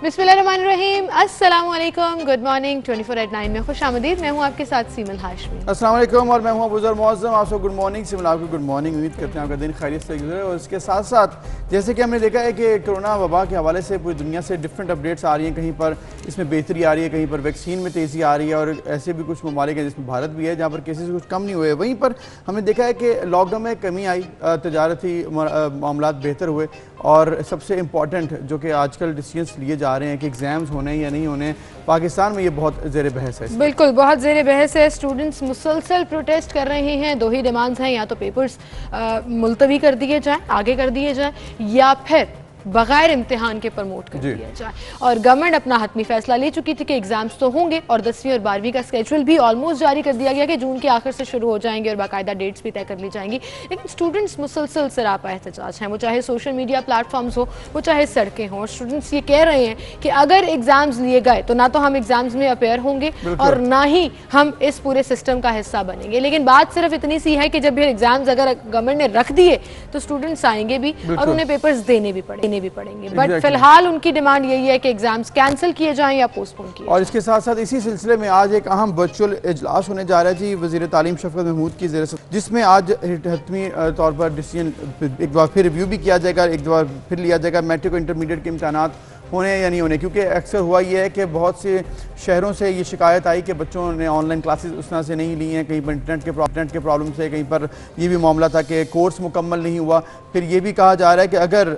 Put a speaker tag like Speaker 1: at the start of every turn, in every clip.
Speaker 1: बिस्मिल्लाहिर्रहमानिर्रहीम, अस्सलाम वालेकुम, गुड मॉर्निंग। 24/9 में खुश आमदीद। मैं हूँ आपके साथ सीमल हाशमी।
Speaker 2: अस्सलाम वालेकुम और मैं हूँ अबूज़र मौज़म। आपको गुड मॉर्निंग। सिमल आपको गुड मॉर्निंग। उम्मीद करते हैं आपका दिन खैरियत से गुजरे। और इसके साथ साथ जैसे कि हमने देखा है कि कोरोना वबा के हवाले से पूरी दुनिया से डिफरेंट अपडेट्स आ रही हैं। कहीं पर इसमें बेहतरी आ रही है, कहीं पर वैक्सीन में तेज़ी आ रही है और ऐसे भी कुछ ममालिक हैं जिसमें भारत भी है जहाँ पर केसेस कुछ कम नहीं हुए। वहीं पर हमने देखा है कि लॉकडाउन में कमी आई, तजारती मामला बेहतर हुए और सबसे इम्पॉर्टेंट जो कि आजकल डिसीजंस लिए जा रहे हैं कि एग्ज़ाम्स होने या नहीं होने, पाकिस्तान में ये बहुत ज़ेर बहस है।
Speaker 1: बिल्कुल बहुत ज़ेर बहस है। स्टूडेंट्स मुसलसल प्रोटेस्ट कर रहे हैं। दो ही डिमांड्स हैं, या तो पेपर्स मुलतवी कर दिए जाएं, आगे कर दिए जाएं, या फिर बगैर इम्तिहान के प्रमोट कर दिया जाए। और गवर्नमेंट अपना हतमी फैसला ले चुकी थी कि एग्जाम्स तो होंगे और 10वीं और 12वीं का स्केड्यूल भी ऑलमोस्ट जारी कर दिया गया कि जून के आखिर से शुरू हो जाएंगे और बाकायदा डेट्स भी तय कर ली जाएंगी। लेकिन स्टूडेंट्स मुसलसल सरापा एहतजाज हैं, वो चाहे सोशल मीडिया प्लेटफॉर्म्स हो, वो चाहे सड़कें हों। स्टूडेंट्स ये कह रहे हैं कि अगर एग्जाम्स लिए गए तो ना तो हम एग्जाम्स में अपेयर होंगे और ना ही हम इस पूरे सिस्टम का हिस्सा बनेंगे। लेकिन बात सिर्फ इतनी सी है कि जब ये एग्जाम्स अगर गवर्नमेंट ने रख दिए तो स्टूडेंट्स आएंगे भी और उन्हें पेपर्स देने भी पड़ेंगे। बट फिलहाल उनकी डिमांड यही है कि एग्जाम्स कैंसिल किए जाएं या पोस्टपोन किए।
Speaker 2: और इसके साथ साथ इसी सिलसिले में आज एक अहम वर्चुअल इजलास होने जा रहा है जी वज़ीर तालीम शफ़क़त महमूद की ज़ेर, जिसमें आज हतमी तौर पर डिसीजन एक बार फिर रिव्यू भी किया जाएगा, एक बार फिर लिया जाएगा मैट्रिक और इंटरमीडिएट के इम्तहानात होने या नहीं होने। क्योंकि अक्सर हुआ ये है कि बहुत से शहरों से ये शिकायत आई कि बच्चों ने ऑनलाइन क्लासेस उस तरह से नहीं ली हैं, कहीं पर इंटरनेट के प्रॉब्लम से, कहीं पर ये भी मामला था कि कोर्स मुकम्मल नहीं हुआ। फिर ये भी कहा जा रहा है कि अगर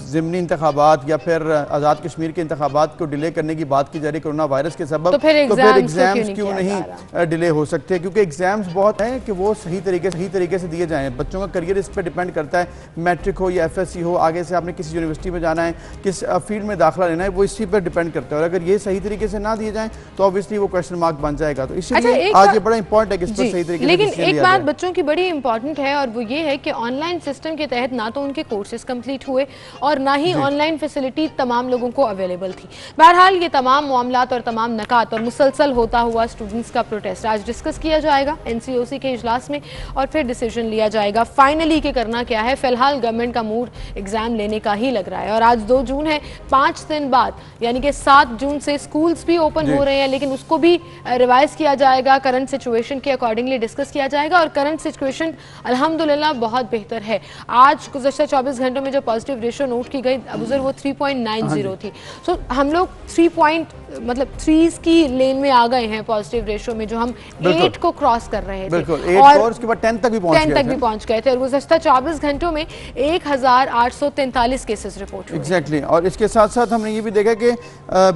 Speaker 2: ज़िमनी इंतखाबात या फिर आज़ाद कश्मीर के इंतखाबात को डिले करने की बात की जा रही कोरोना वायरस के सबब, तो फिर एग्ज़ाम्स क्यों नहीं डिले हो सकते। क्योंकि एग्ज़ाम्स बहुत हैं कि वो सही तरीके से दिए जाएँ। बच्चों का करियर इस पर डिपेंड करता है, मैट्रिक हो या FSC हो, आगे से आपने किस यूनिवर्सिटी में जाना है, किस फील्ड में दाखिला लेना है, वो इसी पर डिपेंड करता है। और अगर ये सही तरीके से ना दिए जाएं तो ऑब्वियसली वो क्वेश्चन मार्क बन जाएगा। तो इसलिए आज ये बड़ा इंपॉर्टेंट है कि इस पर सही तरीके से।
Speaker 1: लेकिन एक बात बच्चों की बड़ी इंपॉर्टेंट है और वो ये है कि ऑनलाइन सिस्टम के तहत ना तो उनके कोर्सेज कंप्लीट हुए और ना ही ऑनलाइन फैसिलिटी तमाम लोगों को अवेलेबल थी। बहरहाल ये तमाम मामलात और तमाम नकात और मुसलसल होता हुआ स्टूडेंट्स का प्रोटेस्ट आज डिस्कस किया जाएगा NCOC के इजलास में और फिर डिसीजन लिया जाएगा फाइनली कि करना क्या है। फिलहाल गवर्नमेंट का मूड एग्जाम लेने का ही लग रहा है। और आज 2 जून है, 5 दिन बाद यानी कि 7 जून से स्कूल्स भी ओपन हो रहे हैं, लेकिन उसको भी रिवाइज किया जाएगा, करंट सिचुएशन के अकॉर्डिंगली डिस्कस किया जाएगा। और करंट सिचुएशन अल्हम्दुलिल्लाह बहुत बेहतर है। आज गुज़श्ता 24 घंटों में जो पॉजिटिव रेशियो नोट की गई अबूज़र वो 3.90 थी। सो हम लोग 3 की लेन में आ गए हैं पॉजिटिव रेशियो में, जो हम 8 को क्रॉस कर रहे थे
Speaker 2: और उसके बाद 10 तक भी पहुंच
Speaker 1: गए थे। और गुज़श्ता 24 घंटों में 1843 केसेस रिपोर्ट हुए।
Speaker 2: एग्जैक्टली। और इसके साथ साथ हमने ये भी देखा कि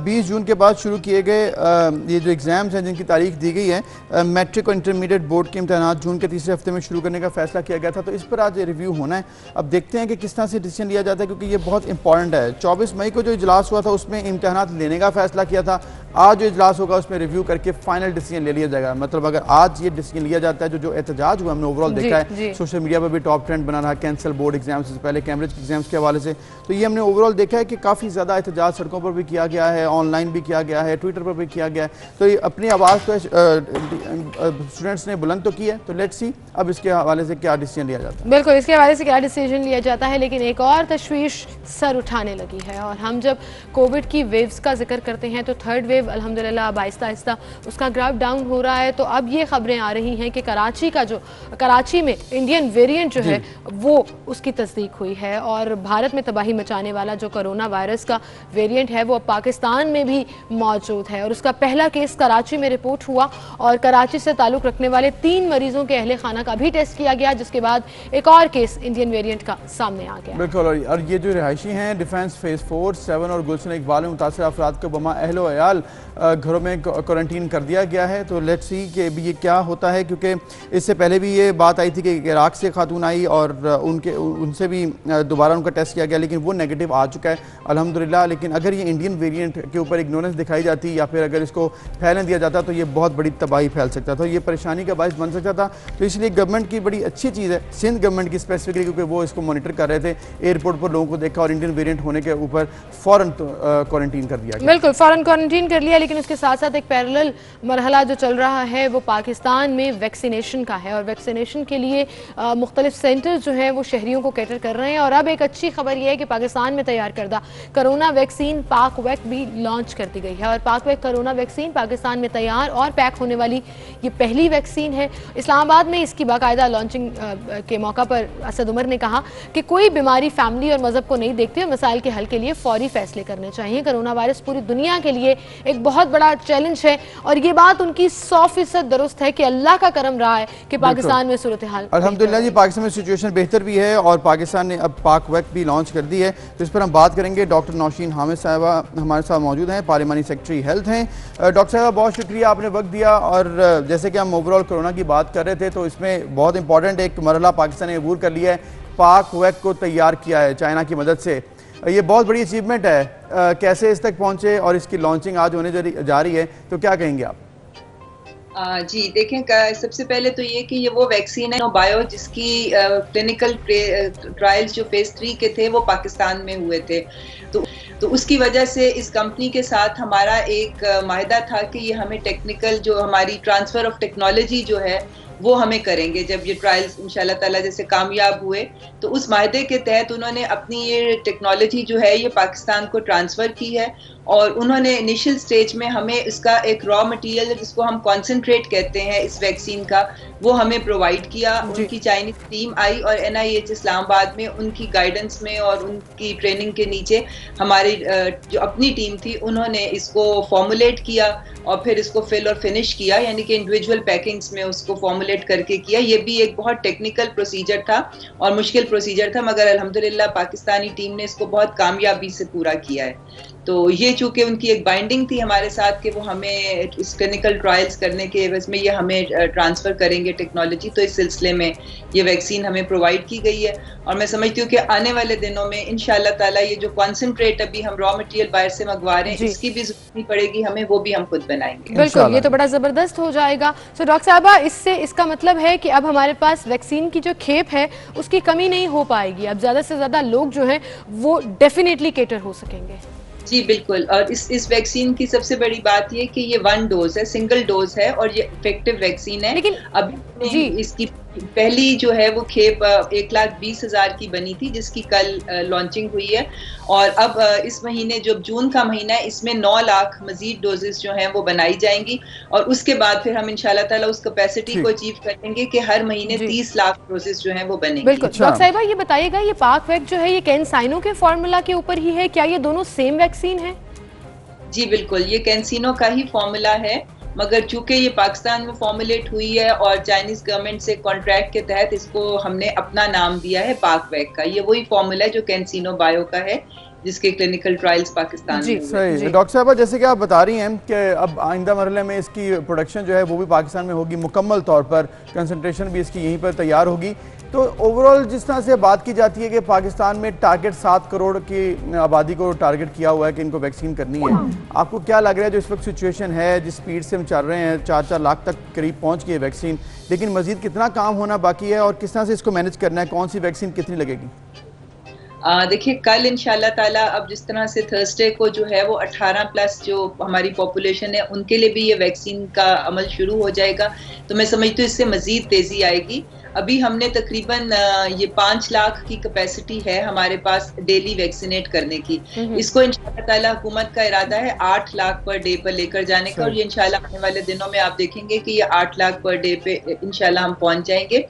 Speaker 2: 20 जून के बाद शुरू किए गए ये जो एग्ज़ाम्स हैं जिनकी तारीख दी गई है, मैट्रिक और इंटरमीडिएट बोर्ड के इम्तहानात जून के तीसरे हफ्ते में शुरू करने का फैसला किया गया था। तो इस पर आज रिव्यू होना है। अब देखते हैं कि किस तरह से डिसीजन लिया जाता है, क्योंकि ये बहुत इंपॉर्टेंट है। 24 मई को जो इजलास हुआ था उसमें इम्तहानात लेने का फैसला किया था। आज जो इजलास होगा उसमें रिव्यू करके फाइनल डिसीजन ले लिया जाएगा। मतलब अगर आज ये डिसीजन लिया जाता है, जो एहतजाज हुआ हमने ओवरऑल देखा है, सोशल मीडिया पर भी टॉप ट्रेंड बना रहा, कैंसिल बोर्ड एग्जाम्स से पहले कैम्ब्रिज एग्जाम्स के हवाले से, तो ये हमने ओवरऑल देखा है कि काफ़ी ज़्यादा एहतजाज सड़कों पर भी किया गया है, ऑनलाइन भी किया गया है, ट्विटर पर भी किया गया है। तो ये अपनी आवाज़ तो स्टूडेंट्स ने बुलंद तो की है। तो लेट्स सी अब इसके हवाले से क्या डिसीजन लिया जाता है।
Speaker 1: बिल्कुल, इसके हवाले से क्या डिसीजन लिया जाता है। लेकिन एक और तशवीश सर उठाने लगी है। और हम जब कोविड की वेव्स का जिक्र करते हैं तो थर्ड वेव अल्हम्दुलिल्लाह अब आहिस्ता आहिस्ता उसका ग्राफ डाउन हो रहा है। तो अब ये खबरें आ रही हैं कि कराची में इंडियन वेरिएंट जो है वो उसकी तस्दीक हुई है। और भारत में तबाही मचाने वाला जो कोरोना वायरस का वेरिएंट है वो अब पाकिस्तान में भी मौजूद है। और उसका पहला केस कराची में रिपोर्ट हुआ और कराची से ताल्लुक़ रखने वाले 3 मरीजों के अहले खाना का भी टेस्ट किया गया, जिसके बाद एक और केस इंडियन वेरिएंट का सामने आ गया।
Speaker 2: बिल्कुल। और ये जो रिहायशी हैं डिफेंस फेज 4, 7 और गुलशन इकबाल में मुतासर अफराद को बमा अहलो अयाल घरों में क्वारंटीन कर दिया गया है। तो लेट्स सी कि ये क्या होता है, क्योंकि इससे पहले भी ये बात आई थी कि इराक से खातून आई और उनसे भी दोबारा उनका टेस्ट किया गया, लेकिन वो नेगेटिव आ चुका है अल्हम्दुलिल्लाह। लेकिन अगर ये इंडियन वेरिएंट के ऊपर इग्नोरेंस दिखाई जाती या फिर अगर इसको फैलने दिया जाता तो ये बहुत बड़ी तबाही फैल सकता था, ये परेशानी का बायस बन सकता था। तो इसलिए गवर्नमेंट की बड़ी अच्छी चीज़ है, सिंध गवर्नमेंट की स्पेसिफिकली, क्योंकि वो इसको मॉनिटर कर रहे थे, एयरपोर्ट पर लोगों को देखा और इंडियन वेरिएंट होने के ऊपर फ़ौरन क्वारंटीन कर दिया गया।
Speaker 1: बिल्कुल फ़ौरन क्वारंटीन कर कर लिया, लेकिन उसके साथ साथ एक पैरेलल मरहला जो चल रहा है वो पाकिस्तान में वैक्सीनेशन का है, और वैक्सीनेशन के लिए मुख्तलिफ सेंटर जो हैं वो शहरियों को कैटर कर रहे हैं। और अब एक अच्छी खबर यह है कि पाकिस्तान में तैयार करदा कोरोना वैक्सीन पाकवैक भी लॉन्च कर दी गई है, और पाकवैक कोरोना वैक्सीन पाकिस्तान में तैयार और पैक होने वाली ये पहली वैक्सीन है। इस्लामाबाद में इसकी बाकायदा लॉन्चिंग के मौका पर असद उमर ने कहा कि कोई बीमारी फैमिली और मजहब को नहीं देखती और मसाइल के हल के लिए फौरी फैसले करने चाहिए। कोरोना वायरस पूरी दुनिया के लिए एक बहुत बड़ा चैलेंज है, और ये बात उनकी 100% दुरुस्त है कि अल्लाह का करम रहा है कि पाकिस्तान में सूरत हाल
Speaker 2: अल्हम्दुलिल्लाह जी, पाकिस्तान में सिचुएशन बेहतर भी है और पाकिस्तान ने अब पाकवैक भी लॉन्च कर दी है। तो इस पर हम बात करेंगे। डॉक्टर नौशीन हामिद साहिबा हमारे साथ मौजूद हैं, पार्लिमानी सेक्रेटरी हेल्थ हैं। डॉक्टर साहिबा, बहुत शुक्रिया, आपने वक्त दिया। और जैसे कि हम ओवरऑल कोरोना की बात कर रहे थे, तो इसमें बहुत इंपॉर्टेंट एक मरहला पाकिस्तान ने अबूर कर लिया है, पाकवैक को तैयार किया है चाइना की मदद से। ये बहुत बड़ी अचीवमेंट है। कैसे इस तक पहुंचे और इसकी लॉन्चिंग आज होने जा रही है, तो क्या कहेंगे आप?
Speaker 3: जी देखें, सबसे पहले तो ये कि ये वो वैक्सीन है बायो जिसकी क्लिनिकल ट्रायल्स जो फेज 3 के थे वो पाकिस्तान में हुए थे। तो उसकी वजह से इस कंपनी के साथ हमारा एक माहिदा था कि ये हमें टेक्निकल जो हमारी ट्रांसफ़र ऑफ टेक्नोलॉजी जो है वो हमें करेंगे जब ये ट्रायल्स इंशाल्लाह ताला जैसे कामयाब हुए। तो उस माहदे के तहत उन्होंने अपनी ये टेक्नोलॉजी जो है ये पाकिस्तान को ट्रांसफ़र की है, और उन्होंने इनिशियल स्टेज में हमें इसका एक रॉ मटेरियल जिसको हम कॉन्सेंट्रेट कहते हैं इस वैक्सीन का, वो हमें प्रोवाइड किया। उनकी चाइनीज टीम आई और NIH इस्लामाबाद में उनकी गाइडेंस में और उनकी ट्रेनिंग के नीचे हमारी जो अपनी टीम थी उन्होंने इसको फॉर्मुलेट किया और फिर इसको फिल और फिनिश किया, यानी कि इंडिविजुअल पैकिंग्स में उसको फॉर्मुलेट करके किया। ये भी एक बहुत टेक्निकल प्रोसीजर था और मुश्किल प्रोसीजर था, मगर अल्हम्दुलिल्लाह पाकिस्तानी टीम ने इसको बहुत कामयाबी से पूरा किया है। तो ये चूंकि उनकी एक बाइंडिंग थी हमारे साथ कि वो हमें इस क्लिनिकल ट्रायल्स करने के एवज में ये हमें ट्रांसफ़र करेंगे टेक्नोलॉजी, तो इस सिलसिले में ये वैक्सीन हमें प्रोवाइड की गई है। और मैं समझती हूँ कि आने वाले दिनों में इंशाल्लाह ताला ये जो कॉन्सेंट्रेट अभी हम रॉ मटेरियल बाहर से मंगवा रहे हैं इसकी भी जरूरत नहीं पड़ेगी हमें, वो भी हम खुद बनाएंगे।
Speaker 1: बिल्कुल, ये तो बड़ा ज़बरदस्त हो जाएगा। सो डॉक्टर साहबा, इससे इसका मतलब है कि अब हमारे पास वैक्सीन की जो खेप है उसकी कमी नहीं हो पाएगी, अब ज़्यादा से ज़्यादा लोग जो हैं वो डेफिनेटली केटर हो सकेंगे।
Speaker 3: जी बिल्कुल, और इस वैक्सीन की सबसे बड़ी बात ये कि ये 1 डोज है, सिंगल डोज है और ये इफेक्टिव वैक्सीन है।
Speaker 1: लेकिन
Speaker 3: अभी इसकी पहली जो है वो खेप 1,20,000 की बनी थी जिसकी कल लॉन्चिंग हुई है, और अब इस महीने जो जून का महीना है इसमें 9 लाख मजीद डोजेस जो हैं वो बनाई जाएंगी, और उसके बाद फिर हम इंशाल्लाह ताला उस कैपेसिटी को अचीव करेंगे कि हर महीने 30 लाख डोजेस जो हैं वो बनेंगी।
Speaker 1: बिल्कुल। डॉक्टर साहिबा, ये बताइएगा, ये पाकवैक जो है ये कैंसाइनो के फॉर्मूला के ऊपर ही है, क्या ये दोनों सेम वैक्सीन है?
Speaker 3: जी बिल्कुल, ये कैंसिनो का ही फॉर्मूला है, मगर चूंकि ये पाकिस्तान में फॉर्मुलेट हुई है और चाइनीज गवर्नमेंट से कॉन्ट्रैक्ट के तहत इसको हमने अपना नाम दिया है पाकवैक का। ये वही फॉर्मूला है जो कैंसिनो बायो का है जिसके क्लिनिकल ट्रायल्स पाकिस्तान में।
Speaker 2: सही डॉक्टर साहबा, जैसे कि आप बता रही हैं कि अब आइंदा मरहले में इसकी प्रोडक्शन जो है वो भी पाकिस्तान में होगी, मुकम्मल तौर पर कंसंट्रेशन भी इसकी यहीं पर तैयार होगी। तो ओवरऑल जिस तरह से बात की जाती है कि पाकिस्तान में टारगेट 7 करोड़ की आबादी को टारगेट किया हुआ है कि इनको वैक्सीन करनी है, आपको क्या लग रहा है जो इस वक्त सिचुएशन है, जिस स्पीड से हम चल रहे हैं, 4-4 लाख तक करीब पहुंच गई है वैक्सीन, लेकिन मजीद कितना काम होना बाकी है और किस तरह से इसको मैनेज करना है, कौन सी वैक्सीन कितनी लगेगी?
Speaker 3: देखिए, कल इंशाल्लाह ताला अब जिस तरह से थर्सडे को जो है वो 18+ जो हमारी पॉपुलेशन है उनके लिए भी ये वैक्सीन का अमल शुरू हो जाएगा, तो मैं समझती हूँ इससे मजीद तेजी आएगी। अभी हमने तकरीबन ये 5 लाख की कैपेसिटी है हमारे पास डेली वैक्सीनेट करने की। इसको इंशाल्लाह ताला हुकूमत का इरादा है 8 लाख पर डे पर लेकर जाने का, और ये इंशाल्लाह आने वाले दिनों में आप देखेंगे कि ये 8 लाख पर डे पे इंशाल्लाह हम पहुंच जाएंगे।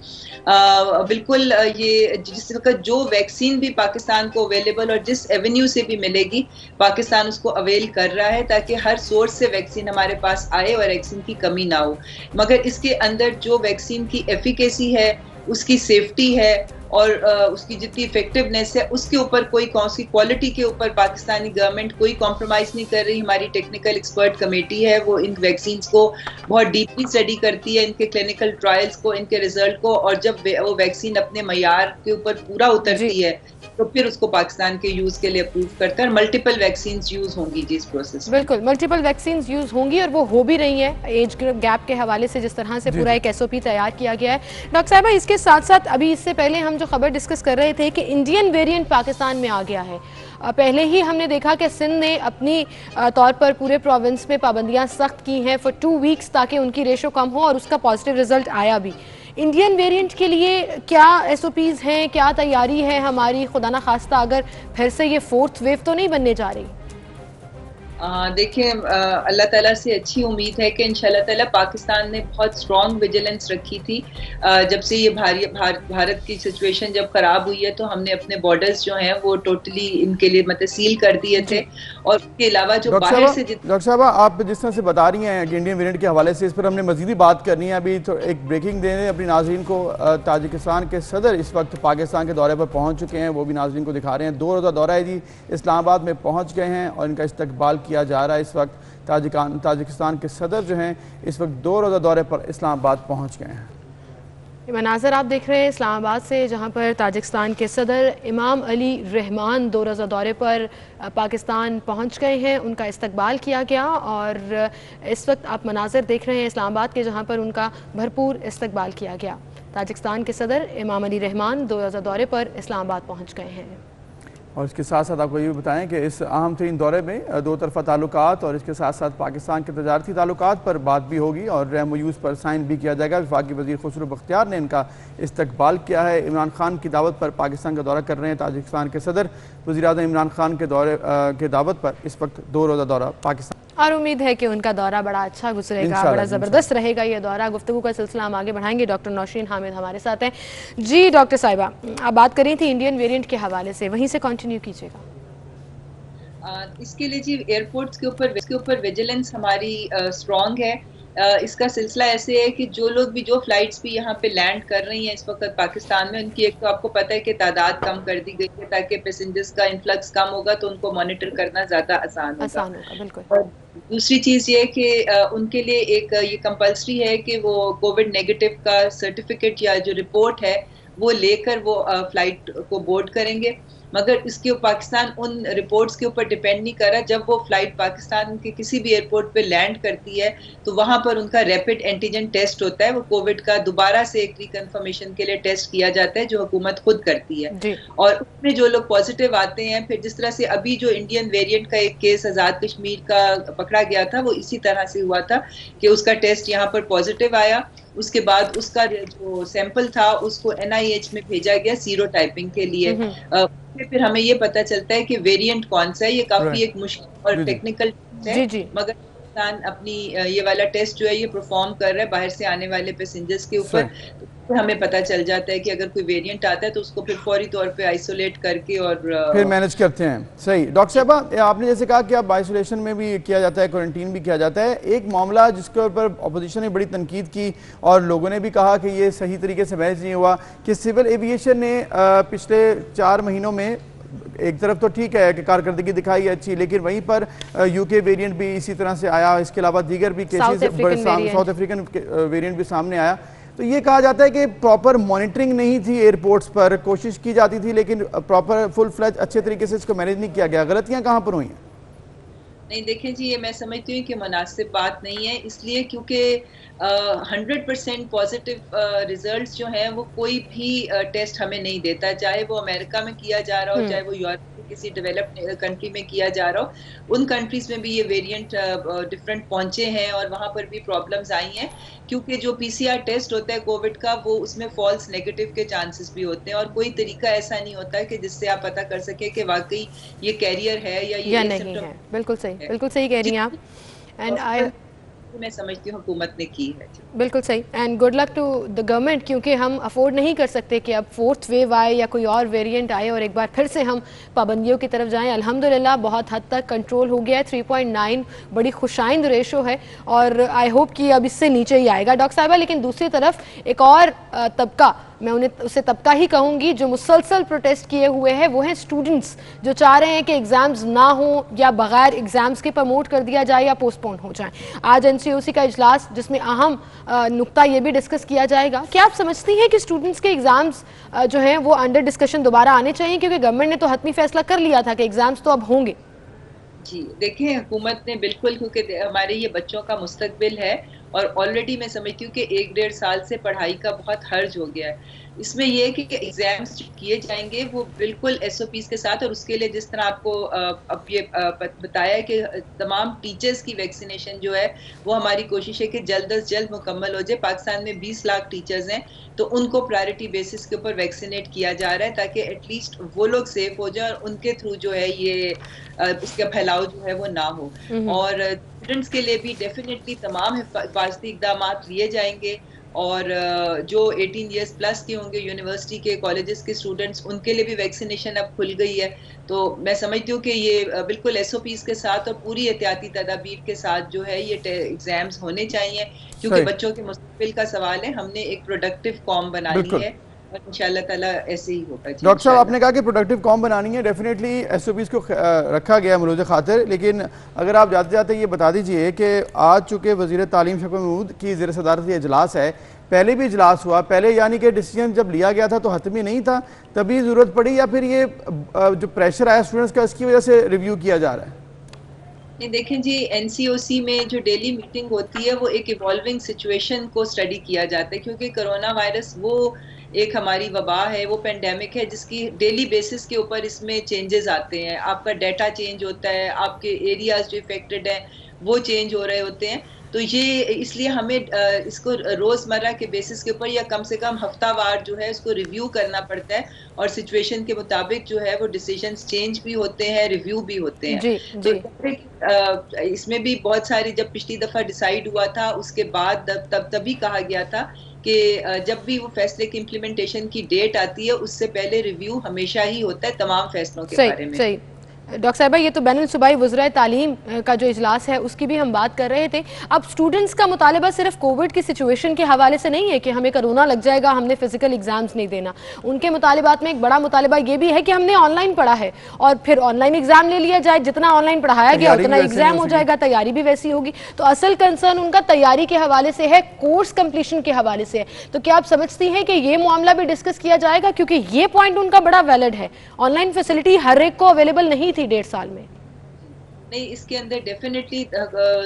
Speaker 3: बिल्कुल, ये जिस वक्त जो वैक्सीन भी पाकिस्तान को अवेलेबल और जिस एवेन्यू से भी मिलेगी पाकिस्तान उसको अवेल कर रहा है ताकि हर सोर्स से वैक्सीन हमारे पास आए और वैक्सीन की कमी ना हो। मगर इसके अंदर जो वैक्सीन की एफिकेसी है, उसकी सेफ्टी है और उसकी जितनी इफेक्टिवनेस है उसके ऊपर उसकी क्वालिटी के ऊपर पाकिस्तानी गवर्नमेंट कोई कॉम्प्रोमाइज़ नहीं कर रही। हमारी टेक्निकल एक्सपर्ट कमेटी है वो इन वैक्सीन्स को बहुत डीपली स्टडी करती है, इनके क्लिनिकल ट्रायल्स को, इनके रिजल्ट को, और जब वो वैक्सीन अपने मयार के ऊपर पूरा उतरती है तो फिर उसको पाकिस्तान के यूज के लिए अप्रूव करता है। और मल्टीपल वैक्सीन यूज होंगी जी इस प्रोसेस में।
Speaker 1: बिल्कुल, मल्टीपल वैक्सीन यूज होंगी और वो हो भी रही है एज गैप के हवाले से, जिस तरह से पूरा एक एसओपी तैयार किया गया है। डॉक्टर साहिबा, इसके साथ साथ अभी इससे पहले हम जो खबर डिस्कस कर रहे थे कि इंडियन वेरिएंट पाकिस्तान में आ गया है। पहले ही हमने देखा कि सिंध ने अपनी तौर पर पूरे प्रोविंस में पाबंदियां सख्त की हैं फॉर 2 वीक्स ताकि उनकी रेशो कम हो, और उसका पॉजिटिव रिजल्ट आया भी। इंडियन वेरिएंट के लिए क्या एसओपीज़ हैं, क्या तैयारी है हमारी, खुदा ना खास्ता अगर फिर से ये 4th वेव तो नहीं बनने जा रही?
Speaker 3: देखिए, अल्लाह ताला से अच्छी उम्मीद है कि इंशाल्लाह ताला पाकिस्तान ने बहुत स्ट्रॉन्ग विजिलेंस रखी थी। जब से ये भारत की सिचुएशन जब खराब हुई है तो हमने अपने बॉर्डर्स जो हैं वो टोटली इनके लिए मतलब सील कर दिए थे। और उसके अलावा जो बाहर से
Speaker 2: डॉक्टर साहब, आप जिस तरह से बता रही हैं इंडियन वेरिएंट के हवाले से, इस पर हमने मजीद बात करनी है। अभी तो एक ब्रेकिंग दे अपनी नाजरीन को, ताजिकिस्तान के सदर इस वक्त पाकिस्तान के दौरे पर पहुँच चुके हैं, वो भी नाजरीन को दिखा रहे हैं। 2 रोज़ा दौरा है जी, इस्लामाबाद में पहुँच गए हैं और इनका इस्तकबाल किया जा रहा है। इस वक्त ताजिकिस्तान के सदर जो हैं इस वक्त 2 रोज़ा दौरे पर इस्लामाबाद पहुंच गए हैं।
Speaker 1: ये मनाज़र आप देख रहे हैं इस्लामाबाद से, जहां पर ताजिकिस्तान के सदर इमाम अली रहमान 2 रोज़ा दौरे पर पाकिस्तान पहुंच गए हैं। उनका इस्तकबाल किया गया और इस वक्त आप मनाज़र देख रहे हैं इस्लामाबाद के, जहां पर उनका भरपूर इस्तकबाल किया गया। ताजिकिस्तान के सदर इमाम अली रहमान 2 रोज़ा दौरे पर इस्लामाबाद पहुँच गए हैं।
Speaker 2: और इसके साथ साथ आपको ये भी बताएं कि इस अहम तरीन दौरे में 2 तरफ़ा ताल्लुकात और इसके साथ साथ पाकिस्तान के तजारती ताल्लुकात पर बात भी होगी और MOUs पर साइन भी किया जाएगा। वफाकी वज़ीर खुसरो बख्तियार ने इनका इस्तकबाल किया है। इमरान खान की दावत पर पाकिस्तान का दौरा कर रहे हैं ताजिकिस्तान के सदर। वज़ीर-ए-आज़म इमरान खान के दौरे के दावत पर इस वक्त 2 रोज़ा दौरा पाकिस्तान, और
Speaker 1: उम्मीद है कि उनका दौरा बड़ा अच्छा गुजरेगा, बड़ा ज़बरदस्त रहेगा ये दौरा। गुफ्तगू का सिलसिला हम आगे बढ़ाएंगे। डॉक्टर नौशीन हामिद हमारे साथ हैं। जी डॉक्टर साहिबा, आप बात कर रही थी इंडियन वेरिएंट के हवाले से, वहीं से कंटिन्यू कीजिएगा।
Speaker 3: इसके लिए जी एयरपोर्ट्स के ऊपर विजिलेंस हमारी स्ट्रॉन्ग है। इसका सिलसिला ऐसे है कि जो लोग भी, जो फ्लाइट्स भी यहाँ पे लैंड कर रही हैं इस वक्त पाकिस्तान में, उनकी एक तो आपको पता है कि तादाद कम कर दी गई है ताकि पैसेंजर्स का इन्फ्लक्स कम होगा तो उनको मॉनिटर करना ज्यादा आसान होगा।
Speaker 1: बिल्कुल।
Speaker 3: और दूसरी चीज ये कि उनके लिए एक ये कंपल्सरी है कि वो कोविड नेगेटिव का सर्टिफिकेट या जो रिपोर्ट है वो लेकर वो फ्लाइट को बोर्ड करेंगे। मगर इसके पाकिस्तान उन रिपोर्ट्स के ऊपर डिपेंड नहीं कर रहा। जब वो फ्लाइट पाकिस्तान के किसी भी एयरपोर्ट पे लैंड करती है तो वहां पर उनका रैपिड एंटीजन टेस्ट होता है। वो कोविड का दोबारा से एक रिकन्फर्मेशन के लिए टेस्ट किया जाता है जो हुकूमत खुद करती है। और उसमें जो लोग पॉजिटिव आते हैं, फिर जिस तरह से अभी जो इंडियन वेरिएंट का एक केस आजाद कश्मीर का पकड़ा गया था वो इसी तरह से हुआ था कि उसका टेस्ट यहाँ पर पॉजिटिव आया। उसके बाद उसका जो सैंपल था उसको NIH में भेजा गया सीरो टाइपिंग के लिए। फिर हमें ये पता चलता है कि वेरिएंट कौन सा है। ये काफी एक मुश्किल और टेक्निकल है, मगर पाकिस्तान अपनी ये वाला टेस्ट जो है ये परफॉर्म कर रहा है बाहर से आने वाले पैसेंजर्स के ऊपर। तो हमें पता चल जाता है कि अगर कोई वेरिएंट आता है तो उसको फिर फौरी तौर पे आइसोलेट करके और
Speaker 2: फिर मैनेज करते हैं। सही डॉक्टर साहबा, आपने जैसे कहा कि अब आइसोलेशन में भी किया जाता है, क्वारंटीन भी किया जाता है। एक मामला जिसके ऊपर अपोजिशन ने बड़ी तनकीद की और लोगों ने भी कहा कि ये सही तरीके से मैनेज नहीं हुआ कि सिविल एविएशन ने पिछले 4 महीनों में एक तरफ तो ठीक है कि कारकर्दगी दिखाई है अच्छी, लेकिन वहीं पर UK वेरिएंट भी इसी तरह से आया। इसके अलावा दीगर भी केसेस, साउथ अफ्रीकन वेरिएंट भी सामने आया। तो ये कहा जाता है कि प्रॉपर मॉनिटरिंग नहीं थी एयरपोर्ट्स पर, कोशिश की जाती थी लेकिन प्रॉपर फुल फ्लैज अच्छे तरीके से इसको मैनेज नहीं किया गया। गलतियां कहाँ पर हुई हैं?
Speaker 3: नहीं, देखें जी, ये मैं समझती हूँ कि मुनासिब बात नहीं है, इसलिए क्योंकि 100% पॉजिटिव रिजल्ट्स जो हैं वो कोई भी टेस्ट हमें नहीं देता, चाहे वो अमेरिका में किया जा रहा हो, चाहे वो यूरोप के किसी डेवलप्ड कंट्री में किया जा रहा हो। उन कंट्रीज में भी ये वेरिएंट डिफरेंट पहुंचे हैं और वहां पर भी प्रॉब्लम्स आई हैं, क्योंकि जो PCR टेस्ट होता है कोविड का वो उसमें फॉल्स नेगेटिव के चांसेस भी होते हैं और कोई तरीका ऐसा नहीं होता है कि जिससे आप पता कर सके कि वाकई ये कैरियर है या ये
Speaker 1: नहीं है। बिल्कुल सही कह रही हैं आप। एंड आई
Speaker 3: मैं समझती हूँ हुकूमत ने की है।
Speaker 1: बिल्कुल सही। And good luck to the government, क्योंकि हम अफोर्ड नहीं कर सकते कि अब 4th वेव आए या कोई और वेरिएंट आए और एक बार फिर से हम पाबंदियों की तरफ जाएं। अल्हम्दुलिल्लाह बहुत हद तक कंट्रोल हो गया है। 3.9 बड़ी खुशाइंद रेशो है और आई होप कि अब इससे नीचे ही आएगा। डॉक्टर साहिबा, लेकिन दूसरी तरफ एक और तबका मैं उन्हें उसे तबका ही कहूंगी जो मुसलसल प्रोटेस्ट किए हुए हैं, वो हैं स्टूडेंट्स जो चाह रहे हैं कि एग्जाम्स ना हो या बगैर एग्जाम्स के प्रमोट कर दिया जाए या पोस्टपोन हो जाए। आज एनसीओसी का इजलास जिसमें अहम नुक्ता ये भी डिस्कस किया जाएगा। क्या आप समझती हैं कि स्टूडेंट्स के एग्जाम्स जो हैं वो अंडर डिस्कशन दोबारा आने चाहिए, क्योंकि गवर्नमेंट ने तो हतमी फैसला कर लिया था कि एग्जाम्स तो अब होंगे।
Speaker 3: जी देखिए, हुकूमत ने बिल्कुल, क्योंकि हमारे ये बच्चों का मुस्तकबिल है और ऑलरेडी मैं समझती हूँ कि 1-1.5 साल से पढ़ाई का बहुत हर्ज हो गया है। इसमें यह है कि एग्जाम्स जो किए जाएंगे वो बिल्कुल एसओपीज के साथ, और उसके लिए जिस तरह आपको अब ये बताया कि तमाम टीचर्स की वैक्सीनेशन जो है वो हमारी कोशिश है कि जल्द अज जल्द मुकम्मल हो जाए। पाकिस्तान में 20 लाख टीचर्स हैं, तो उनको प्रायोरिटी बेसिस के ऊपर वैक्सीनेट किया जा रहा है ताकि एटलीस्ट वो लोग सेफ हो जाए और उनके थ्रू जो है ये इसका फैलाव जो है वो ना हो। और स्टूडेंट्स के लिए भी डेफिनेटली तमाम हिफाजती इकदाम लिए जाएंगे, और जो 18 इयर्स प्लस के होंगे, यूनिवर्सिटी के, कॉलेजेस के स्टूडेंट्स, उनके लिए भी वैक्सीनेशन अब खुल गई है। तो मैं समझती हूँ कि ये बिल्कुल एसओपीज के साथ और पूरी एहतियाती तदाबीर के साथ जो है ये एग्जाम्स होने चाहिए, क्योंकि बच्चों के मुस्तकबिल का सवाल है। हमने एक प्रोडक्टिव कौम बनानी है और इंशाअल्लाह ताला ऐसे ही होगा।
Speaker 2: डॉक्टर साहब, आपने कहा कि प्रोडक्टिव कौम बनानी है, डेफिनेटली एसओपीज को रखा गया मरोज खातिर, लेकिन अगर आप जाते जाते ये बता दीजिए कि आज चूँकि वज़ीर तालीम शफकत महमूद की ज़ेर सदारत ये इजलास है, पहले भी इजलास हुआ, पहले यानी कि डिसीजन जब लिया गया था तो हतमी नहीं था, तभी ज़रूरत पड़ी, या फिर ये जो प्रेशर आया स्टूडेंट्स का इसकी वजह से रिव्यू किया जा रहा है?
Speaker 3: नहीं, देखें जी, एनसीओसी में जो डेली मीटिंग होती है वो एक इवॉल्विंग सिचुएशन को स्टडी किया जाता है, क्योंकि कोरोना वायरस वो एक हमारी वबा है, वो पेंडेमिक है जिसकी डेली बेसिस के ऊपर इसमें चेंजेस आते हैं। आपका डाटा चेंज होता है, आपके एरियाज जो इफेक्टेड हैं वो चेंज हो रहे होते हैं। तो ये इसलिए हमें इसको रोज़मर्रा के बेसिस के ऊपर या कम से कम हफ्तावार जो है इसको रिव्यू करना पड़ता है, और सिचुएशन के मुताबिक जो है वो डिसीजंस चेंज भी होते हैं, रिव्यू भी होते हैं।
Speaker 1: जी,
Speaker 3: तो इसमें भी बहुत सारी, जब पिछली दफ़ा डिसाइड हुआ था उसके बाद तभी कहा गया था कि जब भी वो फैसले की इम्प्लीमेंटेशन की डेट आती है उससे पहले रिव्यू हमेशा ही होता है तमाम फैसलों के बारे में।
Speaker 1: सही। डॉक्टर साहिबा, ये तो बैनुल सूबाई वज़राए तालीम का जो इजलास है उसकी भी हम बात कर रहे थे। अब स्टूडेंट्स का मुतालबा सिर्फ कोविड की सिचुएशन के हवाले से नहीं है कि हमें कोरोना लग जाएगा, हमने फिजिकल एग्जाम्स नहीं देना। उनके मुतालिबात में एक बड़ा मुतालबा ये भी है कि हमने ऑनलाइन पढ़ा है और फिर ऑनलाइन एग्जाम ले लिया जाए, जितना ऑनलाइन पढ़ाया गया उतना एग्जाम हो जाएगा, तैयारी भी वैसी होगी। तो असल कंसर्न उनका तैयारी के हवाले से है, कोर्स कंप्लीशन के हवाले से है। तो क्या आप समझती हैं कि ये मामला भी डिस्कस किया जाएगा, क्योंकि ये पॉइंट उनका बड़ा वैलिड है। ऑनलाइन फैसिलिटी हर एक को अवेलेबल नहीं थी 1.5 साल में।
Speaker 3: नहीं, इसके अंदर डेफिनेटली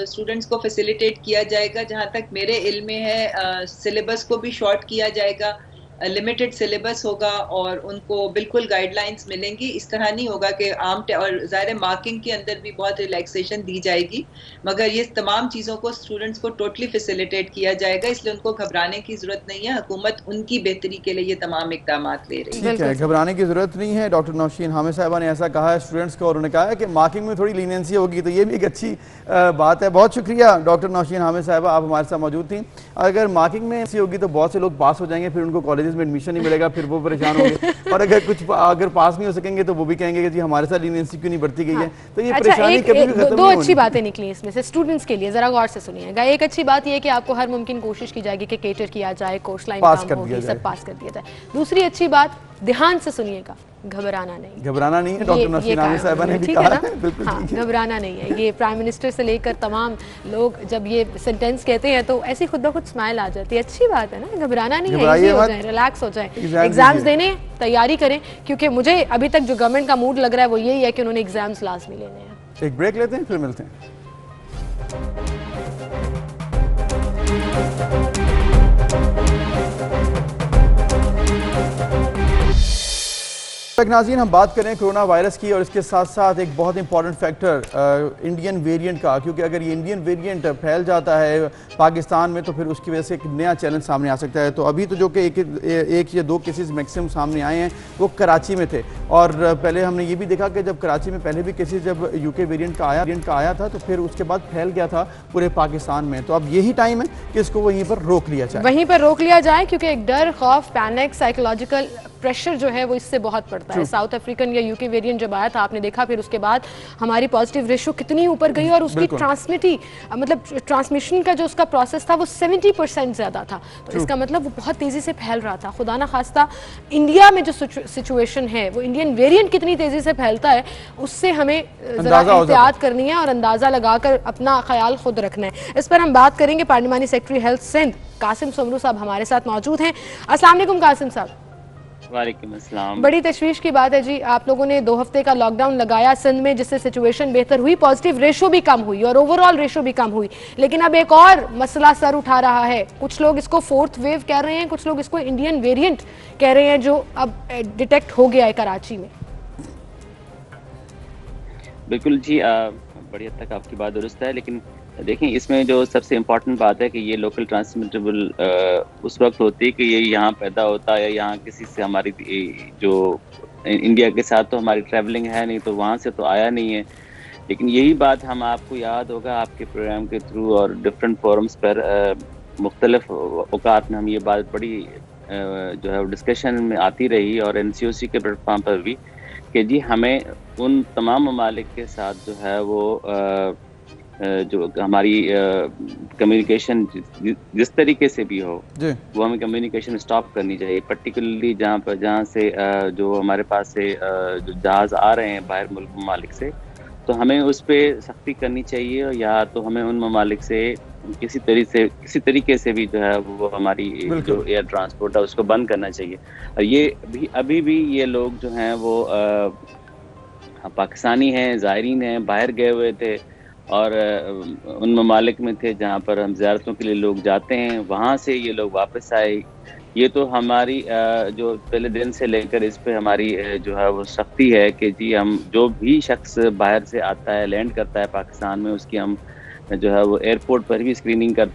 Speaker 3: स्टूडेंट्स को फैसिलिटेट किया जाएगा। जहाँ तक मेरे इल्म में है, सिलेबस को भी शॉर्ट किया जाएगा, लिमिटेड सिलेबस होगा और उनको बिल्कुल गाइडलाइंस मिलेंगी। इस तरह नहीं होगा कि और ज़ाहिर मार्किंग के अंदर भी बहुत रिलैक्सेशन दी जाएगी, मगर ये तमाम चीज़ों को स्टूडेंट्स को टोटली फैसिलिटेट किया जाएगा, इसलिए उनको घबराने की ज़रूरत नहीं है। हुकूमत उनकी बेहतरी के लिए ये तमाम इकदाम ले रही है।
Speaker 2: ठीक है, घबराने की ज़रूरत नहीं है। डॉक्टर नौशीन हामिद साहिबा ने ऐसा कहा है स्टूडेंट्स को, और उन्होंने कहा है कि मार्किंग में थोड़ी लीनियंसी होगी, तो ये भी एक अच्छी बात है। बहुत शुक्रिया डॉक्टर नौशीन हामिद साहिबा, आप हमारे साथ मौजूद थी। अगर मार्किंग में ऐसी होगी तो बहुत से लोग पास हो जाएंगे, फिर उनको कॉलेज में एडमिशन नहीं मिलेगा, फिर वो परेशान होंगे, और अगर पास नहीं हो सकेंगे तो वो भी कहेंगे कि जी हमारे साथ लीनियंसी क्यों नहीं बढ़ती गई है। तो ये परेशानी कभी भी खत्म नहीं होगी।
Speaker 1: दो अच्छी बातें निकली इसमें से स्टूडेंट्स के लिए, जरा गौर से सुनिएगा। एक अच्छी बात यह है कि आपको हर मुमकिन कोशिश की जाएगी कि केटर किया जाए, कोर्स लाइन
Speaker 2: पास
Speaker 1: काम
Speaker 2: कर
Speaker 1: होगी,
Speaker 2: दिया
Speaker 1: सब पास कर दिया जाए। दूसरी अच्छी बात, ध्यान से सुनिएगा, घबराना नहीं,
Speaker 2: घबराना नहीं है। डॉक्टर नौशीन हामिद साहिबा ने भी कहा है, बिल्कुल ठीक है, घबराना
Speaker 1: नहीं है। ये प्राइम मिनिस्टर से लेकर तमाम लोग जब ये सेंटेंस कहते हैं तो ऐसी खुद ब खुद स्माइल आ जाती है। अच्छी बात है ना, घबराना नहीं है, इजी हो जाए, रिलैक्स हो जाए, एग्जाम्स देने, तैयारी करें, क्योंकि मुझे अभी तक जो गवर्नमेंट का मूड लग रहा है वो यही है कि उन्होंने एग्जाम्स लाजमी लेने हैं।
Speaker 2: एक ब्रेक लेते हैं, फिर मिलते हैं। नाज़रीन, हम बात करें कोरोना वायरस की और इसके साथ साथ एक बहुत इंपॉर्टेंट फैक्टर इंडियन वेरिएंट का, क्योंकि अगर ये इंडियन वेरिएंट फैल जाता है पाकिस्तान में तो फिर उसकी वजह से एक नया चैलेंज सामने आ सकता है। तो अभी तो जो कि एक या दो केसेस मैक्सिमम सामने आए हैं वो कराची में थे, और पहले हमने ये भी देखा कि जब कराची में पहले भी केसेस जब यूके वेरिएंट का आया था तो फिर उसके बाद फैल गया था पूरे पाकिस्तान में। तो अब यही टाइम है कि इसको वहीं पर रोक लिया जाए,
Speaker 1: क्योंकि एक डर, खौफ, पैनिक, साइकोलॉजिकल प्रेशर जो है वो इससे बहुत पड़ता है। साउथ अफ्रीकन या यूके वेरिएंट जब आया था आपने देखा, फिर उसके बाद हमारी पॉजिटिव रेशो कितनी ऊपर गई और उसकी ट्रांसमिशन का जो उसका प्रोसेस था वो 70% ज़्यादा था। तो इसका मतलब वो बहुत तेज़ी से फैल रहा था। खुदा ना खास्ता इंडिया में जो सिचुएशन है वो इंडियन वेरिएंट कितनी तेज़ी से फैलता है उससे हमें ज़रा एहतियात करनी है और अंदाज़ा लगाकर अपना ख्याल खुद रखना है। इस पर हम बात करेंगे। पार्लिमानी सेक्रेटरी हेल्थ सिंध कासिम सोमरू साहब हमारे साथ मौजूद हैं। अस्सलाम वालेकुम कासिम साहब।
Speaker 4: वालेकुम अस्सलाम।
Speaker 1: बड़ी तशवीश की बात है जी, आप लोगों ने 2 हफ्ते का लॉकडाउन लगाया सिंध में, जिससे सिचुएशन बेहतर हुई, पॉजिटिव रेशो भी कम हुई और ओवरऑल रेशो भी कम हुई। लेकिन अब एक और मसला सर उठा रहा है। कुछ लोग इसको 4th वेव कह रहे हैं, कुछ लोग इसको इंडियन वेरिएंट कह रहे हैं जो अब डिटेक्ट हो गया है कराची में।
Speaker 4: बिल्कुल जी, बड़ी हद तक आपकी बात दुरुस्त है, लेकिन देखें इसमें जो सबसे इम्पोर्टेंट बात है कि ये लोकल ट्रांसमिटेबल उस वक्त होती है कि ये यहाँ पैदा होता है या यहाँ किसी से हमारी जो इंडिया के साथ तो हमारी ट्रैवलिंग है नहीं, तो वहाँ से तो आया नहीं है। लेकिन यही बात हम आपको याद होगा आपके प्रोग्राम के थ्रू और डिफरेंट फोरम्स पर मुख्तलिफ औकात में हम ये बात बड़ी जो है डिस्कशन में आती रही और NCOC के प्लेटफॉर्म पर भी कि जी हमें उन तमाम ममालिक के साथ जो है वो जो हमारी कम्युनिकेशन जिस तरीके से भी हो वो हमें कम्युनिकेशन स्टॉप करनी चाहिए, पर्टिकुलरली जहाँ से जो हमारे पास से जो जहाज़ आ रहे हैं बाहर मुल्क ममालिक से, तो हमें उस पर सख्ती करनी चाहिए या तो हमें उन ममालिक से किसी तरीके से भी जो है वो हमारी जो एयर ट्रांसपोर्ट है उसको बंद करना चाहिए। और ये भी अभी भी ये लोग जो हैं वो पाकिस्तानी हैं, ज़ायरीन हैं, बाहर गए हुए थे और उन ममालिक में थे जहाँ पर हम ज़ियारतों के लिए लोग जाते हैं, वहाँ से ये लोग वापस आए। ये तो हमारी जो पहले दिन से लेकर इस पे हमारी जो है वो सख्ती है कि जी हम जो भी शख्स बाहर से आता है, लैंड करता है पाकिस्तान में, उसकी हम जो है वो एयरपोर्ट पर भी स्क्रीनिंग करते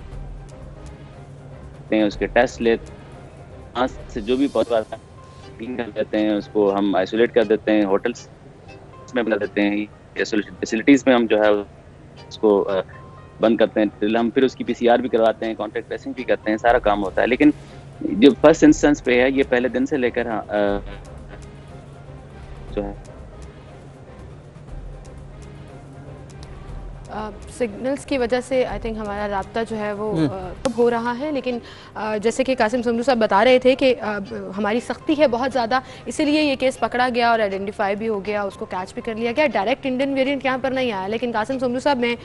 Speaker 4: हैं, उसके टेस्ट लेते हैं, वहाँ से जो भी पॉजिटिव कर देते हैं उसको हम आइसोलेट कर देते हैं, होटल्स में बना देते हैं, फैसिलिटीज़ में हम जो है उसको बंद करते हैं, हम फिर उसकी PCR भी करवाते हैं, कॉन्टैक्ट ट्रेसिंग भी करते हैं, सारा काम होता है। लेकिन जो फर्स्ट इंस्टेंस पे है ये पहले दिन से लेकर जो है
Speaker 1: सिग्नल्स की वजह से आई थिंक हमारा राब्ता जो है वो हो रहा है। लेकिन जैसे कि कासिम सोमरू साहब बता रहे थे कि हमारी सख्ती है बहुत ज़्यादा, इसीलिए ये केस पकड़ा गया और आइडेंटिफाई भी हो गया, उसको कैच भी कर लिया गया। डायरेक्ट इंडियन वेरिएंट यहाँ पर नहीं आया। लेकिन कासिम सोमरू साहब मैं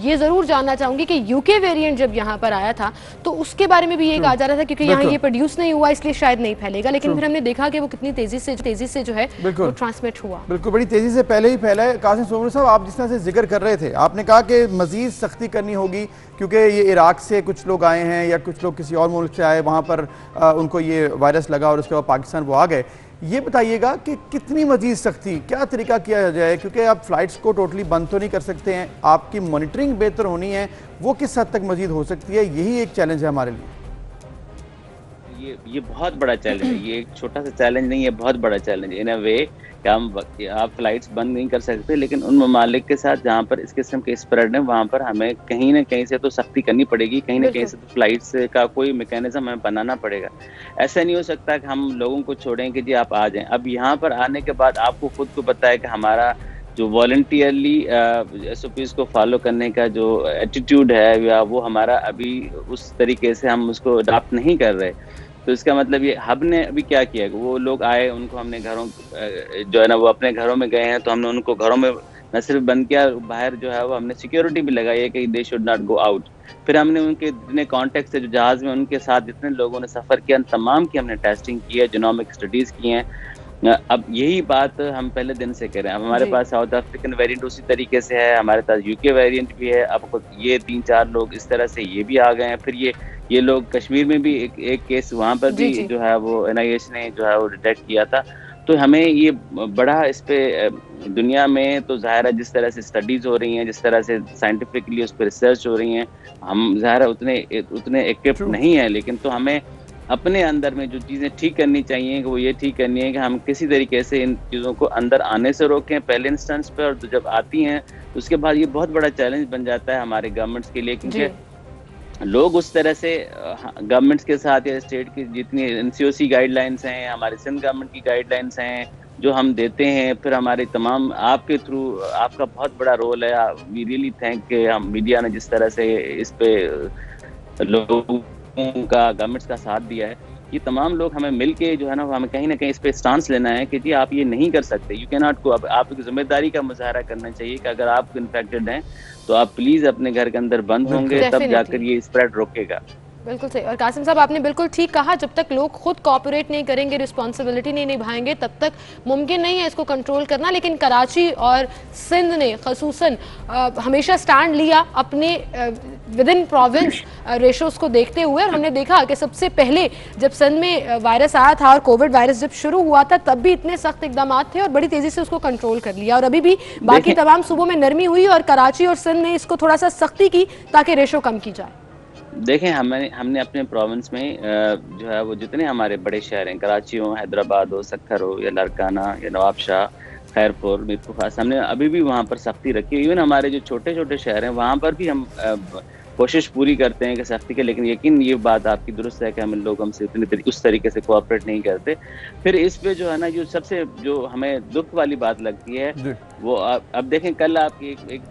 Speaker 1: ये ज़रूर जानना चाहूँगी कि UK वेरिएंट जब यहाँ पर आया था तो उसके बारे में भी ये कहा जा रहा था क्योंकि यहाँ ये प्रोड्यूस नहीं हुआ इसलिए शायद नहीं फैलेगा, लेकिन फिर हमने देखा कि वो कितनी तेज़ी से जो है वो ट्रांसमिट हुआ।
Speaker 2: बिल्कुल, बड़ी तेज़ी से पहले ही फैला है। कासिम सोमरू साहब, आप जिस तरह से जिक्र कर रहे थे, आपने कहा कि मज़ीद सख्ती करनी होगी क्योंकि ये इराक से कुछ लोग आए हैं या कुछ लोग किसी और मुल्क से आए, वहाँ पर उनको ये वायरस लगा और उसके बाद पाकिस्तान वो आ गए। ये बताइएगा कि कितनी मज़ीद सख्ती, क्या तरीका किया जाए, क्योंकि आप फ़्लाइट्स को टोटली बंद तो नहीं कर सकते हैं, आपकी मॉनिटरिंग बेहतर होनी है, वो किस हद तक मज़ीद हो सकती है, यही एक चैलेंज है हमारे लिए।
Speaker 4: ये बहुत बड़ा चैलेंज है, ये एक छोटा सा चैलेंज नहीं है, बहुत बड़ा चैलेंज इन अ वे कि आप फ्लाइट्स बंद नहीं कर सकते, लेकिन उन ममालिक के साथ जहाँ पर इस किस्म के स्प्रेड है वहाँ पर हमें कहीं ना कहीं से तो सख्ती करनी पड़ेगी, कहीं ना कहीं से तो फ्लाइट्स का कोई मैकेनिज्म हमें बनाना पड़ेगा। ऐसा नहीं हो सकता कि हम लोगों को छोड़ें कि जी आप आ जाएं। अब यहाँ पर आने के बाद आपको खुद को पता है कि हमारा जो वॉलंटियरली SOPs को फॉलो करने का जो एटीट्यूड है या वो हमारा अभी उस तरीके से हम उसको अडॉप्ट नहीं कर रहे। तो इसका मतलब ये हब ने अभी क्या किया, वो लोग आए, उनको हमने घरों जो है ना वो अपने घरों में गए हैं, तो हमने उनको घरों में न सिर्फ बंद किया, बाहर जो है वो हमने सिक्योरिटी भी लगाई है कि they should not go out. फिर हमने उनके जितने कॉन्टेक्ट से जो जहाज़ में उनके साथ जितने लोगों ने सफ़र किया तमाम की हमने टेस्टिंग की है, जीनोमिक स्टडीज़ की हैं। अब यही बात हम पहले दिन से कह रहे हैं। अब हमारे पास साउथ अफ्रीकन वेरिएंट उसी तरीके से है, हमारे पास UK वेरिएंट भी है, अब ये 3-4 लोग इस तरह से ये भी आ गए हैं। फिर ये लोग कश्मीर में भी एक केस वहाँ पर भी जो है वो NIH ने जो है वो डिटेक्ट किया था। तो हमें ये बड़ा इस पे दुनिया में तो ज़ाहिर है जिस तरह से स्टडीज़ हो रही हैं, जिस तरह से साइंटिफिकली उस पर रिसर्च हो रही हैं, हम ज़ाहिर है उतने इक्विप्ड नहीं है, लेकिन तो हमें अपने अंदर में जो चीज़ें ठीक करनी चाहिए कि वो ये ठीक करनी है कि हम किसी तरीके से इन चीज़ों को अंदर आने से रोकें पहले इंस्टेंस पे, और जब आती हैं उसके बाद ये बहुत बड़ा चैलेंज बन जाता है हमारे गवर्नमेंट्स के लिए, क्योंकि लोग उस तरह से गवर्नमेंट्स के साथ या स्टेट की जितनी एनसीओसी गाइडलाइंस हैं, हमारे सिंध गवर्नमेंट की गाइडलाइंस हैं जो हम देते हैं, फिर हमारे तमाम आपके थ्रू आपका बहुत बड़ा रोल है। वी रियली थैंक हम मीडिया ने जिस तरह से इस पे लोगों का गवर्नमेंट्स का साथ दिया है। ये तमाम लोग हमें मिल के जो है ना हमें कहीं ना कहीं इस पे स्टांस लेना है कि जी आप ये नहीं कर सकते, यू कैन नॉट गो। आप एक जिम्मेदारी का मुजाहरा करना चाहिए कि अगर आप इन्फेक्टेड हैं तो आप प्लीज अपने घर के अंदर बंद होंगे, तब जाकर ये स्प्रेड रोकेगा।
Speaker 1: बिल्कुल सही। और कासिम साहब आपने बिल्कुल ठीक कहा, जब तक लोग खुद कोऑपरेट नहीं करेंगे, रिस्पॉन्सिबिलिटी नहीं निभाएंगे, तब तक मुमकिन नहीं है इसको कंट्रोल करना। लेकिन कराची और सिंध ने खसूसन हमेशा स्टैंड लिया अपने विद इन प्रोविंस रेशोज को देखते हुए। और हमने देखा कि सबसे पहले जब सिंध में वायरस आया था और कोविड वायरस जब शुरू हुआ था, तब भी इतने सख्त इकदाम थे और बड़ी तेजी से उसको कंट्रोल कर लिया। और अभी भी बाकी तमाम सूबों में नरमी हुई और कराची और सिंध ने इसको थोड़ा सा सख्ती की ताकि रेशो कम की जाए।
Speaker 4: देखें, हमने अपने प्रोविंस में जो है वो जितने हमारे बड़े शहर हैं, कराची हो, हैदराबाद हो, सक्खर हो या लारकाना या नवाबशाह, खैरपुर, मीरपुर खास, हमने अभी भी वहाँ पर सख्ती रखी है। इवन हमारे जो छोटे छोटे शहर हैं वहाँ पर भी हम कोशिश पूरी करते हैं कि सख्ती के, लेकिन यकीन ये बात आपकी दुरुस्त है कि हम लोग हमसे उस तरीके से कोऑपरेट नहीं करते। फिर इस पे जो है ना जो सबसे जो हमें दुख वाली बात लगती है वो अब देखें, कल आपकी एक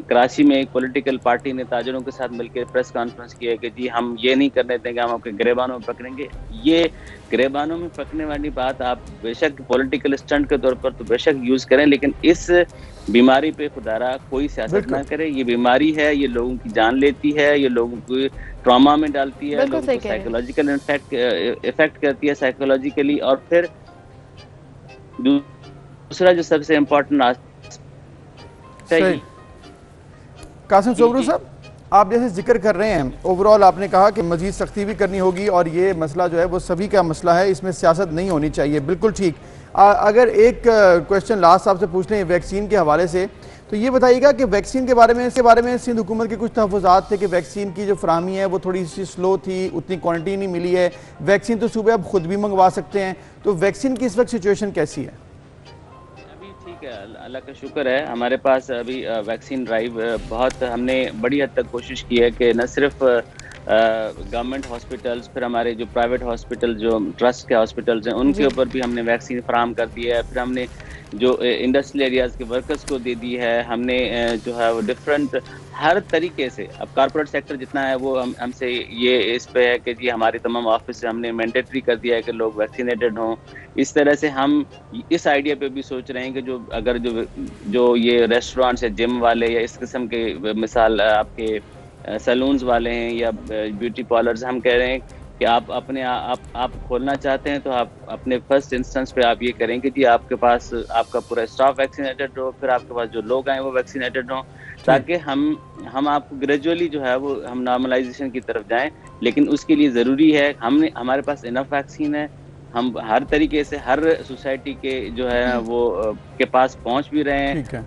Speaker 4: कराची में एक पॉलिटिकल पार्टी ने ताजरों के साथ मिलकर प्रेस कॉन्फ्रेंस किया कि जी हम ये नहीं करने देंगे, हम आपके गिरेबानों में पकड़ेंगे। ये गिरेबानों में पकड़ने वाली बात आप बेशक पॉलिटिकल स्टंट के तौर पर तो बेशक यूज करें, लेकिन इस बीमारी पे खुदारा कोई सियासत ना करे। ये बीमारी है, ये लोगों की जान लेती है, ये लोगों को ट्रॉमा में डालती है, लोगों को साइकोलॉजिकल इफेक्ट करती है साइकोलॉजिकली। और फिर दूसरा जो सबसे इम्पोर्टेंट
Speaker 2: कासिम सोबरू साहब, आप जैसे जिक्र कर रहे हैं, ओवरऑल आपने कहा कि मजीद सख्ती भी करनी होगी और ये मसला जो है वो सभी का मसला है, इसमें सियासत नहीं होनी चाहिए। बिल्कुल ठीक। अगर एक क्वेश्चन लास्ट आपसे पूछ लें वैक्सीन के हवाले से, तो ये बताइएगा कि वैक्सीन के बारे में सिंध हुकूमत के कुछ तहफ़्फ़ुज़ात थे कि वैक्सीन की जो फराहमी है वो थोड़ी सी स्लो थी, उतनी क्वांटिटी नहीं मिली है। वैक्सीन तो सुबह आप खुद भी मंगवा सकते हैं, तो वैक्सीन की इस वक्त सिचुएशन कैसी है?
Speaker 4: ठीक है, अल्लाह का शुक्र है, हमारे पास अभी वैक्सीन ड्राइव बहुत हमने बड़ी हद तक कोशिश की है कि न सिर्फ गवर्नमेंट हॉस्पिटल्स, फिर हमारे जो प्राइवेट हॉस्पिटल जो ट्रस्ट के हॉस्पिटल्स हैं उनके ऊपर भी हमने वैक्सीन फराहम कर दी है। फिर हमने जो इंडस्ट्रियल एरियाज़ के वर्कर्स को दे दी है, हमने जो है वो डिफरेंट हर तरीके से, अब कॉर्पोरेट सेक्टर जितना है वो हमसे ये इस पे है कि जी हमारी तमाम ऑफिस से हमने मैंडेटरी कर दिया है कि लोग वैक्सीनेटेड हों। इस तरह से हम इस आइडिया पे भी सोच रहे हैं कि जो ये रेस्टोरेंट्स या जिम वाले या इस किस्म के मिसाल आपके सैलून्स वाले हैं या ब्यूटी पार्लर्स, हम कह रहे हैं कि आप अपने आप खोलना चाहते हैं तो आप अपने फर्स्ट इंस्टेंस पे आप ये करें कि जी आपके पास आपका पूरा स्टाफ वैक्सीनेटेड हो, फिर आपके पास जो लोग आए वो वैक्सीनेटेड हों, ताकि हम आपको ग्रेजुअली जो है वो हम नॉर्मलाइजेशन की तरफ जाएं। लेकिन उसके लिए ज़रूरी है हमारे पास इनफ वैक्सीन है, हम हर तरीके से हर सोसाइटी के जो है वो के पास पहुंच भी रहे हैं।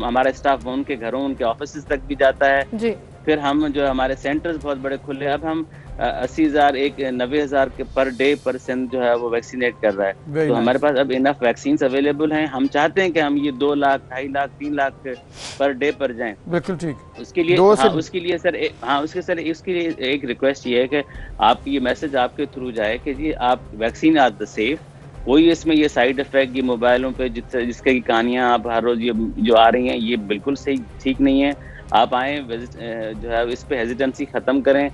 Speaker 4: हमारा स्टाफ उनके घरों उनके ऑफिस तक भी जाता है जी। फिर हम जो हमारे सेंटर्स बहुत बड़े खुले, अब हम 80,000 90,000 के पर डे % जो है वो वैक्सीनेट कर रहा है। तो हमारे पास अब इनफ वैक्सीन अवेलेबल हैं। हम चाहते हैं कि हम ये 2 लाख 2.5 लाख 3 लाख पर डे पर जाएं।
Speaker 2: बिल्कुल ठीक।
Speaker 4: उसके लिए उसके लिए एक रिक्वेस्ट ये है कि आप ये मैसेज आपके थ्रू जाए कि जी आप वैक्सीन आर द सेफ, कोई इसमें ये साइड इफेक्ट ये मोबाइलों पे जिसकी कहानियां आप हर रोज ये जो आ रही हैं ये बिल्कुल सही ठीक नहीं है। आप आए जो है इस पे हेजिटेंसी खत्म करें।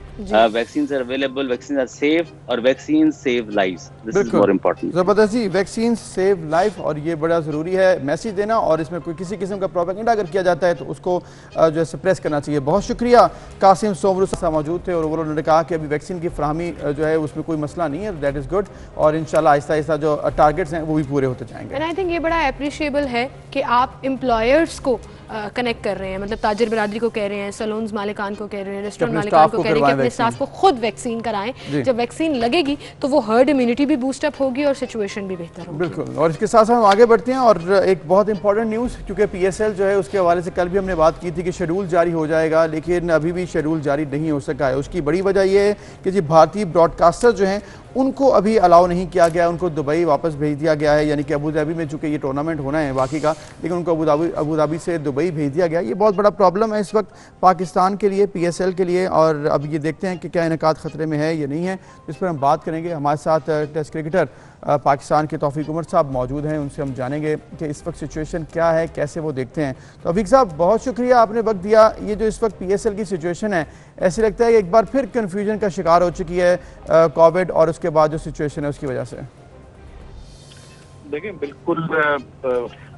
Speaker 4: Vaccine are available, vaccine are safe और vaccine save lives, this is more important.
Speaker 2: जबरदस्त जी, वैक्सीन सेव लाइफ और ये बड़ा ज़रूरी है मैसेज देना, और इसमें कोई किसी किस्म का प्रोपेगेंडा अगर किया जाता है तो उसको जो है सप्रेस करना चाहिए। बहुत शुक्रिया। कासिम सोमरू साहब मौजूद थे और उन्होंने कहा कि अभी वैक्सीन की फराहमी जो है उसमें कोई मसला नहीं है, दैट इज़ गुड, और इंशाल्लाह आहिस्ता आहिस्ता जो टारगेट्स हैं वो भी पूरे होते जाएंगे।
Speaker 1: एंड आई थिंक ये बड़ा अप्रिशिएबल है कि आप एम्प्लॉयर्स को कनेक्ट कर रहे हैं, मतलब ताजिर बरादरी को कह रहे हैं, सैलून्स मालिकान को कह रहे हैं, रेस्टोरेंट मालिकान को कह रहे हैं कि अपने स्टाफ को खुद वैक्सीन कराएं। जब वैक्सीन लगेगी तो वो हर्ड इम्यूनिटी भी बूस्टअप होगी और सिचुएशन भी बेहतर होगी।
Speaker 2: बिल्कुल। और इसके साथ साथ हम आगे बढ़ते हैं और एक बहुत इंपॉर्टेंट न्यूज़, क्योंकि PSL जो है उसके हवाले से कल भी हमने बात की थी कि शेड्यूल जारी हो जाएगा, लेकिन अभी भी शेड्यूल जारी नहीं हो सका है। उसकी बड़ी वजह यह है कि जी भारतीय ब्रॉडकास्टर जो हैं उनको अभी अलाउ नहीं किया गया, उनको दुबई वापस भेज दिया गया है, यानी कि अबू धाबी में चूंकि ये टूर्नामेंट होना है बाकी का, लेकिन उनको अबू धाबी से दुबई भेज दिया गया। ये बहुत बड़ा प्रॉब्लम है इस वक्त पाकिस्तान के लिए, PSL के लिए। और अब ये देखते हैं कि क्या इनेकाद ख़तरे में है या नहीं है, इस पर हम बात करेंगे। हमारे साथ टेस्ट क्रिकेटर पाकिस्तान के तौफीक उमर साहब मौजूद हैं, उनसे हम जानेंगे कि इस वक्त सिचुएशन क्या है, कैसे वो देखते हैं। तौफीक साहब, बहुत शुक्रिया, आपने वक्त दिया। ये जो इस वक्त PSL की सिचुएशन है, ऐसे लगता है कि एक बार फिर कन्फ्यूजन का शिकार हो चुकी है कोविड और उसके बाद जो सिचुएशन है उसकी वजह से।
Speaker 5: देखिए, बिल्कुल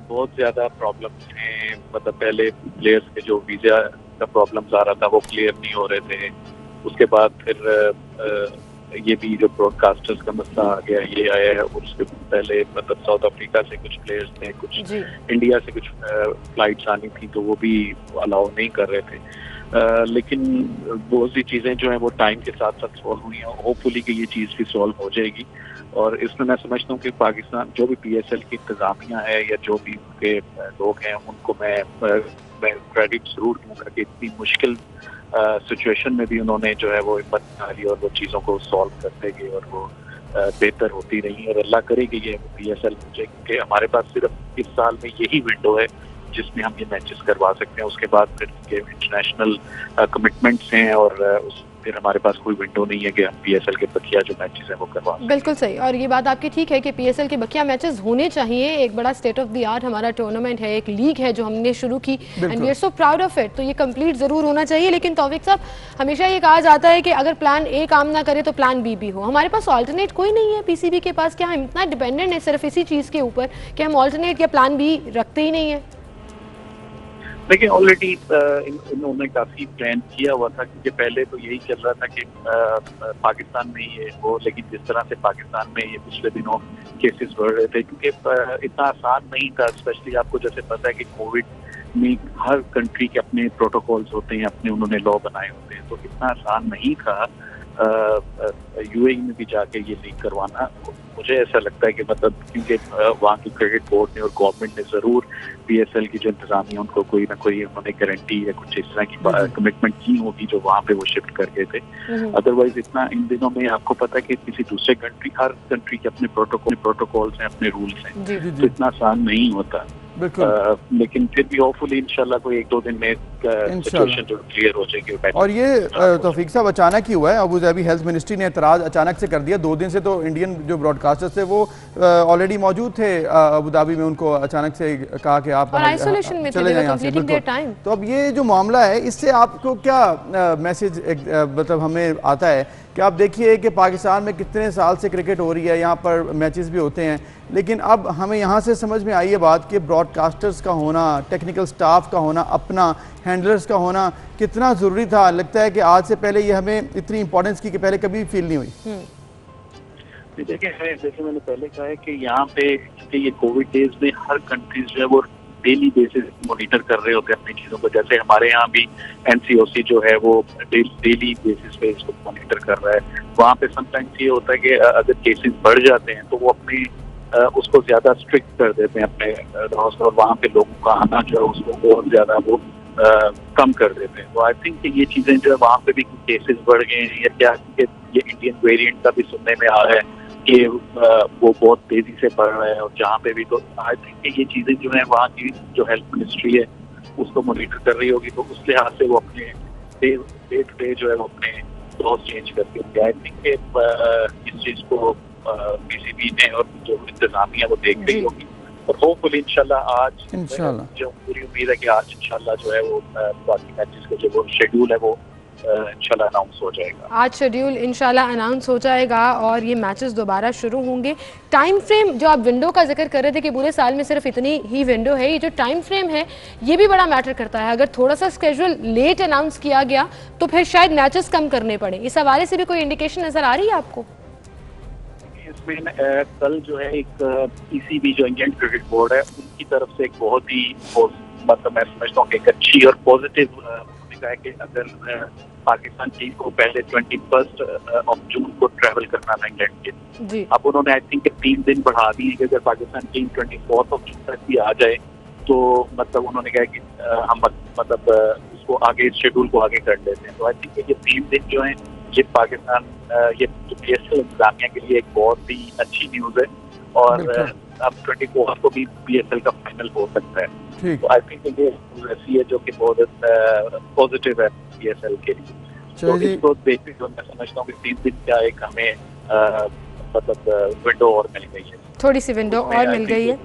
Speaker 5: बहुत ज़्यादा प्रॉब्लम्स हैं। मतलब पहले प्लेयर्स के जो वीज़ा का प्रॉब्लम्स आ रहा था वो क्लियर नहीं हो रहे थे। उसके बाद फिर ये भी जो ब्रॉडकास्टर्स का मसला आ गया, ये आया है। उसके पहले मतलब साउथ अफ्रीका से कुछ प्लेयर्स थे, कुछ इंडिया से कुछ फ्लाइट्स आनी थी, तो वो भी अलाउ नहीं कर रहे थे। लेकिन बहुत सी चीज़ें जो हैं वो टाइम के साथ साथ सॉल्व हुई हैं। होपफुली कि ये चीज़ भी सॉल्व हो जाएगी। और इसमें मैं समझता हूँ कि पाकिस्तान जो भी PSL की इंतज़ामिया है या जो भी उनके लोग हैं, उनको मैं क्रेडिट जरूर दूंगा कि इतनी मुश्किल सिचुएशन में भी उन्होंने जो है वो हिम्मत निकाली और वो चीज़ों को सॉल्व करते गए और वो बेहतर होती रही। और अल्लाह करे कि ये PSL मुझे, क्योंकि हमारे पास सिर्फ इस साल में यही विंडो है जिसमें हम ये मैचेस करवा सकते हैं। उसके बाद फिर इंटरनेशनल कमिटमेंट्स हैं और फिर हमारे पास कोई विंडो नहीं है कि हम PSL के बकिया जो मैचेस हैं वो करवा सकते हैं।
Speaker 1: बिल्कुल सही, और ये बात आपकी ठीक है कि PSL के बकिया मैचेस होने चाहिए। एक बड़ा स्टेट ऑफ द आर्ट हमारा टूर्नामेंट है, एक लीग है जो हमने शुरू की, and we are so proud of it. तो ये कंप्लीट ज़रूर होना चाहिए। लेकिन तौफीक साहब, हमेशा ये कहा जाता है कि अगर प्लान A काम ना करे तो प्लान B भी हो। हमारे पास ऑल्टरनेट कोई नहीं है PCB के पास। क्या हम इतना डिपेंडेंट है सिर्फ इसी चीज़ के ऊपर कि हम ऑल्टरनेट या प्लान B रखते ही नहीं है?
Speaker 5: देखिए, ऑलरेडी इन्होंने काफी प्लान किया हुआ था, क्योंकि पहले तो यही चल रहा था कि पाकिस्तान में ये हो, लेकिन जिस तरह से पाकिस्तान में ये पिछले दिनों केसेस बढ़ रहे थे, क्योंकि इतना आसान नहीं था। स्पेशली आपको जैसे पता है कि कोविड में हर कंट्री के अपने प्रोटोकॉल्स होते हैं, अपने उन्होंने लॉ बनाए होते हैं, तो इतना आसान नहीं था UAE में भी जाके ये लीग करवाना। मुझे ऐसा लगता है कि मतलब क्योंकि वहाँ की क्रिकेट बोर्ड ने और गवर्नमेंट ने ज़रूर PSL की जो इंतजामिया उनको कोई ना कोई उन्होंने गारंटी या कुछ इस तरह की कमिटमेंट की होगी जो वहाँ पे वो शिफ्ट कर गए थे। अदरवाइज इतना इन दिनों में आपको पता है कि किसी दूसरे कंट्री, हर कंट्री के अपने प्रोटोकॉल्स हैं, अपने रूल्स हैं, तो इतना आसान नहीं होता। लेकिन फिर भी होपफुली इंशाल्लाह कोई 1-2 दिन में सिचुएशन जो क्लियर हो जाएगी। और ये
Speaker 2: तौफीक साहब अचानक ही हुआ है। अबू धाबी हेल्थ मिनिस्ट्री ने एतराज़ अचानक से कर दिया। 2 दिन से तो इंडियन जो ब्रॉडकास्टर्स थे वो ऑलरेडी मौजूद थे अबू धाबी में, उनको अचानक से कहा कि आप
Speaker 1: आइसोलेशन में चले जाएं यहाँ से।
Speaker 2: तो अब ये जो मामला है, इससे आपको क्या मैसेज मतलब हमें आता है कि आप देखिए कि पाकिस्तान में कितने साल से क्रिकेट हो रही है, यहाँ पर मैचेस भी होते हैं, लेकिन अब हमें यहाँ से समझ में आई है बात कि ब्रॉडकास्टर्स का होना, टेक्निकल स्टाफ का होना, अपना हैंडलर्स का होना कितना ज़रूरी था। लगता है कि आज से पहले ये हमें इतनी इंपॉर्टेंस की कि पहले कभी फील नहीं हुई।
Speaker 5: देखिए, जैसे मैंने पहले कहा है कि यहाँ पे ये कोविड डेज में हर कंट्रीज जो है वो डेली बेसिस मॉनिटर कर रहे होते हैं अपनी चीज़ों को। जैसे हमारे यहाँ भी NCOC जो है वो डेली बेसिस पे इसको मॉनिटर कर रहा है। वहाँ पे समटाइम्स ये होता है कि अगर केसेस बढ़ जाते हैं तो वो अपने उसको ज़्यादा स्ट्रिक्ट कर देते हैं अपने लॉज, और वहाँ पे लोगों का आना जो है उसको और ज़्यादा वो कम कर देते हैं। तो आई थिंक कि ये चीज़ें जो है वहाँ पे भी केसेस बढ़ गए हैं या क्या, ये इंडियन वेरिएंट का भी सुनने में आ रहा है कि वो बहुत तेजी से बढ़ रहा है। और जहाँ पे भी, तो आई थिंक कि ये चीज़ें जो है वहाँ की जो हेल्थ मिनिस्ट्री है उसको मॉनिटर कर रही होगी, तो उस लिहाज से वो अपने डे टू डे जो है वो अपने लॉज चेंज करती होगी। आई थिंक कि इस चीज़ को PCB ने और जो इंतजामिया वो देख रही होगी, और होपफुली इंशाल्लाह जो पूरी उम्मीद है कि आज इंशाल्लाह जो है वो बाकी मैचेस का जो वो शेड्यूल है वो इंशाल्लाह अनाउंस हो जाएगा।
Speaker 1: आज शेड्यूल इंशाल्लाह अनाउंस हो जाएगा और ये मैचेस दोबारा शुरू होंगे। टाइम फ्रेम जो आप विंडो का जिक्र कर रहे थे कि पूरे साल में सिर्फ इतनी ही विंडो है, ये जो टाइम फ्रेम है ये भी बड़ा मैटर करता है। अगर थोड़ा सा स्केड्यूल लेट अनाउंस किया गया तो फिर शायद मैचेस कम करने पड़े। इस हवाले से भी कोई इंडिकेशन नजर आ रही है आपको?
Speaker 5: इसमें कल जो है एक PCB जो इंडियन क्रिकेट बोर्ड है उनकी तरफ से एक बहुत ही मतलब मैं समझता हूँ कि एक अच्छी और पॉजिटिव है कि अगर पाकिस्तान टीम को पहले 21 जून को ट्रैवल करना था इंग्लैंड के, अब उन्होंने आई थिंक 3 दिन बढ़ा दिए कि अगर पाकिस्तान टीम 24 जून तक भी आ जाए तो मतलब उन्होंने कहा कि हम मतलब उसको आगे शेड्यूल को आगे कर लेते हैं। तो आई थिंक ये 3 दिन जो है ये पाकिस्तान ये PSL इंतजामिया के लिए एक बहुत ही अच्छी न्यूज़ है और अब 24 को भी PSL का फाइनल हो सकता है। तो आई थिंक ये ऐसी है जो कि बहुत पॉजिटिव है PSL के लिए। तो इसको देखते हुए मैं समझता हूँ कि 3 दिन का एक हमें मतलब विंडो और मिल गई है,
Speaker 1: थोड़ी सी विंडो और मिल गई है।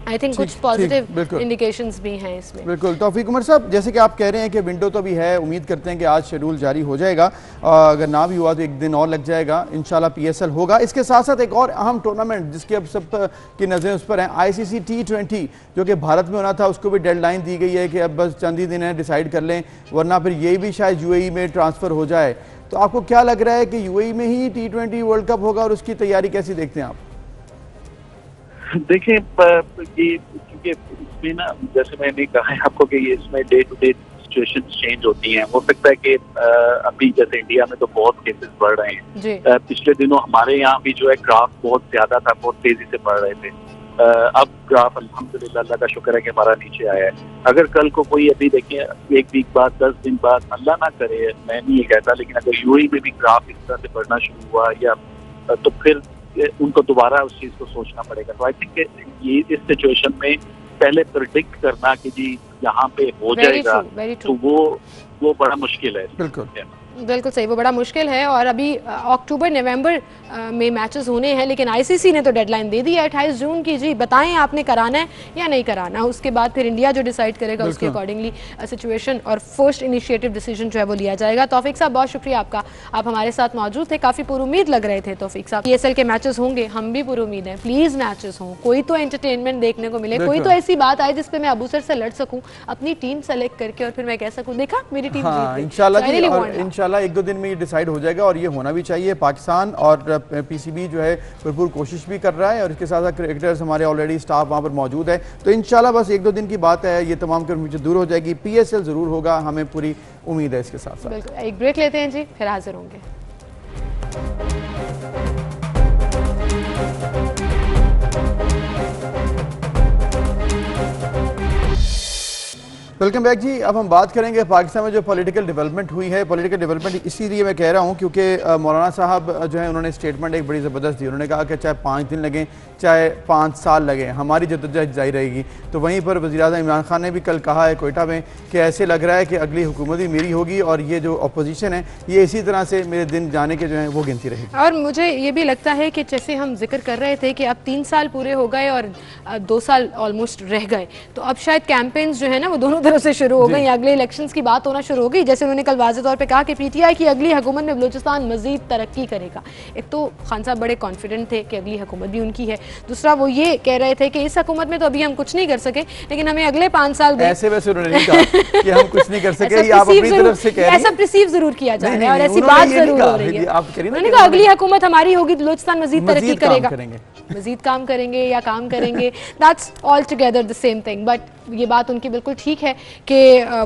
Speaker 1: आई थिंक कुछ पॉजिटिव इंडिकेशंस भी हैं इसमें।
Speaker 2: बिल्कुल तौफीक उमर साहब, जैसे कि आप कह रहे हैं कि विंडो तो भी है, उम्मीद करते हैं कि आज शेड्यूल जारी हो जाएगा, अगर ना भी हुआ तो एक दिन और लग जाएगा, इंशाल्लाह PSL होगा। इसके साथ साथ एक और अहम टूर्नामेंट जिसकी अब सब की नज़रें उस पर हैं, ICC T20 जो कि भारत में होना था, उसको भी डेडलाइन दी गई है कि अब बस चंद ही दिन है, डिसाइड कर लें, वरना फिर ये भी शायद UAE में ट्रांसफ़र हो जाए। तो आपको क्या लग रहा है कि UAE में ही T20 वर्ल्ड कप होगा और उसकी तैयारी कैसी देखते हैं आप?
Speaker 5: देखिए ये क्योंकि इसमें ना, जैसे मैंने कहा है आपको कि इसमें day to day situation change होती हैं। हो सकता है कि अभी जैसे इंडिया में तो बहुत केसेस बढ़ रहे हैं, पिछले दिनों हमारे यहाँ भी जो है ग्राफ बहुत ज्यादा था, बहुत तेजी से बढ़ रहे थे। अब ग्राफ अल्हम्दुलिल्लाह अल्लाह का शुक्र है कि हमारा नीचे आया है। अगर कल को कोई अभी देखिए 1 वीक बाद 10 दिन बाद, अल्लाह ना करे, मैं नहीं ये कहता, लेकिन अगर UAE में भी ग्राफ इस तरह से बढ़ना शुरू हुआ या तो फिर उनको दोबारा उस चीज को सोचना पड़ेगा। तो आई थिंक ये इस सिचुएशन में पहले प्रेडिक्ट करना कि जी यहाँ पे हो जाएगा तो वो बड़ा मुश्किल है।
Speaker 1: बिल्कुल सही, वो बड़ा मुश्किल है। और अभी अक्टूबर नवंबर में मैचेस होने हैं, लेकिन ICC ने तो डेडलाइन दे दी है 28 जून की। जी बताएं आपने कराना है या नहीं कराना, उसके बाद फिर इंडिया जो डिसाइड करेगा उसके अकॉर्डिंगली सिचुएशन और फर्स्ट इनिशिएटिव डिसीजन जो है वो लिया जाएगा। तौफीक साहब बहुत शुक्रिया आपका, आप हमारे साथ मौजूद थे, काफ़ी पुरुमीद लग रहे थे तौफीक साहब। PSL के मैचेस होंगे, हम भी पुरुमीद हैं, प्लीज़ मैचेस हों, कोई तो एंटरटेनमेंट देखने को मिले, कोई तो ऐसी बात आए जिसपे मैं अबू सर से लड़ सकूँ, अपनी टीम सेलेक्ट करके, और फिर मैं कह सकूँ देखा मेरी टीम
Speaker 2: इंशाल्लाह 1-2 दिन में ये डिसाइड हो जाएगा और ये होना भी चाहिए। पाकिस्तान और PCB जो है भरपूर कोशिश भी कर रहा है और इसके साथ साथ क्रिकेटर्स हमारे ऑलरेडी स्टाफ वहाँ पर मौजूद है। तो इंशाल्लाह बस 1-2 दिन की बात है, ये तमाम मुझे दूर हो जाएगी। PSL ज़रूर होगा, हमें पूरी उम्मीद है इसके साथ साथ।
Speaker 1: बिल्कुल, एक ब्रेक लेते हैं जी, फिर हाजिर होंगे।
Speaker 2: वेलकम बैक जी। अब हम बात करेंगे पाकिस्तान में जो पॉलिटिकल डेवलपमेंट हुई है। पॉलिटिकल डेवलपमेंट इसीलिए मैं कह रहा हूँ क्योंकि मौलाना साहब जो है उन्होंने स्टेटमेंट एक बड़ी ज़बरदस्त दी। उन्होंने कहा कि चाहे 5 दिन लगें चाहे 5 साल लगें, हमारी जद्दोजहद जारी रहेगी। तो वहीं पर वज़ीर-ए-आज़म इमरान खान ने भी कल कहा है कोयटा में कि ऐसे लग रहा है कि अगली हुकूमत भी मेरी होगी और ये जो अपोजिशन है ये इसी तरह से मेरे दिन जाने के जो हैं वो गिनती रहेगी।
Speaker 1: और मुझे ये भी लगता है कि जैसे हम जिक्र कर रहे थे कि अब 3 साल पूरे हो गए और 2 साल ऑलमोस्ट रह गए, तो अब शायद कैंपेन्स जो है ना वो दोनों तरफ से शुरू हो गई, अगले इलेक्शंस की बात होना शुरू हो गई। जैसे उन्होंने कल वाज़े तौर पे कहा कि PTI की अगली हुकूमत में बलूचिस्तान मजीद तरक्की करेगा। एक तो खान साहब बड़े कॉन्फिडेंट थे कि अगली हुकूमत भी उनकी है, दूसरा वो ये कह रहे थे कि इस हुकूमत में तो अभी हम कुछ नहीं कर सके, लेकिन हमें अगले 5 साल
Speaker 2: ऐसे वैसे उन्होंने नहीं कहा कि हम कुछ नहीं कर सके, ये आप अपनी तरफ से कह रही हैं।
Speaker 1: ऐसा प्रिसीव जरूर किया जा रहा है और ऐसी बात जरूर हो रही है। उन्होंने कहा अगली हुकूमत हमारी होगी, बलूचिस्तान मजीद तरक्की करेगा, मजीद काम करेंगे या काम करेंगे, that's all together the same thing. But ये बात उनकी बिल्कुल ठीक है कि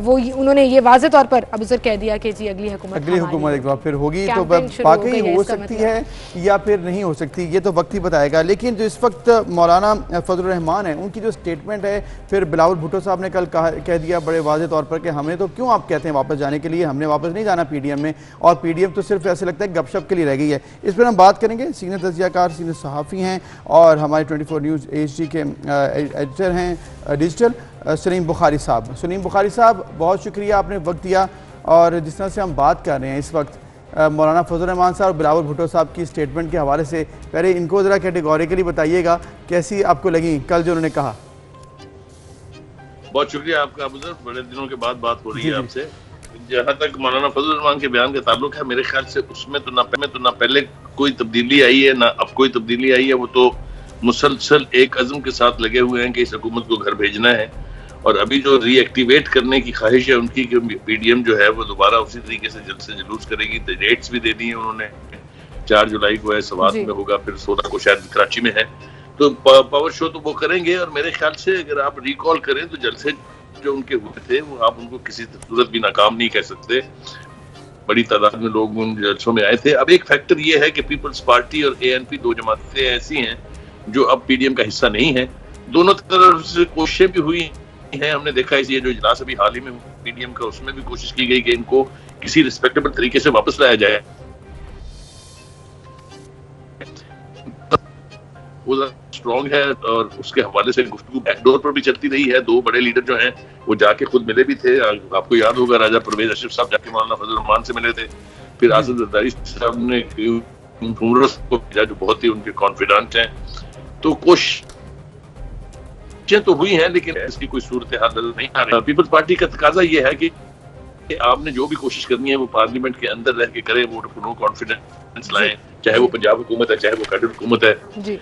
Speaker 1: वो उन्होंने ये वाज़े तौर पर अबू सर कह दिया कि जी अगली हुकूमत एक बार
Speaker 2: फिर होगी, तो वाकई हो सकती है या फिर नहीं हो सकती, ये तो वक्त ही बताएगा। लेकिन जो इस वक्त मौलाना फजल रहमान है उनकी जो स्टेटमेंट है, फिर बिलावल भुट्टो साहब ने कल कह दिया बड़े वाज़े तौर पर कि हमें तो क्यों आप कहते हैं वापस जाने के लिए, हमने वापस नहीं जाना PDM में, और PDM तो सिर्फ ऐसे लगता है गपशप के लिए रह गई है। इस पर हम बात करेंगे। सीनियर तजियाकार, सीनियर सहाफ़ी हैं और हमारे 24 न्यूज़ HD के एडिटर हैं डिजिटल, सलीम बुखारी साहब। सलीम बुखारी साहब बहुत शुक्रिया, आपने वक्त दिया। और जिस तरह से हम बात कर रहे हैं इस वक्त मौलाना फजल रहमान साहब और बिलावल भुट्टो साहब की स्टेटमेंट के हवाले से, पहले इनको ज़रा कैटेगोरिकली बताइएगा कैसी आपको लगी कल जो उन्होंने कहा।
Speaker 6: बहुत शुक्रिया आपका अबू सर, बड़े दिनों के बाद बात हो रही है आपसे। जहाँ तक मौलाना फजल रहमान के बयान का ताल्लुक है, मेरे ख्याल से उसमें तो ना पहले कोई तब्दीली आई है ना अब कोई तब्दीली आई है। वो तो मुसलसल एक अज़म के साथ लगे हुए हैं कि इस हुकूमत को घर भेजना है, और अभी जो रीएक्टिवेट करने की ख्वाहिश है उनकी कि PDM जो है वो दोबारा उसी तरीके से जल्द से जुलूस करेगी। डेट्स भी दे दी हैं उन्होंने, 4 जुलाई को है, सवात में होगा, फिर 16 को शायद कराची में है। तो पावर शो तो वो करेंगे, और मेरे ख्याल से अगर आप रिकॉल करें तो जलसे जो उनके हुए थे वो आप उनको किसी सूरत भी नाकाम नहीं कह सकते। बड़ी तादाद में लोग उन जलसों में आए थे। अब एक फैक्टर ये है कि पीपल्स पार्टी और ANP 2 जमातें ऐसी हैं जो अब PDM का हिस्सा नहीं है। दोनों तरफ से कोशिशें भी हुई हैं, हमने देखा है ये जो इजलास अभी हाल ही में PDM का, उसमें भी कोशिश की गई कि इनको किसी रिस्पेक्टेबल तरीके से वापस लाया जाए। वो स्ट्रॉन्ग है और उसके हवाले से गुफ्तगू बैकडोर पर भी चलती रही है। दो बड़े लीडर जो हैं वो जाके खुद मिले भी थे। आपको याद होगा राजा परवेज अशरफ साहब जाके मौलाना फजल रहमान से मिले थे। फिर आसिफ जरदारी साहब ने हुमरस को भेजा जो बहुत ही उनके कॉन्फिडेंट हैं। तो कोशिशें तो हुई हैं लेकिन इसकी कोई सूरत हाल नजर नहीं आ रही। पीपल्स पार्टी का तकाजा ये है कि आपने जो भी कोशिश करनी है वो पार्लियामेंट के अंदर रह के करें, वोट नो कॉन्फिडेंस लाएं, चाहे वो पंजाब हुकूमत है चाहे वो कैडर हुकूमत है
Speaker 1: जी।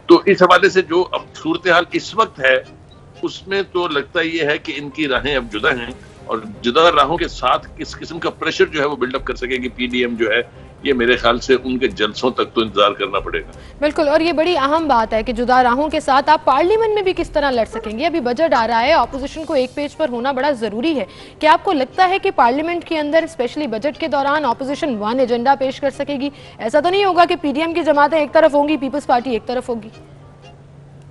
Speaker 6: तो इस हवाले से जो अब सूरत हाल इस वक्त है उसमें तो लगता ये है कि इनकी राहें अब जुदा हैं और जुदा राहों के साथ किस किस्म का प्रेशर जो है वो बिल्डअप कर सकेगी पीडीएम जो है, ये मेरे ख्याल से उनके जलसों तक तो इंतजार करना पड़ेगा।
Speaker 1: बिल्कुल, और ये बड़ी अहम बात है कि जुदा राहों के साथ आप पार्लियामेंट में भी किस तरह लड़ सकेंगे। अभी बजट आ रहा है, ऑपोजिशन को एक पेज पर होना बड़ा जरूरी है। क्या आपको लगता है कि पार्लियामेंट के अंदर स्पेशली बजट के दौरान ऑपोजिशन वन एजेंडा पेश कर सकेगी? ऐसा तो नहीं होगा कि पीडीएम की जमातें एक तरफ होंगी, पीपल्स पार्टी एक तरफ होगी?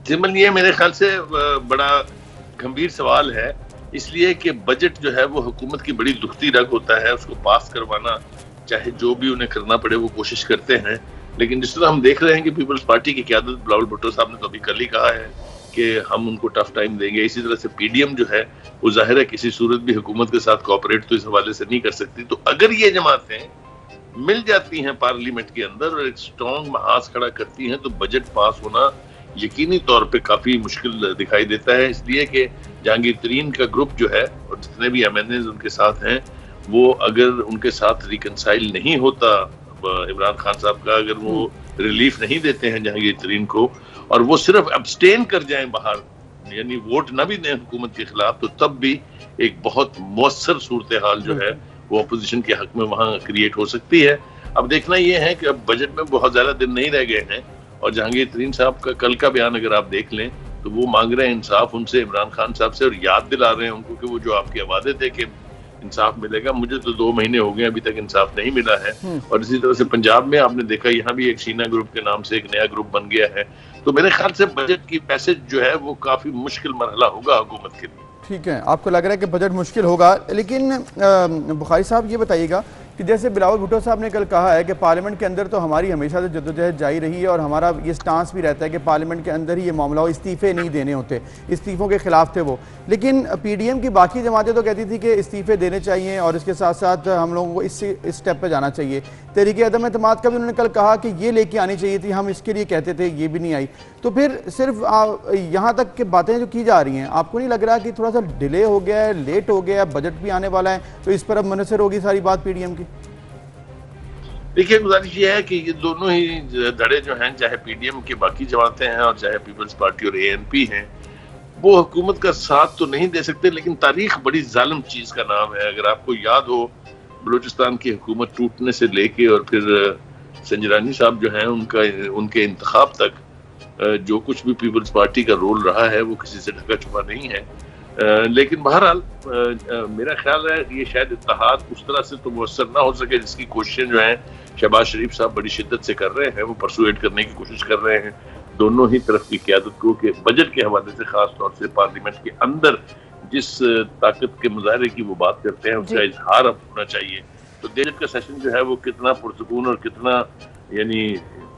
Speaker 6: सिमरन, ये मेरे ख्याल से बड़ा गंभीर सवाल है, इसलिए कि बजट जो है वो हुकूमत की बड़ी दुखती रग होता है। उसको पास करवाना चाहे जो भी उन्हें करना पड़े वो कोशिश करते हैं, लेकिन जिस तरह हम देख रहे हैं कि पीपल्स पार्टी की क़यादत बिलावल भुट्टो साहब ने तो अभी कल ही कहा है कि हम उनको टफ टाइम देंगे। इसी तरह से पीडीएम जो है वो जाहिर है किसी सूरत भी हुकूमत के साथ कोऑपरेट तो इस हवाले से नहीं कर सकती। तो अगर ये जमातें मिल जाती हैं पार्लियामेंट के अंदर और एक स्ट्रॉन्ग महाज खड़ा करती हैं तो बजट पास होना यकीनी तौर पे काफी मुश्किल दिखाई देता है, इसलिए कि जहांगीर तरीन का ग्रुप जो है और जितने भी एमएनए उनके साथ हैं वो अगर उनके साथ रिकंसाइल नहीं होता इमरान खान साहब का, अगर वो रिलीफ नहीं देते हैं जहांगीर तरीन को और वो सिर्फ अब्सटेन कर जाएं बाहर, यानी वोट ना भी दें हुकूमत के खिलाफ, तो तब भी एक बहुत मौसर सूरत हाल जो है वो अपोजिशन के हक में वहां क्रिएट हो सकती है। अब देखना यह है कि अब बजट में बहुत ज्यादा दिन नहीं रह गए हैं और जहांगीर तरीन साहब का कल का बयान अगर आप देख लें तो वो मांग रहे हैं इंसाफ उनसे, इमरान खान साहब से, और याद दिला रहे हैं उनको कि वो जो आपके वादे थे कि इंसाफ मिलेगा, मुझे तो 2 महीने हो गए अभी तक इंसाफ नहीं मिला है। और इसी तरह से पंजाब में आपने देखा यहाँ भी एक शीना ग्रुप के नाम से एक नया ग्रुप बन गया है। तो मेरे ख्याल से बजट की पैसेज जो है वो काफी मुश्किल मरहला होगा हुकूमत के लिए।
Speaker 2: ठीक है, आपको लग रहा है कि बजट मुश्किल होगा, लेकिन बुखारी साहब ये बताइएगा कि जैसे बिलावल भुट्टो साहब ने कल कहा है कि पार्लियामेंट के अंदर तो हमारी हमेशा से जद्दोजहद जारी रही है और हमारा ये स्टांस भी रहता है कि पार्लियामेंट के अंदर ही ये मामला हो, इस्तीफे नहीं देने होते, इस्तीफों के खिलाफ थे वो। लेकिन पीडीएम की बाकी जमातें तो कहती थी कि इस्तीफे देने चाहिए और इसके साथ साथ हम लोगों को इस स्टेप पर जाना चाहिए। तहरीक अदम एतमाद का भी उन्होंने कल कहा कि ये लेके आनी चाहिए थी, हम इसके लिए कहते थे, ये भी नहीं आई। तो फिर सिर्फ यहाँ तक की बातें जो की जा रही हैं, आपको नहीं लग रहा कि थोड़ा सा डिले हो गया है, लेट हो गया है, बजट भी आने वाला है तो इस पर अब मुनसर होगी सारी बात पीडीएम की?
Speaker 6: देखिए, गुजारिश ये है कि ये दोनों ही धड़े जो हैं, चाहे पीडीएम की बाकी जमातें हैं और चाहे पीपल्स पार्टी और एएनपी हैं, वो हुकूमत का साथ तो नहीं दे सकते, लेकिन तारीख बड़ी जालिम चीज का नाम है। अगर आपको याद हो बलूचिस्तान की हुकूमत टूटने से लेके और फिर संजरानी साहब जो हैं उनके इंतखाब तक जो कुछ भी पीपल्स पार्टी का रोल रहा है वो किसी से ढका छुपा नहीं है। लेकिन बहरहाल मेरा ख्याल है ये शायद इत्तेहाद उस तरह से तो मुअस्सर ना हो सके जिसकी कोशिशें जो हैं शहबाज शरीफ साहब बड़ी शिद्दत से कर रहे हैं, वो परसुएट करने की कोशिश कर रहे हैं दोनों ही तरफ की क़यादत को कि बजट के हवाले से खास तौर से पार्लियामेंट के अंदर जिस ताकत के मुजाहरे की वो बात करते हैं उसका इजहार अब होना चाहिए। तो बजट का सेशन जो है वो कितना पुरसुकून और कितना यानी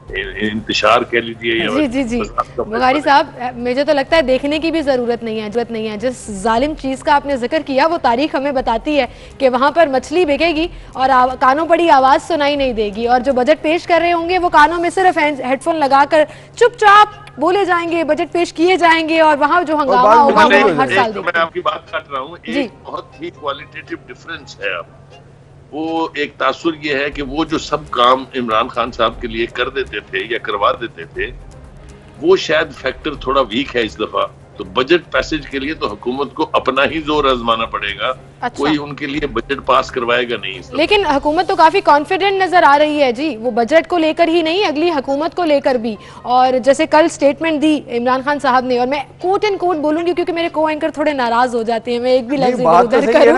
Speaker 6: इंतशार कह लीजिए।
Speaker 1: जी बुखारी साहब, मुझे तो लगता है देखने की भी जरूरत नहीं है। जिस जालिम चीज का आपने जिक्र किया वो तारीख हमें बताती है कि वहां पर मछली बिकेगी और कानों पड़ी आवाज सुनाई नहीं देगी, और जो बजट पेश कर रहे होंगे वो कानों में सिर्फ हेडफोन लगाकर चुपचाप बोले जाएंगे, बजट पेश किए जाएंगे और वहाँ जो हंगामा होगा वो हर साल
Speaker 6: देखते हैं। मैं आपकी बात काट रहा हूँ, एक बहुत ही क्वालिटेटिव डिफरेंस है। अब वो एक तासुर ये है कि वो जो सब काम इमरान खान साहब के लिए कर देते थे या करवा देते थे वो शायद फैक्टर थोड़ा वीक है इस दफा। तो बजट पैसेज के लिए तो हुकूमत को अपना ही जोर आजमाना पड़ेगा। अच्छा। कोई उनके लिए बजट पास करवाएगा नहीं।
Speaker 1: लेकिन हुकूमत तो काफी कॉन्फिडेंट नजर आ रही है जी, वो बजट को लेकर ही नहीं अगली हुकूमत को लेकर भी। और जैसे कल स्टेटमेंट दी इमरान खान साहब ने, और मैं कोट एंड कोट बोलूंगी क्योंकि मेरे को एंकर थोड़े नाराज हो जाते हैं, मैं एक भी लफ्ज इधर करूं।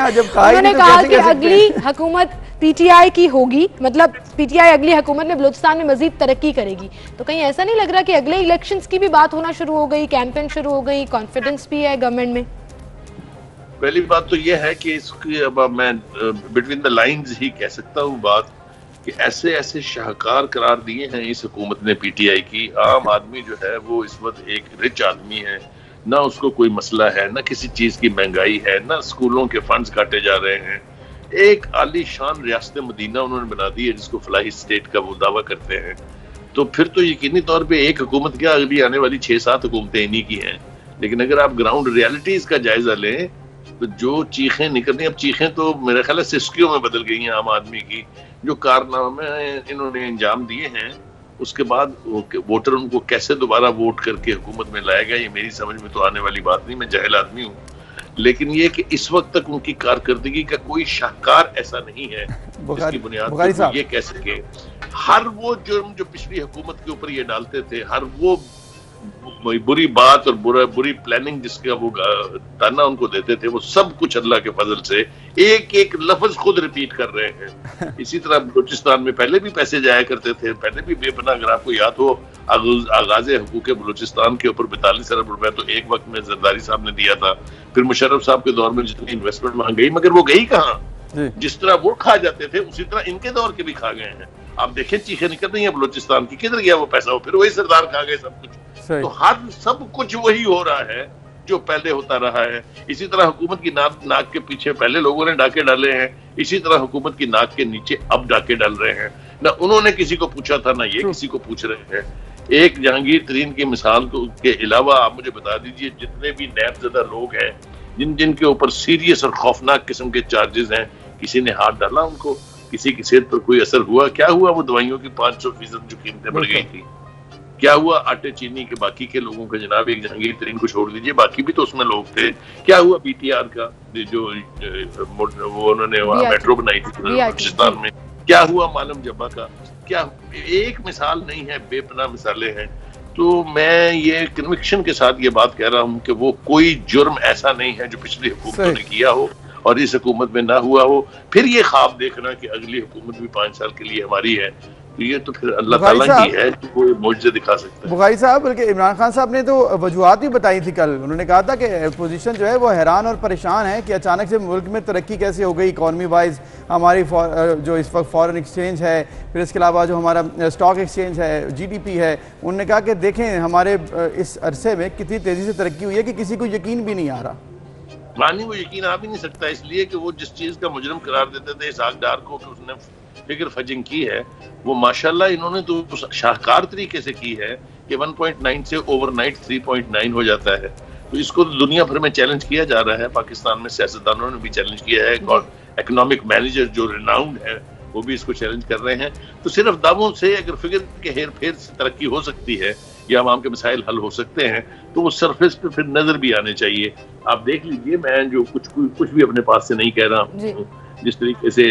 Speaker 1: उन्होंने कहा कि अगली हुकूमत पीटीआई की होगी, मतलब पीटीआई अगली हुकूमत में बलूचिस्तान में मजीद तरक्की करेगी। तो कहीं ऐसा नहीं लग रहा कि अगले इलेक्शंस की भी बात होना शुरू हो गई, कैंपेन शुरू हो गई, कॉन्फिडेंस भी है गवर्नमेंट में?
Speaker 6: पहली बात तो यह है कि इसकी अब मैं बिटवीन द लाइंस ही कह सकता हूँ बात कि ऐसे ऐसे शाहकार करार दिए हैं इस हुकूमत ने पीटीआई की। आम आदमी जो है वो इस वक्त एक रिच आदमी है, ना उसको कोई मसला है, ना किसी चीज की महंगाई है, ना स्कूलों के फंड्स काटे जा रहे हैं। एक आलीशान रियासत मदीना उन्होंने बना दी है जिसको फलाही स्टेट का वो दावा करते हैं। तो फिर तो यकीनी तौर पे एक हुकूमत क्या, अगली आने वाली 6-7 हुकूमतें इन्हीं की हैं। लेकिन अगर आप ग्राउंड रियलिटीज का जायजा लें तो जो चीखें निकल रही, अब चीखें तो मेरे ख्याल से सिस्कियों में बदल गई हैं आम आदमी की। जो कारनामे इन्होंने अंजाम दिए हैं उसके बाद वोटर उनको कैसे दोबारा वोट करके हुकूमत में लाएगा, ये मेरी समझ में तो आने वाली बात नहीं। मैं जाहिल आदमी हूँ, लेकिन ये कि इस वक्त तक उनकी कारकर्दगी का कोई शाहकार ऐसा नहीं है जिसकी बुनियाद पर ये कह सके। हर वो जुर्म जो पिछली हुकूमत के ऊपर ये डालते थे, हर वो बुरी बात और बुरी प्लानिंग जिसका वो ताना उनको देते थे, वो सब कुछ अल्लाह के फजल से एक एक लफ्ज खुद रिपीट कर रहे हैं। इसी तरह बलूचिस्तान में पहले भी पैसे जाया करते थे, पहले भी बेपनाह। अगर आपको याद हो आगाज हुकूक बलूचिस्तान के ऊपर 42 अरब रुपए तो एक वक्त में जरदारी साहब ने दिया था। फिर मुशर्रफ साहब के दौर में जितनी इन्वेस्टमेंट वहां गई, मगर वो गई कहाँ? जिस तरह वो खा जाते थे उसी तरह इनके दौर के भी खा गए हैं। आप देखें चीखें निकल रही है बलूचिस्तान की, किधर गया वो पैसा? वो फिर वही सरदार खा गए सब कुछ। तो हर सब कुछ वही हो रहा है जो पहले होता रहा है। इसी तरह हुकूमत की नाक के पीछे पहले लोगों ने डाके डाले हैं, इसी तरह हुकूमत की नाक के नीचे अब डाके डाल रहे हैं। ना उन्होंने किसी को पूछा था, ना ये किसी को पूछ रहे हैं। एक जहांगीर तरीन की मिसाल के अलावा आप मुझे बता दीजिए जितने भी नैबज़दा लोग हैं जिनके ऊपर सीरियस और खौफनाक किस्म के चार्जेस हैं, किसी ने हाथ डाला उनको? किसी की सेहत पर कोई असर हुआ? क्या हुआ वो दवाइयों की 500% जो कीमतें बढ़ गई थी? क्या हुआ आटे चीनी के बाकी के लोगों का? जनाब एक जहांगीर तरीन को छोड़ दीजिए, बाकी भी तो उसमें लोग थे। क्या हुआ बीटीआर का जो वो उन्होंने वहां मेट्रो बनाई थी बलूचिस्तान में? क्या हुआ मालम जब्बा का? क्या एक मिसाल नहीं है, बेपनाह मिसालें हैं। तो मैं ये कन्विक्शन के साथ ये बात कह रहा हूँ कि वो कोई जुर्म ऐसा नहीं है जो पिछली हुकूमतों ने किया हो और इस हुकूमत में ना हुआ हो। फिर ये ख्वाब देखना कि अगली हुकूमत भी 5 साल के लिए हमारी है, तो ये तो फिर अल्लाह ताला की है कि वो मौजज़े दिखा सकता है।
Speaker 2: बुखारी साहब, बल्कि इमरान खान साहब ने तो वजूहात भी बताई थी कल। उन्होंने कहा था कि अपोजिशन जो है वो हैरान और परेशान है कि अचानक से मुल्क में तरक्की कैसे हो गई इकॉनमी वाइज। हमारी जो इस वक्त फॉरेन एक्सचेंज है, फिर इसके अलावा जो हमारा स्टॉक एक्सचेंज है, GDP है। उन्होंने कहा कि देखें हमारे इस अरसे में कितनी तेज़ी से तरक्की हुई है कि किसी को यकीन भी नहीं आ रहा।
Speaker 6: मानी वो यकीन आ भी नहीं सकता, इसलिए कि वो जिस चीज़ का मुजरम करार देते थे इसाकदार को कि उसने फिगर फजिंग की है, वो माशाल्लाह इन्होंने तो शाहकार तरीके से की है कि 1.9 से ओवरनाइट 3.9 हो जाता है। तो इसको तो दुनिया भर में चैलेंज किया जा रहा है। पाकिस्तान में सियासतदानों ने भी चैलेंज किया है, इकोनॉमिक मैनेजर जो रिनाउंड है वो भी इसको चैलेंज कर रहे हैं। तो सिर्फ दावों से अगर फिगर के हेर फेर से तरक्की हो सकती है या आवाम के मसाइल हल हो सकते हैं, तो वो सरफेस पे फिर नजर भी आने चाहिए। आप देख लीजिए, मैं जो कुछ भी अपने पास से नहीं कह रहा हूँ। जिस तरीके से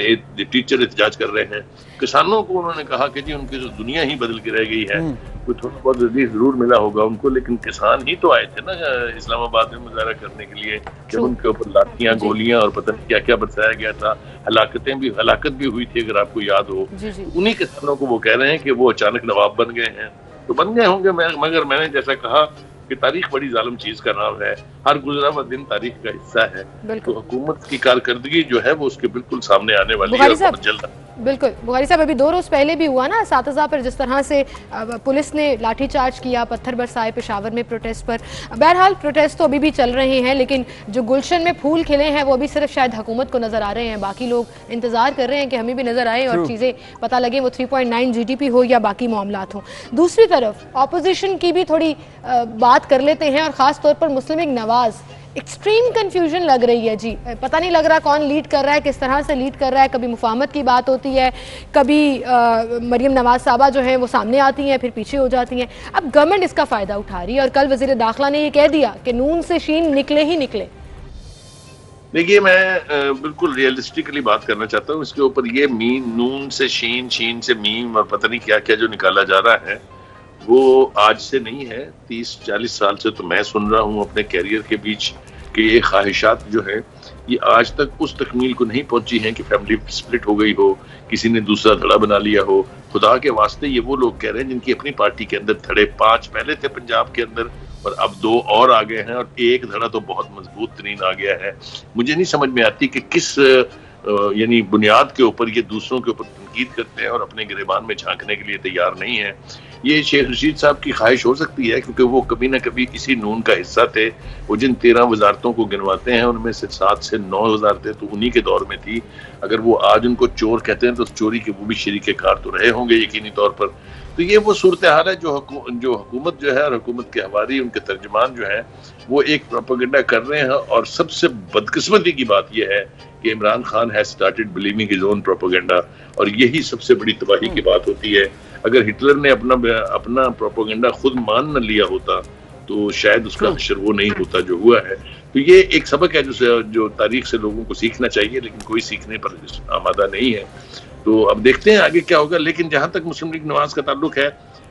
Speaker 6: टीचर एहतजाज कर रहे हैं, किसानों को उन्होंने कहा कि जी उनकी जो दुनिया ही बदल के रह गई है, कोई थोड़ा बहुत रिलीफ जरूर मिला होगा उनको, लेकिन किसान ही तो आए थे ना इस्लामाबाद में मुजाहरा करने के लिए, जब उनके ऊपर लाठियां, गोलियां और पता नहीं क्या क्या बरसाया गया था। हलाकत भी हुई थी, अगर आपको याद हो। उन्हीं किसानों को वो कह रहे हैं कि वो अचानक नवाब बन गए हैं। तो बन गए होंगे, मगर मैंने जैसा कहा कि तारीख बड़ी जालिम चीज का नाम है, हर गुजरा हुआ दिन तारीख का हिस्सा है। तो हुकूमत की कारकर्दगी जो है वो उसके बिल्कुल सामने आने वाली है बहुत जल्द।
Speaker 1: बिल्कुल बुखारी साहब, अभी 2 रोज पहले भी हुआ ना सातजा पर, जिस तरह से पुलिस ने लाठीचार्ज किया, पत्थर बरसाए पेशावर में प्रोटेस्ट पर। बहरहाल प्रोटेस्ट तो अभी भी चल रहे हैं, लेकिन जो गुलशन में फूल खिले हैं वो अभी सिर्फ शायद हुकूमत को नजर आ रहे हैं। बाकी लोग इंतजार कर रहे हैं कि हमें भी नजर आए और चीजें पता लगे, वो 3.9 GDP हो या बाकी मामलात हो। दूसरी तरफ ऑपोजिशन की भी थोड़ी बात कर लेते हैं, और खास तौर पर मुस्लिम लीग नवाज। एक्सट्रीम कंफ्यूजन लग रही है जी, पता नहीं लग रहा कौन लीड कर रहा है, किस तरह से लीड कर रहा है। कभी मुफाहमत की बात होती है, कभी मरियम नवाज साहबा जो हैं वो सामने आती हैं, फिर पीछे हो जाती हैं। अब गवर्नमेंट इसका फ़ायदा उठा रही है, और कल वज़ीर दाखिला ने ये कह दिया कि नून से शीन निकले ही निकले।
Speaker 6: देखिए, मैं बिल्कुल रियलिस्टिकली बात करना चाहता हूँ इसके ऊपर। ये नून से शीन, शीन से मीम और पता नहीं क्या क्या जो निकाला जा रहा है, वो आज से नहीं है। 30-40 साल से तो मैं सुन रहा हूँ अपने कैरियर के बीच कि ये ख्वाहिशात जो है ये आज तक उस तकमील को नहीं पहुंची हैं कि फैमिली स्प्लिट हो गई हो, किसी ने दूसरा धड़ा बना लिया हो। खुदा के वास्ते ये वो लोग कह रहे हैं जिनकी अपनी पार्टी के अंदर धड़े 5 पहले थे पंजाब के अंदर, और अब 2 और आ गए हैं, और एक धड़ा तो बहुत मजबूत तरीन आ गया है। मुझे नहीं समझ में आती कि किस यानी बुनियाद के ऊपर ये दूसरों के ऊपर तनकीद करते हैं और अपने गिरेबान में झांकने के लिए तैयार नहीं है। ये शेख रशीद साहब की ख्वाहिश हो सकती है क्योंकि वो कभी ना कभी इसी नून का हिस्सा थे। वो जिन 13 वजारतों को गिनवाते हैं उनमें से 7 से 9 वजारतें तो उन्हीं के दौर में थी। अगर वो आज उनको चोर कहते हैं तो चोरी के वो भी शरीके कार तो रहे होंगे यकीनी तौर पर। तो ये वो सूरत हाल है जो हुकूमत जो है और हुकूमत के हवारी उनके तर्जमान जो है वो एक प्रोपेगेंडा कर रहे हैं। और सबसे बदकिस्मती की बात यह है कि Imran Khan has started believing his own propaganda और यही सबसे बड़ी तबाही की बात होती है। अगर हिटलर ने अपना प्रोपेगेंडा खुद मान न लिया होता तो शायद उसका हशर वो नहीं होता जो हुआ है। तो ये एक सबक है जो तारीख से लोगों को सीखना चाहिए, लेकिन कोई सीखने पर आमादा नहीं है। तो अब देखते हैं आगे क्या होगा। लेकिन जहां तक मुस्लिम लीग नवाज का ताल्लुक है,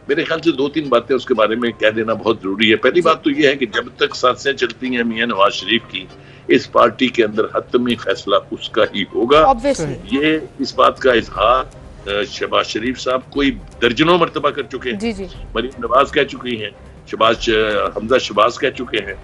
Speaker 6: मेरे ख्याल से 2-3 बातें उसके बारे में कह देना बहुत जरूरी है। पहली बात तो ये है कि जब तक सांसें चलती हैं मियां नवाज शरीफ की, इस पार्टी के अंदर हतमी फैसला उसका ही होगा। ये इस बात का इजहार शहबाज शरीफ साहब कोई दर्जनों मरतबा कर चुके हैं। मरीम नवाज कह चुकी हैं, हमजा शहबाज कह चुके हैं,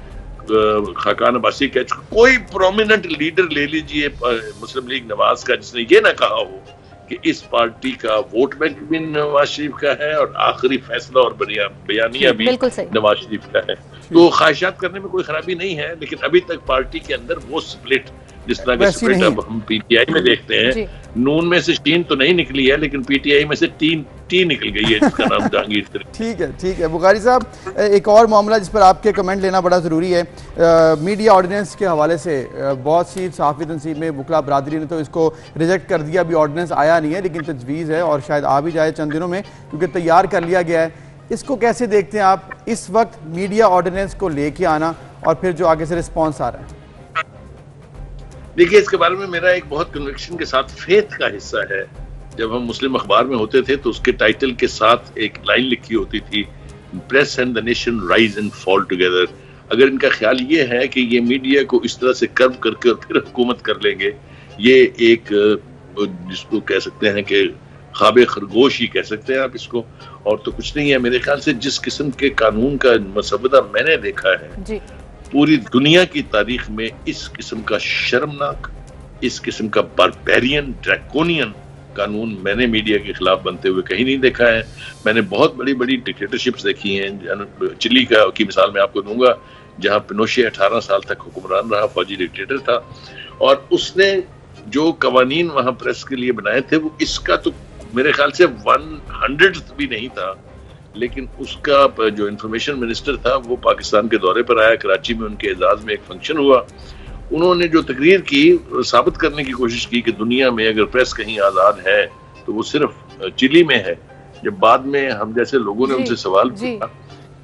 Speaker 6: खाकान अब्बासी कह चुके। कोई प्रोमिनेंट लीडर ले लीजिए मुस्लिम लीग नवाज का जिसने ये ना कहा हो कि इस पार्टी का वोट बैंक भी नवाज शरीफ का है और आखिरी फैसला और बयानिया भी नवाज शरीफ का है। तो ख्वाहिशात करने में कोई खराबी नहीं है, लेकिन अभी तक पार्टी के अंदर वो स्प्लिट जिस तरह का स्प्लिट अब हम पीटीआई में देखते हैं, नून में से टीन तो नहीं निकली है लेकिन पीटीआई में से टी निकल गई है जिसका नाम जहांगीर।
Speaker 2: ठीक है बुखारी साहब, एक और मामला जिस पर आपके कमेंट लेना बड़ा ज़रूरी है। मीडिया ऑर्डिनेंस के हवाले से बहुत सी सहाफ़ी तंसीब में वकला बरादरी ने तो इसको रिजेक्ट कर दिया। अभी ऑर्डिनेंस आया नहीं है लेकिन तजवीज़ है और शायद आ भी जाए चंद दिनों में क्योंकि तैयार कर लिया गया है। इसको कैसे देखते हैं आप, इस वक्त मीडिया ऑर्डिनेंस को लेके आना और फिर जो आगे से रिस्पॉन्स आ रहा है?
Speaker 6: देखिए, इसके बारे में मेरा एक बहुत कन्विक्शन के साथ फेथ का हिस्सा है। जब हम मुस्लिम अखबार में होते थे तो उसके टाइटल के साथ एक लाइन लिखी होती थी, press and the nation rise and fall together. अगर इनका ख्याल ये है कि ये मीडिया को इस तरह से कर्व करके और फिर हुकूमत कर लेंगे, ये एक जिसको कह सकते हैं कि ख्वाबे खरगोश ही कह सकते हैं आप इसको, और तो कुछ नहीं है। मेरे ख्याल से जिस किस्म के कानून का मसवदा मैंने देखा है पूरी दुनिया की तारीख में, इस किस्म का शर्मनाक, इस किस्म का बारबेरियन ड्रैकोनियन कानून मैंने मीडिया के खिलाफ बनते हुए कहीं नहीं देखा है। मैंने बहुत बड़ी बड़ी डिक्टेटरशिप्स देखी हैं। चिली का की मिसाल मैं आपको दूंगा, जहां पिनोशे 18 साल तक हुक्मरान रहा, फौजी डिक्टेटर था, और उसने जो कवानीन वहां प्रेस के लिए बनाए थे वो इसका तो मेरे ख्याल से 100th भी नहीं था। लेकिन उसका जो इंफॉर्मेशन मिनिस्टर था वो पाकिस्तान के दौरे पर आया, कराची में उनके एजाज में एक फंक्शन हुआ। उन्होंने जो तकरीर की साबित करने की कोशिश की कि दुनिया में अगर प्रेस कहीं आज़ाद है तो वो सिर्फ चिली में है। जब बाद में हम जैसे लोगों ने उनसे सवाल पूछा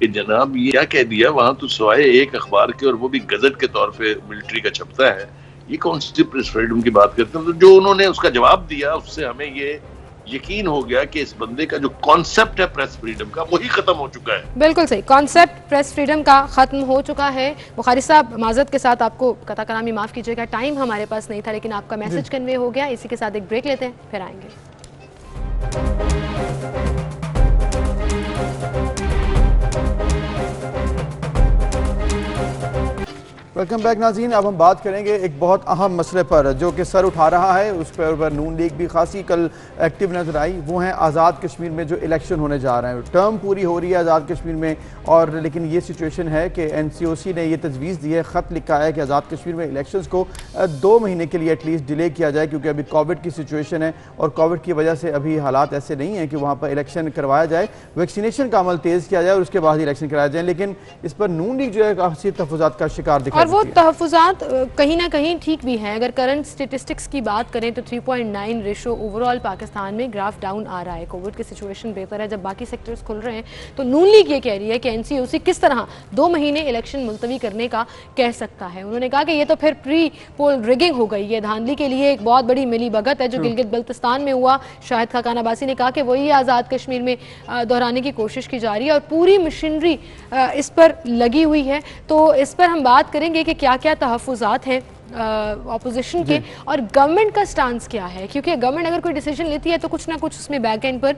Speaker 6: कि जनाब ये क्या कह दिया, वहां तो सिवाय एक अखबार के और वो भी गजट के तौर पे मिलिट्री का छपता है, ये कौन सी प्रेस फ्रीडम की बात करते हैं। तो जो उन्होंने उसका जवाब दिया उससे हमें ये यकीन हो गया कि इस बंदे का जो कॉन्सेप्ट है प्रेस फ्रीडम का वही खत्म हो चुका है।
Speaker 1: बिल्कुल सही, कॉन्सेप्ट प्रेस फ्रीडम का खत्म हो चुका है। बुखारी साहब, माजरत के साथ आपको कता कलामी माफ कीजिएगा, टाइम हमारे पास नहीं था, लेकिन आपका मैसेज कन्वे हो गया। इसी के साथ एक ब्रेक लेते हैं, फिर आएंगे।
Speaker 2: वेलकम बैक नाज़रीन। अब हम बात करेंगे एक बहुत अहम मसले पर जो कि सर उठा रहा है, उस पर नून लीग भी खासी कल एक्टिव नजर आई। वो हैं आज़ाद कश्मीर में जो इलेक्शन होने जा रहे हैं। टर्म पूरी हो रही है आज़ाद कश्मीर में, और लेकिन ये सिचुएशन है कि NCOC ने ये तजवीज़ दी है, ख़त लिखा है कि आज़ाद कश्मीर में इलेक्शंस को 2 महीने के लिए एटलीस्ट डिले किया जाए, क्योंकि अभी कोविड की सिचुएशन है और कोविड की वजह से अभी हालात ऐसे नहीं हैं कि वहाँ पर इलेक्शन करवाया जाए। वैक्सीनेशन का अमल तेज़ किया जाए और उसके बाद इलेक्शन कराया जाए। लेकिन इस पर नून लीग जो है काफ़ी तहफ़्फ़ुज़ात का शिकार दिखा,
Speaker 1: वो तहफ़्फ़ुज़ात कहीं ना कहीं ठीक भी हैं। अगर करंट स्टेटिस्टिक्स की बात करें तो 3.9 रेशो ओवरऑल पाकिस्तान में ग्राफ डाउन आ रहा है। कोविड की सिचुएशन बेहतर है, जब बाकी सेक्टर्स खुल रहे हैं। तो नून लीग ये कह रही है कि NCOC किस तरह 2 महीने इलेक्शन मुलतवी करने का कह सकता है। उन्होंने कहा कि ये तो फिर प्री पोल रिगिंग हो गई है, धांधली के लिए एक बहुत बड़ी मिली भगत है जो गिलगित बल्तिस्तान में हुआ। शाहिद खाकान अब्बासी ने कहा कि वही आज़ाद कश्मीर में दोहराने की कोशिश की जा रही है और पूरी मशीनरी इस पर लगी हुई है। तो इस पर हम बात करेंगे कि क्या क्या तहफ़्फ़ुज़ात हैं ऑपोजिशन के और गवर्नमेंट का स्टांस क्या है, क्योंकि गवर्नमेंट अगर कोई डिसीजन लेती है तो कुछ ना कुछ उसमें बैक एंड पर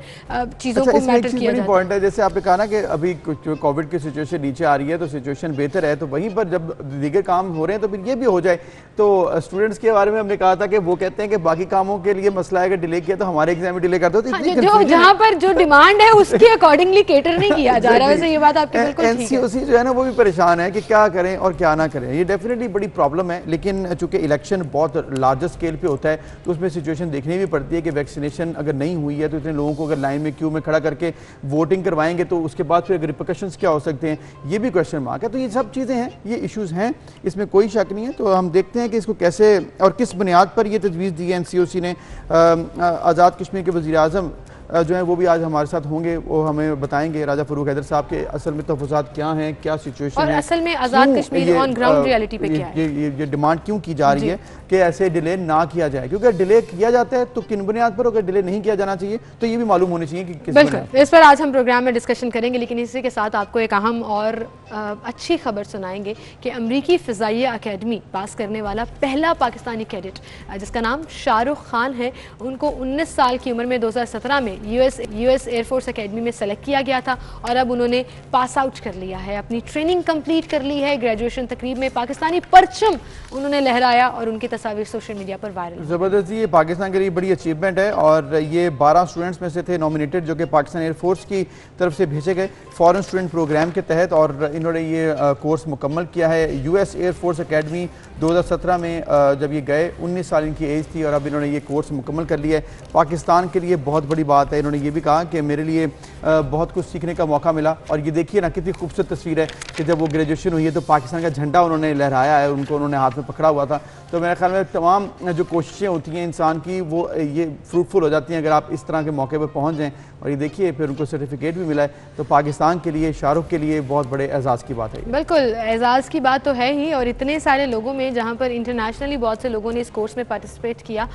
Speaker 1: चीज़ों को मैटर किया जाता
Speaker 2: पॉइंट है। जैसे आपने कहा ना कि अभी कोविड की सिचुएशन नीचे आ रही है तो सिचुएशन बेहतर है, तो वहीं पर जब दीगर काम हो रहे हैं तो फिर ये भी हो जाए। तो स्टूडेंट्स के बारे में हमने कहा था कि वो कहते हैं कि बाकी कामों के लिए मसला है कि डिले किया तो हमारे एग्जाम में डिले कर दो,
Speaker 1: जो जहाँ पर जो डिमांड है उसके अकॉर्डिंगली केटर नहीं किया जा रहा है। वैसे ये बात आपकी बिल्कुल ठीक है।
Speaker 2: एनसीओसी जो है ना वो भी परेशान है कि क्या करें और क्या ना करें। ये डेफिनेटली बड़ी प्रॉब्लम है, लेकिन चूंकि इलेक्शन बहुत लार्जर स्केल पे होता है तो उसमें सिचुएशन देखनी भी पड़ती है कि वैक्सीनेशन अगर नहीं हुई है तो इतने लोगों को अगर लाइन में क्यू में खड़ा करके वोटिंग करवाएंगे तो उसके बाद फिर रिपरकशंस क्या हो सकते हैं, ये भी क्वेश्चन मार्क है। तो ये सब चीज़ें हैं, ये इश्यूज हैं, इसमें कोई शक नहीं है। तो हम देखते हैं कि इसको कैसे और किस बुनियाद पर ये तजवीज़ दी है एनसीओसी ने। आज़ाद कश्मीर के वज़ीर आज़म जो है वो भी आज हमारे साथ होंगे, वो हमें बताएंगे राजा फरूक हैदर साहब के असल में तहफ़्फ़ुज़ात क्या हैं, क्या सिचुएशन है,
Speaker 1: असल में Azad Kashmir on ground reality पे क्या है,
Speaker 2: ये डिमांड क्यों की जा रही है कि ऐसे डिले ना किया जाए, क्योंकि अगर डिले किया जाता है तो किन बुनियाद पर, अगर डिले नहीं किया जाना चाहिए तो ये भी मालूम होनी चाहिए कि किस
Speaker 1: बिल्कुल। इस पर आज हम प्रोग्राम में डिस्कशन करेंगे, लेकिन इसी के साथ आपको एक अहम और अच्छी खबर सुनाएंगे कि अमरीकी फ़िज़ाइया अकेडमी पास करने वाला पहला पाकिस्तानी कैडेट जिसका नाम शाहरुख खान है, उनको 19 साल की उम्र में 2017 में यूएस एयरफोर्स अकेडमी में सेलेक्ट किया गया था और अब उन्होंने पास आउट कर लिया है, अपनी ट्रेनिंग कंप्लीट कर ली है। ग्रेजुएशन तकरीब में पाकिस्तानी परचम उन्होंने लहराया और उनकी तस्वीर सोशल मीडिया पर वायरल।
Speaker 2: ज़बरदस्त, ये पाकिस्तान के लिए बड़ी अचीवमेंट है और ये 12 स्टूडेंट्स में से थे नॉमिनेटेड जो कि पाकिस्तान एयरफोर्स की तरफ से भेजे गए फॉरेन स्टूडेंट प्रोग्राम के तहत, और इन्होंने ये कोर्स मुकम्मल किया है। यूएस एयरफोर्स अकेडमी 2017 में जब ये गए 19 साल इनकी एज थी और अब इन्होंने ये कोर्स मुकम्मल कर लिया है। पाकिस्तान के लिए बहुत बड़ी बात है। इन्होंने ये भी कहा कि मेरे लिए बहुत कुछ सीखने का मौका मिला, और ये देखिए ना कितनी खूबसूरत तस्वीर है कि जब वो ग्रेजुएशन हुई है तो पाकिस्तान का झंडा उन्होंने लहराया है, उनको उन्होंने हाथ में पकड़ा हुआ था। तो मेरे ख्याल में तमाम जो कोशिशें होती हैं इंसान की वो ये फ्रूटफुल हो जाती हैं अगर आप इस तरह के मौके पर पहुँच जाएँ। और ये देखिए फिर उनको सर्टिफिकेट भी मिला है, तो पाकिस्तान के लिए, शाहरुख के लिए बहुत बड़े एजाज़ की बात है।
Speaker 1: बिल्कुल एजाज़ की बात तो है ही, और इतने सारे लोगों में जहाँ पर इंटरनेशनली बहुत से लोगों ने इस कोर्स में पार्टिसिपेट किया,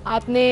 Speaker 1: आपने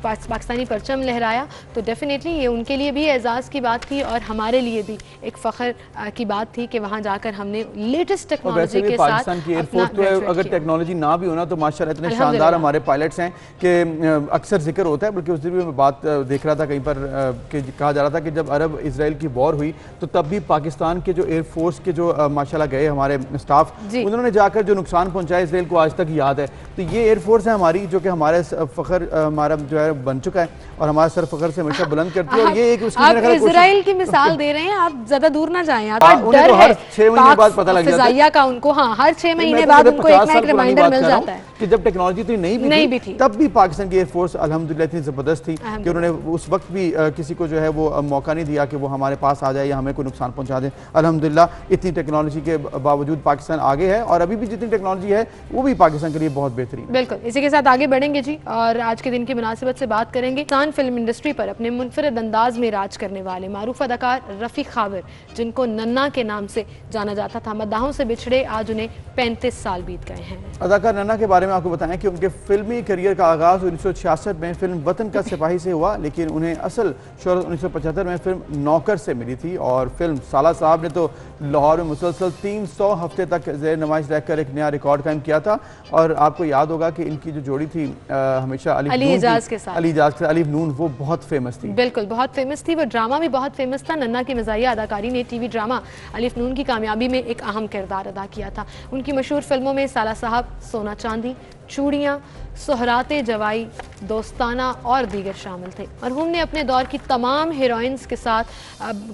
Speaker 1: पाकिस्तानी परचम लहराया, तो डेफिनेटली ये उनके लिए भी एजाज़ की बात थी और हमारे लिए भी एक फ़ख्र की बात थी कि वहाँ जाकर हमने लेटेस्ट टेक्नोलॉजी के साथ
Speaker 2: पाकिस्तान की एयरफोर्स तो अगर टेक्नोलॉजी ना भी होना तो माशाल्लाह इतने शानदार हमारे पायलट्स हैं कि अक्सर जिक्र होता है, बल्कि उस दिन भी मैं बात देख रहा था कहीं पर कि कहा जा रहा था कि जब अरब इसराइल की वॉर हुई तो तब भी पाकिस्तान के जो एयरफोर्स के जो माशाल्लाह गए हमारे स्टाफ, उन्होंने जाकर जो नुकसान पहुंचाया इसराइल को आज तक याद है। तो ये एयरफोर्स है हमारी जो कि हमारे फ़ख्र हमारा जो है बन चुका है और हमारा सर फ़ख्र से हमेशा बुलंद करती है। और ये एक
Speaker 1: इसराइल की मिसाल दे रहे हैं, आप ज्यादा दूर ना जाएं,
Speaker 2: डर है 6 महीने बाद पता लग जाता है
Speaker 1: का उनको, हाँ हर 6 महीने बाद उनको एक ना एक रिमाइंडर मिल जाता है
Speaker 2: कि जब टेक्नोलॉजी तो नहीं भी थी तब भी पाकिस्तान की एयरफोर्स अल्हम्दुलिल्लाह इतनी ज़बरदस्त थी कि उन्होंने उस वक्त भी किसी को जो है वो मौका नहीं दिया कि वो हमारे पास आ जाए या हमें कोई नुकसान पहुंचा दे। अल्हम्दुलिल्लाह इतनी टेक्नोलॉजी के बावजूद पाकिस्तान आगे है और अभी भी जितनी टेक्नोलॉजी है वो भी पाकिस्तान के लिए बहुत बेहतरीन।
Speaker 1: बिल्कुल, इसी के साथ आगे बढ़ेंगे जी और आज के दिन की मुनासिबत से बात करेंगे। पाकिस्तान फिल्म इंडस्ट्री पर अपने मुनफरिद अंदाज में राज करने वाले मारूफ अदाकार रफ़ी खावर, जिनको नन्ना के नाम से जाना जाता था, मद्दाहों से बिछड़े आज उन्हें 35 साल बीत गए हैं।
Speaker 2: अदाकार नन्ना के बारे में आपको बताएं कि उनके फिल्मी करियर का आगाज़ 1966 में फिल्म वतन का सिपाही से हुआ, लेकिन उन्हें असल शोहरत 1975 में फिल्म नौकर से मिली थी। और फिल्म साला साहब ने तो लाहौर में मुसलसल 300 हफ्ते तक ज़ेर नमाइश रहकर एक नया रिकॉर्ड कायम किया था। और आपको याद होगा कि इनकी जो जोड़ी थी हमेशा अली इजाज़ के साथ, अली नून, वो बहुत फेमस थी।
Speaker 1: बिल्कुल बहुत फेमस थी, वो ड्रामा भी बहुत फेमस था। नन्ना की मज़ाहिया अदाकारी ने टीवी ड्रामा अलिफ नून की कामयाबी में एक अहम किरदार अदा किया था। उनकी मशहूर फिल्मों में साला साहब, सोना चांदी, चूड़ियाँ, सोहराते जवाई, दोस्ताना और दीगर शामिल थे। मरहूम ने अपने दौर की तमाम हीरोइंस के साथ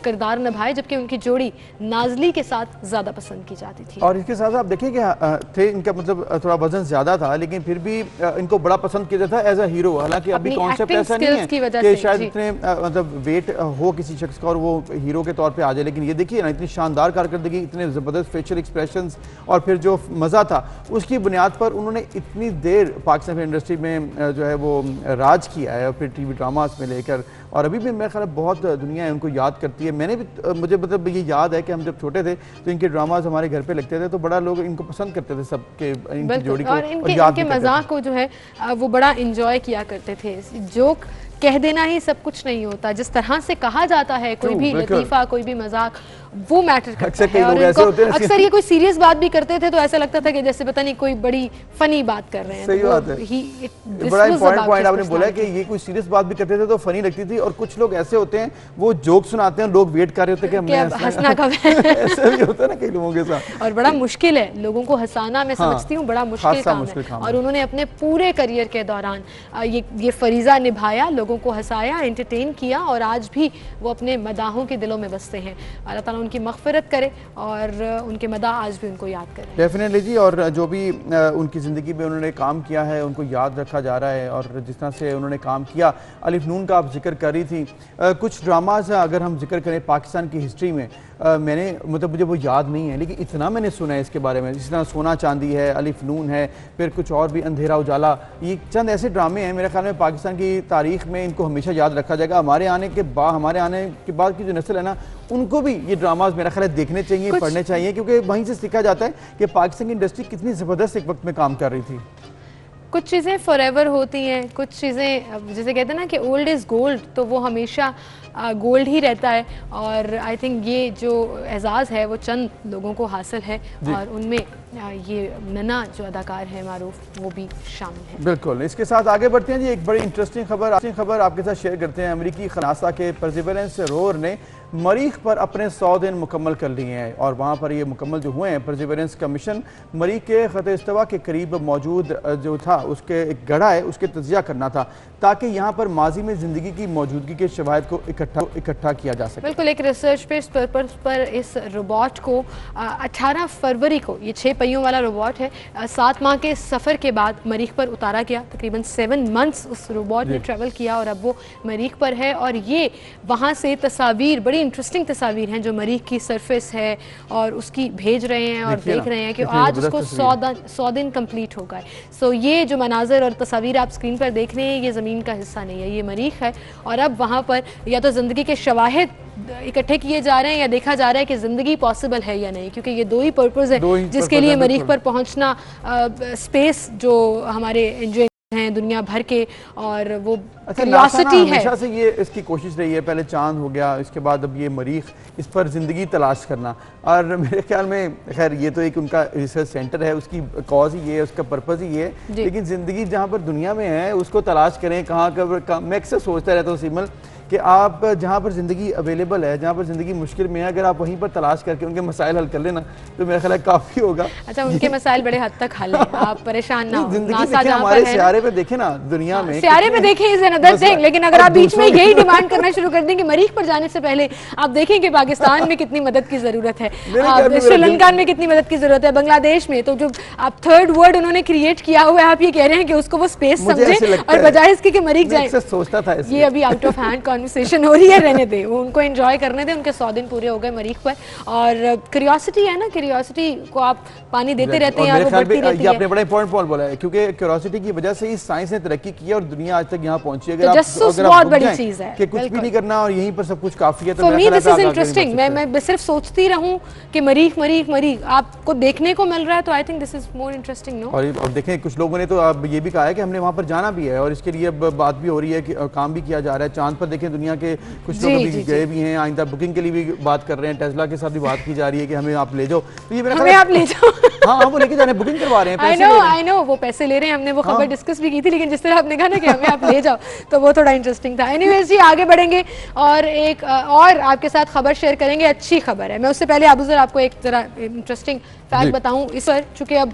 Speaker 1: किरदार निभाए, जबकि उनकी जोड़ी नाजली के साथ ज़्यादा पसंद की जाती थी।
Speaker 2: और इसके साथ आप देखें कि थे इनका मतलब थोड़ा वजन ज़्यादा था, लेकिन फिर भी इनको बड़ा पसंद किया जाता है एज अ हीरो। हालांकि अभी कॉन्सेप्ट ऐसा नहीं है कि शायद इतने मतलब वेट हो किसी शख्स का और वो हीरो के तौर पर आ जाए, लेकिन ये देखिए ना इतनी शानदार कारकर्दगी, इतने ज़बरदस्त फेशियल एक्सप्रेशंस और फिर जो मज़ा था उसकी बुनियाद पर उन्होंने इतनी देर पाकिस्तान फिल्म इंडस्ट्री में जो है वो राज किया है और फिर टीवी ड्रामास में लेकर, और अभी भी मेरे ख्याल बहुत दुनिया है उनको याद करती है। मैंने भी मुझे मतलब ये याद है कि हम जब छोटे थे तो इनके ड्रामास हमारे घर पे लगते थे तो बड़ा लोग इनको पसंद करते थे, सबके इनकी जोड़ी को,
Speaker 1: और इनके मजाक को जो है वो बड़ा इंजॉय किया करते थे। जोक कह देना ही सब कुछ नहीं होता, जिस तरह से कहा जाता है कोई भी लतीफ़ा, कोई भी मजाक, वो मैटर करता
Speaker 2: अक्सर कई
Speaker 1: है। और
Speaker 2: लोग ऐसे होते हैं
Speaker 1: अक्सर ये कोई सीरियस बात भी करते थे तो ऐसा लगता था कि जैसे पता नहीं कोई बड़ी फनी बात कर रहे हैं।
Speaker 2: सही बात है। बड़ा इंपॉर्टेंट पॉइंट आपने बोला कि ये कोई सीरियस बात भी करते थे तो फनी लगती थी, और कुछ लोग ऐसे होते हैं वो जोक सुनाते हैं, लोग वेट कर रहे होते हैं कि हमने
Speaker 1: हंसना कब है।
Speaker 2: ऐसा भी होता है ना कई लोगों के साथ।
Speaker 1: और बड़ा मुश्किल है लोगों को हंसाना, मैं समझती हूँ बड़ा मुश्किल काम है। और उन्होंने अपने पूरे करियर के दौरान ये फरीजा निभाया, लोगों को हंसाया, एंटरटेन किया, और आज भी वो अपने मदाहों के दिलों में बसते हैं। अल्लाह ताला उनकी मग़फ़िरत करे और उनके मदाह आज भी उनको याद करें।
Speaker 2: डेफिनेटली जी, और जो भी उनकी ज़िंदगी में उन्होंने काम किया है उनको याद रखा जा रहा है। और जिस तरह से उन्होंने काम किया, अलिफ नून का आप जिक्र कर रही थी, कुछ ड्रामाज अगर हम जिक्र करें पाकिस्तान की हिस्ट्री में, मैंने मतलब मुझे वो याद नहीं है लेकिन इतना मैंने सुना है इसके बारे में। जिस तरह सोना चांदी है, अलिफ नून है, फिर कुछ और भी अंधेरा उजाला, ये चंद ऐसे ड्रामे हैं मेरे ख्याल में पाकिस्तान की तारीख में इनको हमेशा याद रखा जाएगा। हमारे आने के बाद की जो नस्ल है ना, उनको भी ये ड्रामाज मेरा ख्याल है देखने चाहिए, पढ़ने चाहिए, क्योंकि वहीं से सीखा जाता है कि पाकिस्तान की इंडस्ट्री कितनी ज़बरदस्त एक वक्त में काम कर रही थी।
Speaker 1: कुछ चीज़ें फॉरएवर होती हैं, कुछ चीज़ें जैसे कहते हैं ना कि ओल्ड इज़ गोल्ड, तो वो हमेशा गोल्ड ही रहता है। और आई थिंक ये जो एजाज़ है वो चंद लोगों को हासिल है, और उनमें ये नन्हा जो अदाकार है मारूफ वो भी शामिल है।
Speaker 2: बिल्कुल, इसके साथ आगे बढ़ते हैं जी। एक बड़ी इंटरेस्टिंग खबर आपके साथ शेयर करते हैं। अमेरिकी नासा के परसिवरेंस रोवर ने मरीख पर अपने 100 दिन मुकम्मल कर लिए हैं, और वहाँ पर ये मुकम्मल जो हुए हैं। परसिवरेंस का मिशन मरीख के ख़त इस्तवा के करीब मौजूद जो था उसके एक गढ़ा है उसके तजिया करना था, ताकि यहाँ पर माजी में ज़िंदगी की मौजूदगी के शवाहिद को इकट्ठा किया जा सके।
Speaker 1: बिल्कुल, एक रिसर्च पेज पर्पस पर इस रोबोट को 18 फरवरी को, ये 6 पहियों वाला रोबोट है, 7 माह के सफ़र के बाद मरीख पर उतारा गया। तकरीबन 7 मंथ्स उस रोबोट ने ट्रैवल किया और अब वो मरीख पर है। और ये वहाँ से तस्वीर, बड़ी इंटरेस्टिंग तस्वीर हैं जो मरीख की सरफेस है और उसकी भेज रहे हैं और देख रहे हैं कि आज उसको 100 दिन कंप्लीट हो गए। सो ये जो मनाजर और तस्वीर आप स्क्रीन पर देख रहे हैं ये ज़मीन का हिस्सा नहीं है, ये मरीख है। और अब वहाँ पर या तो ज़िंदगी के शवाहिद इकट्ठे किए जा रहे हैं या देखा जा रहा है कि ज़िंदगी पॉसिबल है या नहीं, क्योंकि ये दो ही पर्पज़ है जिसके लिए मरीख पर पहुँचना, स्पेस जो हमारे एंजॉय हैं दुनिया भर के, और वो क्यूरियोसिटी है।
Speaker 2: हमेशा से ये इसकी कोशिश रही है, पहले चांद हो गया, इसके बाद अब ये मरीख, इस पर ज़िंदगी तलाश करना। और मेरे ख्याल में खैर ये तो एक उनका रिसर्च सेंटर है, उसकी कॉज ही ये है, उसका पर्पज़ ही ये है, लेकिन ज़िंदगी जहाँ पर दुनिया में है उसको तलाश करें कहाँ कब। मैं अक्सर सोचता रहता हूँ सिमल कि आप जहाँ पर ज़िंदगी अवेलेबल है, जहाँ पर ज़िंदगी मुश्किल में है, अगर आप वहीं पर तलाश करके उनके मसाइल हल कर लेना तो मेरा ख्याल है काफ़ी होगा।
Speaker 1: अच्छा, उनके मसाइल बड़े हद तक हल हैं, आप परेशान ना हो।
Speaker 2: जिंदगी हमारे सियारे पे देखें ना, दुनिया में
Speaker 1: सियारे पे देखें इज अनदर थिंग, लेकिन अगर आप बीच में यही डिमांड करना शुरू कर दें कि मरीख पर जाने से पहले आप देखें कि पाकिस्तान में कितनी मदद की ज़रूरत है, श्रीलंका में कितनी मदद की ज़रूरत है, बांग्लादेश में, तो जो आप थर्ड वर्ल्ड उन्होंने क्रिएट किया हुआ है, आप ये कह रहे हैं कि उसको वो स्पेस समझे और बजाय इसके कि मरीख जाए।
Speaker 2: सोचता था
Speaker 1: ये अभी आउट ऑफ हैंड कॉन्वर्सेशन हो रही है, रहने दे, वो उनको एंजॉय करने दे। उनके 100 दिन पूरे हो गए मरीख पर, और क्यूरियोसिटी है ना, क्यूरियोसिटी को आप पानी देते रहते हैं, वो बढ़ती रहती है।
Speaker 2: आपने बड़ा इंपॉर्टेंट पॉइंट बोला है, क्योंकि क्यूरियोसिटी की वजह से ही साइंस ने तरक्की की और दुनिया आज तक यहाँ पहुंची है।
Speaker 1: बहुत बड़ी चीज है
Speaker 2: कि कुछ भी नहीं करना और यहीं पर सब कुछ काफी है।
Speaker 1: तो for me this is interesting. मैं सिर्फ सोचती रहूं कि मरीख मरीख मरीख आपको देखने को मिल रहा है, तो I think this is more interesting. No,
Speaker 2: और देखें कुछ लोगों ने तो अब ये भी कहा है कि हमने वहाँ पर जाना भी है, और इसके लिए अब बात भी हो रही है कि काम भी किया जा रहा है। चांद पर देखें दुनिया के कुछ लोग अभी गए भी हैं, आइंदा बुकिंग के लिए भी बात कर रहे हैं। टेस्ला के साथ भी बात की जा रही है कि हमें आप ले जाओ, तो ये मेरा
Speaker 1: आप ले जाओ।
Speaker 2: हाँ, वो लेके जाने, बुकिंग करवा रहे हैं,
Speaker 1: आई नो वो पैसे ले रहे हैं, हमने वो खबर डिस्कस भी की थी, लेकिन जिस तरह आपने कहा ना कि हमें आप ले जाओ, तो वो थोड़ा इंटरेस्टिंग था। एनीवेज जी, आगे बढ़ेंगे और एक और आपके साथ खबर शेयर करेंगे, अच्छी खबर है। मैं उससे पहले अबू ज़र आपको एक जरा इंटरेस्टिंग फैक्ट बताऊं इस पर, चूंकि अब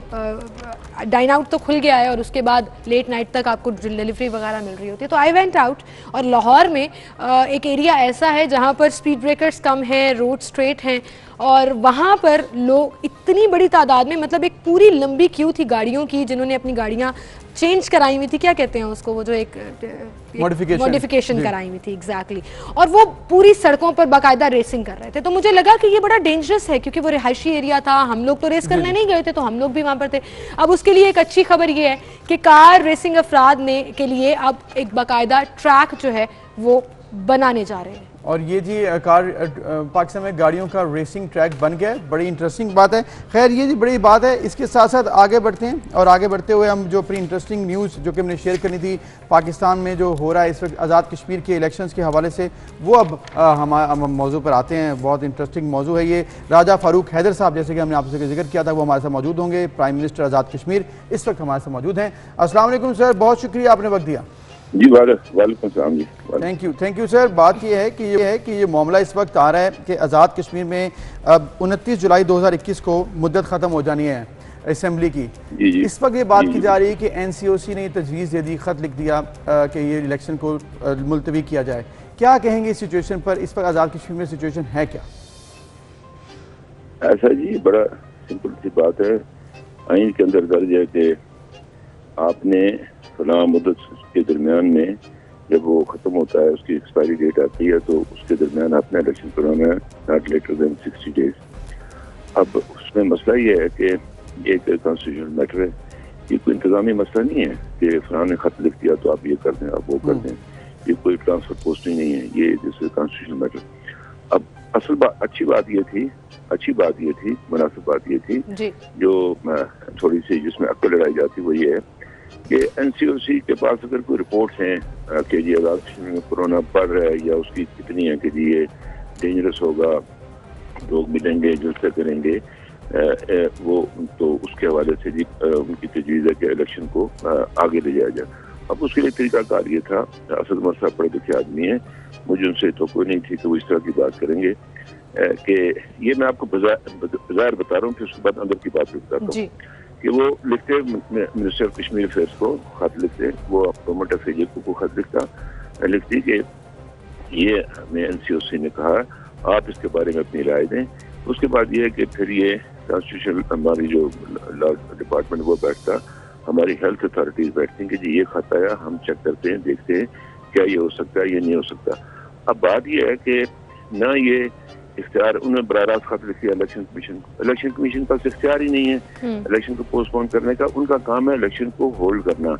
Speaker 1: डाइन आउट तो खुल गया है और उसके बाद लेट नाइट तक आपको डिलीवरी वगैरह मिल रही होती है। तो आई वेंट आउट, और लाहौर में एक एरिया ऐसा है जहाँ पर स्पीड ब्रेकर्स कम हैं, रोड स्ट्रेट हैं, और वहाँ पर लोग इतनी बड़ी तादाद में, मतलब एक पूरी लंबी क्यू थी गाड़ियों की जिन्होंने अपनी गाड़ियाँ चेंज कराई हुई थी, क्या कहते हैं उसको, वो जो एक मॉडिफिकेशन कराई हुई थी, एग्जैक्टली। और वो पूरी सड़कों पर बाकायदा रेसिंग कर रहे थे। तो मुझे लगा कि ये बड़ा डेंजरस है, क्योंकि वो रिहायशी एरिया था, हम लोग तो रेस करने नहीं गए थे, तो हम लोग भी वहाँ पर थे। अब उसके लिए एक अच्छी खबर ये है कि कार रेसिंग अफराद ने के लिए अब एक बाकायदा ट्रैक जो है वो बनाने जा रहे हैं।
Speaker 2: और ये जी पाकिस्तान में गाड़ियों का रेसिंग ट्रैक बन गया है, बड़ी इंटरेस्टिंग बात है। खैर ये जी बड़ी बात है। इसके साथ साथ आगे बढ़ते हैं और आगे बढ़ते हुए हम जो अपनी इंटरेस्टिंग न्यूज़ जो कि हमने शेयर करनी थी पाकिस्तान में जो हो रहा है इस वक्त आज़ाद कश्मीर के इलेक्शंस के हवाले से, वो अब हम मौजू पर आते हैं। बहुत इंटरेस्टिंग मौजू है ये। राजा फारूक हैदर साहब, जैसे कि हमने आपसे जिक्र किया था, वो हमारे साथ मौजूद होंगे। प्राइम मिनिस्टर आज़ाद कश्मीर इस वक्त हमारे साथ मौजूद हैं। अस्सलाम वालेकुम सर, बहुत शुक्रिया आपने वक्त दिया।
Speaker 7: जी वालेकुम सलाम जी।
Speaker 2: Thank you sir. बात यह है कि ये मामला इस वक्त आ रहा है कि आज़ाद कश्मीर में अब 29 जुलाई 2021 को मुद्दत ख़त्म हो जानी है असेंबली की।
Speaker 7: जी।
Speaker 2: इस वक्त ये बात की जा रही है कि NCOC ने तजवीज़ दे दी, ख़त लिख दिया कि ये इलेक्शन को मुलतवी किया जाए। क्या कहेंगे इस सिचुएशन पर? इस वक्त आज़ाद कश्मीर में सिचुएशन है क्या?
Speaker 7: ऐसा जी बड़ा सिंपल सी बात है। आइन के अंदर दर्ज है कि आपने फलां मुद्दत के दरमियान में जब वो ख़त्म होता है, उसकी एक्सपायरी डेट आती है, तो उसके दरमियान आपने इलेक्शन कराना है, नॉट लेटर देन 60 डेज। अब उसमें मसला ये है कि एक कॉन्स्टिट्यूशनल मैटर है, ये कोई इंतजामी मसला नहीं है कि फलां ने खत लिख दिया तो आप ये कर दें, आप वो कर दें। ये कोई ट्रांसफर पोस्टिंग नहीं है, ये जैसे कॉन्स्टिट्यूशनल मैटर। अब असल बात अच्छी बात ये थी, मुनासिब बात ये थी जो थोड़ी सी जिसमें अक्ल लगाई जाती वो ये है कि NCOC के पास अगर कोई रिपोर्ट्स हैं कि जी आज़ाद कश्मीर में कोरोना बढ़ रहा है या उसकी कितनी है कि जी ये डेंजरस होगा, लोग मिलेंगे जुलसे करेंगे, वो तो उसके हवाले से जी उनकी तजवीज़ है कि इलेक्शन को आगे ले जाया जाए। अब उसके लिए तरीकाकार ये था, असद उमर साहब पढ़े लिखे आदमी है, मुझे उनसे तो कोई नहीं थी कि वो इस तरह की बात करेंगे कि ये मैं आपको बाजार बता रहा हूँ, फिर उसके बाद अंदर की बात भी बताता हूँ कि वो लिखते मिनिस्टर ऑफ कश्मीर अफेयर्स को खत लिखते, वो गवर्नमेंट ऑफ एजेको को खत लिखती कि ये हमें NCOC ने कहा आप इसके बारे में अपनी राय दें। उसके बाद ये है कि फिर ये कॉन्स्टिट्यूशनल हमारी जो लॉ डिपार्टमेंट वो बैठता, हमारी हेल्थ अथॉरिटीज बैठती हैं कि जी ये खत आया, हम चेक करते हैं, देखते हैं क्या ये हो सकता है, ये नहीं हो सकता। अब बात ये है कि ना ये इख्तियार उन्होंने बराह रास्त खत लिख दिया इलेक्शन कमीशन का इख्तियार ही नहीं है इलेक्शन को पोस्टपोन करने का। उनका काम है इलेक्शन को होल्ड करना।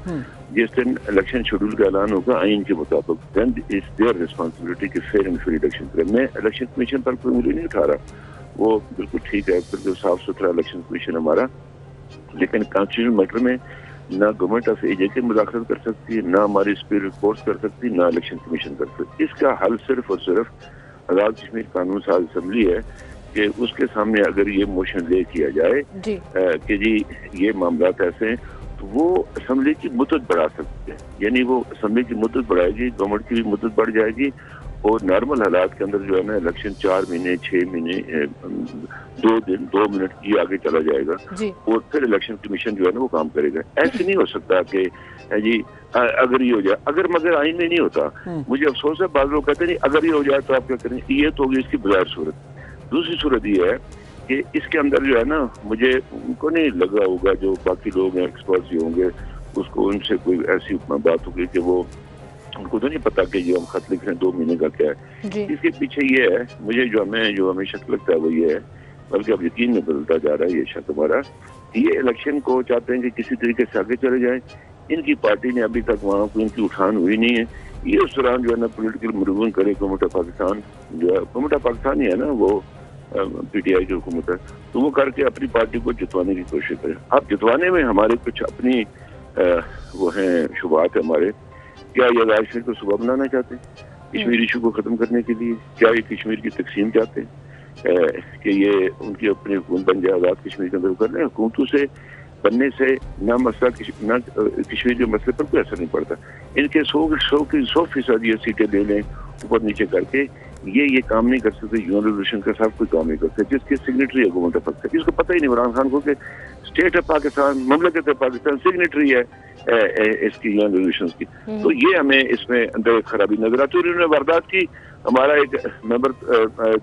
Speaker 7: जिस दिन इलेक्शन शेड्यूल का ऐलान होगा आइन के मुताबिक, देन इट्स देयर रिस्पांसिबिलिटी कि फेयर एंड फ्री इलेक्शन करें। मैं इलेक्शन कमीशन पर कोई उंगली नहीं उठा रहा, वो बिल्कुल ठीक है, बिल्कुल साफ सुथरा इलेक्शन कमीशन हमारा, लेकिन कॉन्स्टिट्यूशनल मैटर में ना गवर्नमेंट ऑफ एजेके मुदाखलत कर सकती है, ना हमारी सुप्रीरियर कोर्ट कर सकती, ना इलेक्शन कमीशन कर सकती। इसका हल सिर्फ और सिर्फ आज़ाद कश्मीर कानून साज असम्बली है कि उसके सामने अगर ये मोशन ले किया जाए कि जी ये मामला ऐसे हैं, तो वो असम्बली की मुद्दत बढ़ा सकते हैं, यानी वो असम्बली की मुद्दत बढ़ाएगी, गवर्नमेंट की भी मुद्दत बढ़ जाएगी, और नॉर्मल हालात के अंदर जो है ना इलेक्शन 4 महीने 6 महीने 2 दिन 2 मिनट ये आगे चला जाएगा, और फिर इलेक्शन कमीशन जो है ना वो काम करेगा। ऐसे नहीं हो सकता कि जी अगर ये हो जाए, अगर मगर आइन में नहीं होता। मुझे अफसोस है, बात लोग कहते नहीं अगर ये हो जाए तो आप क्या करें, ये तो होगी इसकी बजाय सूरत। दूसरी सूरत ये है कि इसके अंदर जो है ना, मुझे उनको नहीं लगा होगा, जो बाकी लोग हैं एक्सपर्ट्स ही होंगे, उसको उनसे कोई ऐसी बात होगी कि वो उनको तो नहीं पता कि जो हम खत लिख रहे हैं 2 महीने का क्या है। इसके पीछे ये है, मुझे जो हमें शक लगता है वो ये है, बल्कि अब यकीन में बदलता जा रहा है ये शक हमारा, ये इलेक्शन को चाहते हैं कि किसी तरीके से आगे चले जाए। इनकी पार्टी ने अभी तक वहाँ कोई इनकी उठान हुई नहीं है। ये उस दौरान जो है ना पोलिटिकल मुरवून करे गवर्नमेंट ऑफ पाकिस्तान, जो है गवर्नमेंट ऑफ पाकिस्तान ही है ना, वो PTI की हुकूमत है, तो वो करके अपनी पार्टी को जितवाने की कोशिश करें। अब जितवाने में हमारे कुछ अपनी वो हैं शुरुआत है हमारे। क्या ये आज़ाद कश्मीर को सुबह बनाना चाहते हैं कश्मीर इशू को ख़त्म करने के लिए? क्या ये कश्मीर की तकसीम चाहते हैं कि ये उनकी अपनी हुकूमत बन जाए आज़ाद कश्मीर के अंदर? कर रहे हैं हुकूमतों से बनने से ना मसला ना कश्मीर के मसले पर कोई असर नहीं पड़ता। इनके 100% ये सीटें ले लें ऊपर नीचे करके, ये काम नहीं कर सकते। यूएन रेजोल्यूशन के साथ कोई काम नहीं करते, जिसके सिग्नेटरी है गवर्नमेंट ऑफ पाकिस्तान। इसको पता ही नहीं इमरान खान को कि स्टेट ऑफ पाकिस्तान, ममलकत पाकिस्तान सिग्नेटरी है इसकी यूएन रेजोल्यूशन की। तो ये हमें इसमें अंदर खराबी नजर आती है। उन्होंने वारदात की, हमारा एक मेंबर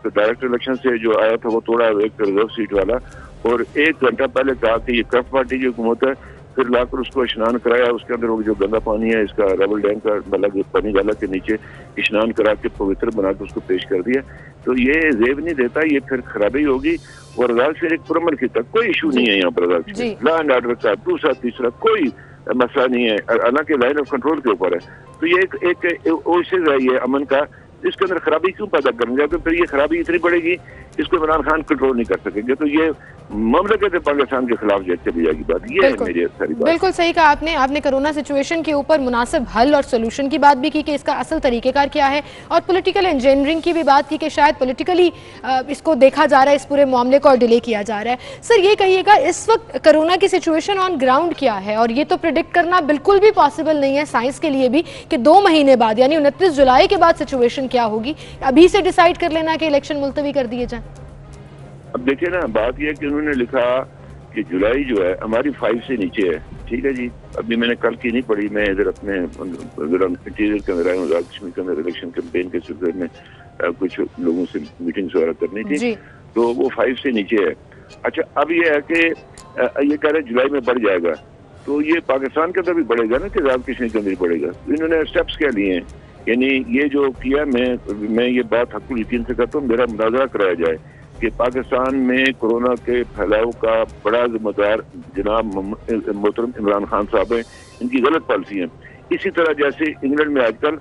Speaker 7: डायरेक्टर इलेक्शन से जो आया था वो तोड़ा, एक रिजर्व सीट वाला, और 1 घंटा पहले कहा कि ये करप्ट पार्टी की हुकूमत है, फिर लाकर उसको स्नान कराया, उसके अंदर वो जो गंदा पानी है इसका रबल डैम का मतलब पानी डाला के नीचे स्नान करा के पवित्र बना के उसको पेश कर दिया। तो ये जेब नहीं देता, ये फिर खराबी होगी। और आज़ाद कश्मीर एक पुरअमन की तक कोई इशू नहीं है यहाँ पर Azad Kashmir, law and order का दूसरा तीसरा कोई मसला नहीं है, हालांकि लाइन ऑफ कंट्रोल के ऊपर है। तो ये एक ओएसिस है ये अमन का इसके अंदर खराबी क्यों पैदा करेंगे? तो फिर ये खराबी इतनी बढ़ेगी, इसको इमरान खान कंट्रोल नहीं कर सकेंगे, तो ये ममलकत पाकिस्तान के खिलाफ चली जाएगी बात। ये है मेरी सारी बात।
Speaker 1: बिल्कुल सही कहा आपने कोरोना सिचुएशन के ऊपर मुनासिब हल और सोल्यूशन की बात भी की कि इसका असल तरीकेकार क्या है, और पॉलिटिकल इंजीनियरिंग की भी बात की कि शायद पॉलिटिकली इसको देखा जा रहा है, इस पूरे मामले को और डिले किया जा रहा है। सर ये कहिएगा, इस वक्त कोरोना की सिचुएशन ऑन ग्राउंड क्या है? और ये तो प्रिडिक्ट करना बिल्कुल भी पॉसिबल नहीं है साइंस के लिए भी कि 2 महीने बाद यानी 29 जुलाई के बाद सिचुएशन क्या होगी। अभी से डिसाइड कर लेना कि इलेक्शन मुलतवी कर दिए जाए।
Speaker 7: अब देखिए ना, बात यह कि उन्होंने लिखा कि जुलाई जो है हमारी 5 से नीचे है। ठीक है जी, अभी मैंने कल की नहीं पढ़ी, मैं इधर अपने इंटीरियर के अंदर आया हूँ, कश्मीर के अंदर इलेक्शन कैंपेन के सिलसिले में कुछ लोगों से मीटिंग्स वगैरह करनी थी, तो वो 5 से नीचे है। अच्छा, अब ये है कि ये कह रहे जुलाई में बढ़ जाएगा, तो ये पाकिस्तान के अंदर भी बढ़ेगा ना कि आजाद कश्मीर के अंदर भी बढ़ेगा? इन्होंने स्टेप्स क्या लिए हैं, यानी ये जो किया, मैं ये बात हक़ुल यकीन से करता हूँ, मेरा मुनाजरा कराया जाए कि पाकिस्तान में कोरोना के फैलाव का बड़ा जिम्मेदार जनाब मोहतरम इमरान खान साहब हैं, इनकी गलत पॉलिसी है। इसी तरह जैसे इंग्लैंड में आजकल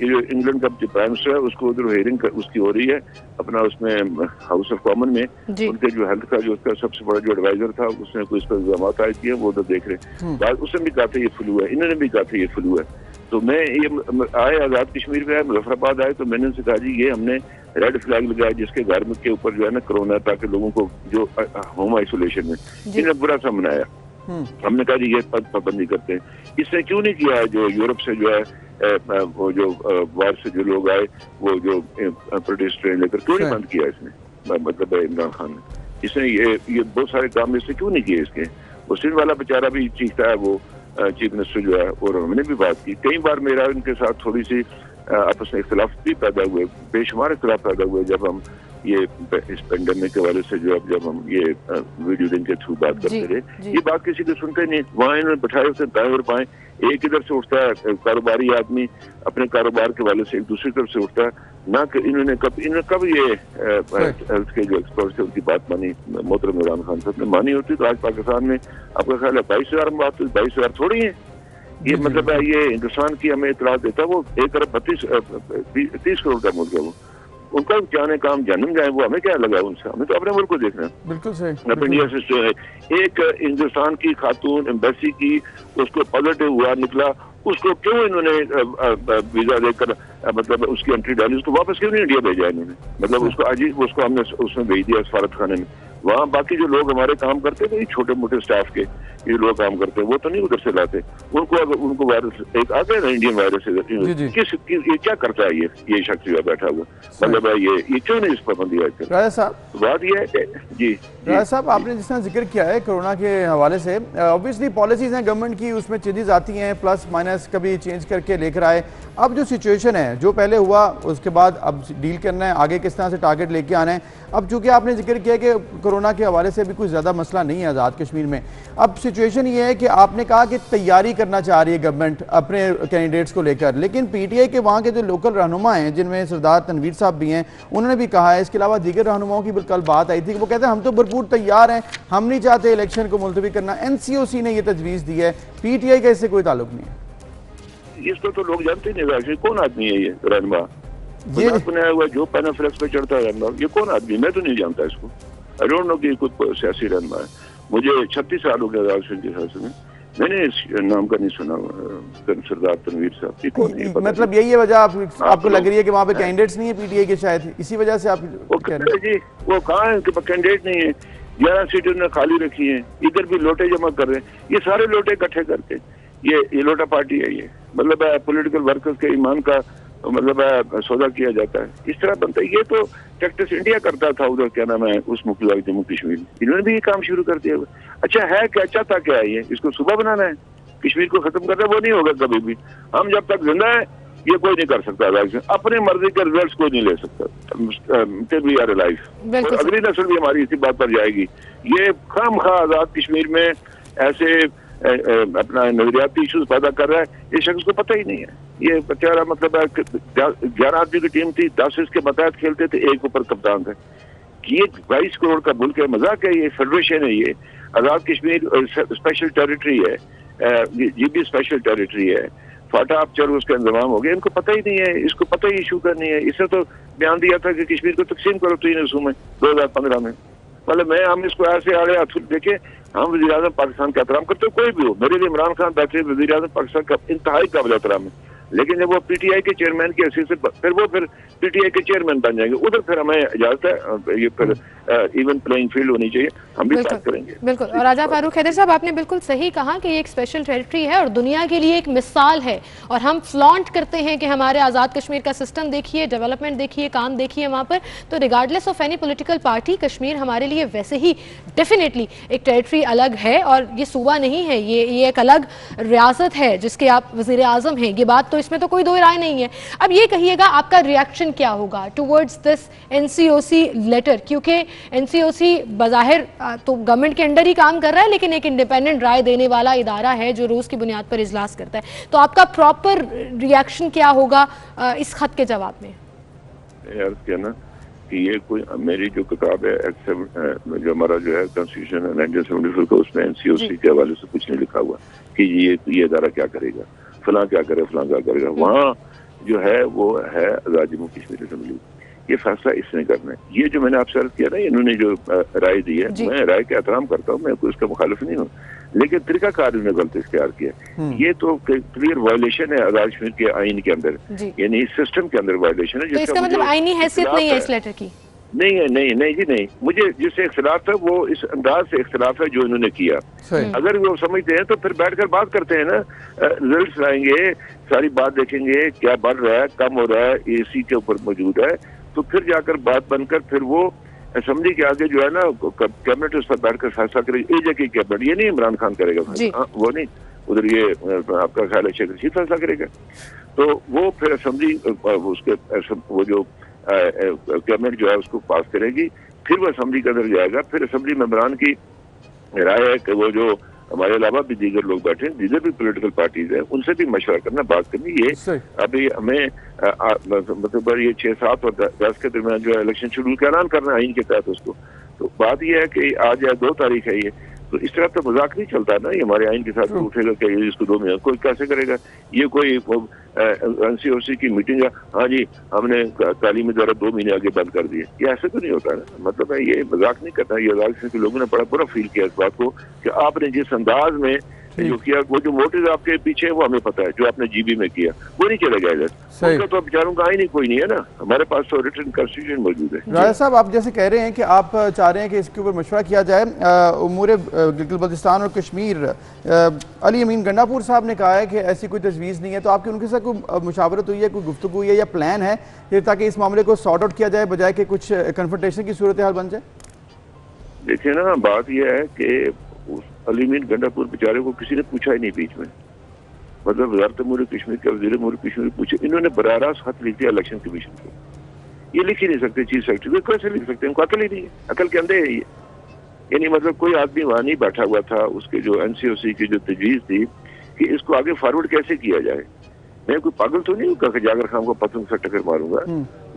Speaker 7: ये जो इंग्लैंड का जो प्राइम मिनिस्टर है उसको उधर हेयरिंग उसकी हो रही है अपना, उसमें हाउस ऑफ कॉमन में उनके जो हेल्थ का जो उसका सबसे बड़ा जो एडवाइजर था उसने कोई इस पर इल्जाम आयद किए, वो उधर देख रहे। उसने भी कहा था ये फ्लू है, इन्होंने भी कहा था ये फ्लू है। तो मैं ये आए आजाद कश्मीर में आए, मुजफ्फराबाद आए, तो मैंने उनसे कहा जी ये हमने रेड फ्लैग लगाया जिसके घर में के ऊपर जो है ना कोरोना, ताकि लोगों को जो होम आइसोलेशन में, इन्हें बुरा सा मनाया। हमने कहा जी ये पाबंदी करते हैं। इसने क्यों नहीं किया? जो यूरोप से जो है वो जो बाहर से जो लोग आए, वो जो प्रोटेस्ट ट्रेन लेकर, क्यों नहीं बंद किया इसने? मतलब इमरान खान ने इसने ये बहुत सारे काम इसने क्यों नहीं किए इसके? वो सिंध वाला बेचारा भी चीखता है, वो चीफ मिनिस्टर जो है, और हमने भी बात की कई बार, मेरा उनके साथ थोड़ी सी आपस में इख्तलाफ भी पैदा हुए, बेशुमार इख्तलाफ पैदा हुए जब हम ये इस पेंडेमिक के वाले से जब हम ये वीडियो लिंक के थ्रू बात करते रहे, ये बात किसी को सुनते नहीं। वहाँ इन्होंने बैठाए होते दाएं और बाएं, एक इधर से उठता है कारोबारी आदमी अपने कारोबार के वाले से, एक दूसरी तरफ से उठता है ना। कि इन्होंने कब ये हेल्थ के जो एक्सपर्ट थे उनकी बात मानी? मोहतरम इमरान खान साहब ने मानी होती तो आज पाकिस्तान में आपका ख्याल है 22,000 में बात, 22,000 थोड़ी है। ये मतलब है ये हिंदुस्तान की हमें इतला देता है, वो 1,30 करोड़ का मुल्क है, वो उनका जाने काम जन्म जाए, वो हमें क्या लगा उनसे? हमें तो अपने मुल्क को देखना है।
Speaker 2: बिल्कुल सही।
Speaker 7: अब इंडिया से जो है एक हिंदुस्तान की खातून एम्बेसी की, उसको पॉजिटिव हुआ निकला, उसको क्यों इन्होंने वीजा देकर मतलब उसकी एंट्री डाली, उसको वापस क्यों नहीं इंडिया भेजा इन्होंने? मतलब उसको आज ही उसको हमने उसमें भेज दिया सफारत खाने में। वहाँ बाकी जो लोग हमारे काम करते हैं, छोटे मोटे स्टाफ के ये लोग काम करते हैं, वो तो नहीं उधर से लाते। उनको अगर उनको वायरस एक आ गया ना, इंडियन वायरस ये क्या करता है ये शख्स जो बैठा हुआ, मतलब ये क्यों नहीं इस पर पाबंदी है?
Speaker 2: राजा साहब,
Speaker 7: बात ये है जी
Speaker 2: राजा साहब, आपने जिस तरह जिक्र किया है कोरोना के हवाले से, ऑब्वियसली पॉलिसीज हैं गवर्नमेंट की, उसमें चेंजेस आती हैं, प्लस माइनस कभी चेंज करके लेकर आए। अब जो सिचुएशन है, जो पहले हुआ उसके बाद अब डील करना है, आगे किस तरह से टारगेट लेके आना है। अब चूंकि आपने जिक्र किया कि कोरोना के हवाले से भी कुछ ज़्यादा मसला नहीं है आज़ाद कश्मीर में, अब सिचुएशन ये है कि आपने कहा कि तैयारी करना चाह रही है गवर्नमेंट अपने कैंडिडेट्स को लेकर, लेकिन पीटीआई के वहाँ के जो लोकल रहनुमा हैं, जिनमें सरदार तनवीर साहब भी हैं, उन्होंने भी कहा है, इसके अलावा दीगर रहनुमाओं की कल बात आई थी कि वो कहते हैं हम तो भरपूर तैयार हैं, हम नहीं चाहते इलेक्शन को मुलतवी करना। एनसीओसी ने यह तजवीज़ दी है, पीटीआई का इससे कोई ताल्लुक नहीं है।
Speaker 7: इसको तो लोग जानते नहीं, कौन आदमी है ये रहनुमा? ये बनाया हुआ जो पैनाफ्लेक्स पे चढ़ता है रहनुमा, ये कौन आदमी? मैं तो नहीं जानता इसको। आई डोंट नो कि कोई सियासी रहनुमा है। मुझे 36 साल हो गया राजस्थान के साथ में, मैंने इस नाम का नहीं सुना सरदार तनवीर साहब।
Speaker 2: मतलब यही है वजह आपको लग रही है कि वहाँ पे कैंडिडेट्स नहीं है पीटीआई के, शायद इसी वजह से आप कह रहे हैं?
Speaker 7: जी वो कहाँ है, कैंडिडेट नहीं है, 11 सीटें उन्होंने खाली रखी हैं, इधर भी लोटे जमा कर रहे हैं। ये सारे लोटे इकट्ठे करके ये लोटा पार्टी है, ये मतलब पॉलिटिकल वर्कर्स के ईमान का मतलब सौदा किया जाता है, इस तरह बनता है। ये तो टैक्टिस इंडिया करता था उधर, क्या नाम है उस मुल्क जम्मू कश्मीर में, इन्होंने भी ये काम शुरू कर दिया। अच्छा है क्या, चाहता क्या है ये? इसको सुबह बनाना है, कश्मीर को खत्म करना, वो नहीं होगा कभी भी। हम जब तक जिंदा है ये कोई नहीं कर सकता, अपने मर्जी के रिजल्ट कोई नहीं ले सकता। वी आर लाइफ, अगली नस्ल भी हमारी इसी बात पर जाएगी। ये खामखा आजाद कश्मीर में ऐसे अपना नजरियाती इशूज पैदा कर रहा है, ये शख्स को पता ही नहीं है। ये बेचारा मतलब 11 आदमी की टीम थी, 10 इसके बतायत खेलते थे, एक ऊपर कप्तान थे। ये 22 करोड़ का मुल्क है, मजाक है? ये फेडरेशन है, ये आजाद कश्मीर स्पेशल टेरिटरी है, ये भी स्पेशल टेरिटरी है। फाटा आप चलो उसका इंतजाम हो गया, इनको पता ही नहीं है, इसको पता ही इशू का नहीं है। इसने तो बयान दिया था कि कश्मीर को तकसीम करो 3 हिस्सों में 2015 में। मतलब हम इसको ऐसे आड़े हाथ देखे, हम वज़ीर आज़म पाकिस्तान का एहतराम करते हो, कोई भी हो, मेरे लिए इमरान खान बेहतरीन वज़ीर आज़म पाकिस्तान का इंतहाई काबिल एहतराम है, लेकिन जब वो पीटीआई के चेयरमैन की हैसियत से फिर पीटीआई के चेयरमैन बन जाएंगे, उधर फिर हमें इजाजत है, ये फिर इवन प्लेइंग फील्ड होनी चाहिए, हम भी बात करेंगे।
Speaker 1: बिल्कुल। और राजा फारूक हैदर साहब, आपने बिल्कुल सही कहा कि ये एक स्पेशल टेरिटरी है और दुनिया के लिए एक मिसाल है, और हम फ्लॉन्ट करते हैं कि हमारे आज़ाद कश्मीर का सिस्टम देखिए, डेवलपमेंट देखिए, काम देखिए वहाँ पर। तो regardless of any political party, Kashmir हमारे लिए वैसे ही डेफिनेटली एक टेरिटरी अलग है, और ये सूबा नहीं है, ये एक अलग रियासत है जिसके आप वज़ीर आज़म हैं। ये बात तो, इसमें तो कोई दो राय नहीं है। अब ये कहिएगा आपका रिएक्शन क्या होगा टुवर्ड्स दिस एनसीओसी लेटर, क्योंकि एनसीओसी बज़ाहिर तो गवर्नमेंट के अंडर ही काम कर रहा है, लेकिन एक इंडिपेंडेंट राय देने वाला इदारा है जो रोज की बुनियाद पर इजलास करता है। तो आपका प्रॉपर रिएक्शन क्या होगा इस खत के जवाब में?
Speaker 7: यार कहना कि ये कोई मेरी जो किताब है जो हमारा जो है कॉन्स्टिट्यूशन 1974 का, उसमें एनसीओसी के हवाले से कुछ नहीं लिखा हुआ कि ये इदारा क्या करेगा, फलां क्या करे, फलां क्या करेगा। वहाँ जो है वो है आज़ाद जम्मू कश्मीर असेंबली, ये फैसला इसने करना है। ये जो मैंने आपसे अर्ज किया ना, इन्होंने जो राय दी है, मैं राय का एहतराम करता हूँ, मैं कोई उसका मुखालिफ नहीं हूँ, लेकिन तरीकाकार इन्होंने गलत इख्तियार किया। ये तो क्लियर वायलेशन है आज़ाद कश्मीर के आइन के अंदर, यानी सिस्टम के अंदर वायलेशन है।
Speaker 1: तो इसका मतलब आईनी हैसियत नहीं है इस लेटर की?
Speaker 7: नहीं है, नहीं जी नहीं। मुझे जिससे इख्तिलाफ है वो इस अंदाज से इख्तिलाफ है जो इन्होंने किया। अगर वो समझते हैं तो फिर बैठकर बात करते हैं ना, रिजल्ट्स लाएंगे, सारी बात देखेंगे, क्या बढ़ रहा है, कम हो रहा है, एसी के ऊपर मौजूद है, तो फिर जाकर बात बनकर फिर वो असेंबली के आगे जो है ना कैबिनेट उस पर बैठकर फैसला करेगी। एजे की कैबिनेट, ये नहीं इमरान खान करेगा, वो नहीं, उधर ये आपका ख्याल है शेख रशीद फैसला करेगा। तो वो फिर असेंबली उसके वो जो कैबिनेट जो है उसको पास करेगी, फिर वो असेंबली के अंदर जाएगा। फिर असेंबली मेंबरान की राय है कि वो जो हमारे अलावा भी दीगर लोग बैठे हैं, दीगर भी पॉलिटिकल पार्टीज हैं, उनसे भी मशवरा करना, बात करनी। ये अभी हमें मतलब ये 6, 7 और 10 के दरमियान जो है इलेक्शन शेड्यूल का ऐलान करना है आइन के तहत उसको। तो बात यह है कि आज या 2 तारीख है ये, तो इस तरह तो मजाक नहीं चलता ना, ये हमारे आइन के साथ उठेगा कि इसको 2 महीने कोई कैसे करेगा। ये कोई एनसीओसी की मीटिंग है, हाँ जी हमने तालीमी इदारा 2 महीने आगे बंद कर दिए, ये ऐसे तो नहीं होता है। मतलब है ये मजाक नहीं करता। ये आज़ाद के लोगों ने बड़ा बुरा फील किया इस बात को कि आपने जिस अंदाज में जो किया, वो जो मोटिव आपके पीछे है वो हमें पता है, जो आपने जीबी में किया वो नहीं चलेगा इधर। उनका तो बेचारों का आइन ही कोई नहीं है ना, हमारे पास तो रिटन कॉन्स्टिट्यूशन मौजूद है।
Speaker 2: राजा साहब, आप जैसे कह रहे हैं कि आप चाह रहे हैं कि इसके ऊपर मशवरा किया जाए, उमूर गिलगित बल्तिस्तान और कश्मीर, अली अमीन गंडापुर साहब ने कहा है कि ऐसी कोई तजवीज़ नहीं है, तो आपकी उनके साथ कोई मुशावरत हुई है, कोई गुफ्तगू हुई है या प्लान है ताकि इस मामले को सॉर्ट आउट किया जाए बजाय कि कुछ कन्फ्रंटेशन की सूरत हाल बन जाए?
Speaker 7: देखिए ना, बात यह है कि अली अमीन गंडापुर बेचारे को किसी ने पूछा ही नहीं बीच में, मतलब वज़ारत अमूर कश्मीर के वज़ीर अमूर कश्मीर पूछे, इन्होंने बराह रास्त खत लिख दिया इलेक्शन कमीशन को। ये लिख ही नहीं सकते चीफ सेक्रेटरी को, कैसे लिख सकते हैं? उनको अकल ही नहीं है, अकल के अंधे है ये। यानी मतलब कोई आदमी वहां नहीं बैठा हुआ था, उसके जो एनसीओसी की जो तजवीज़ थी कि इसको आगे फॉरवर्ड कैसे किया जाए। मैं कोई पागल तो नहीं हूँ कि जागर खान को पतंग से टक्कर मारूंगा,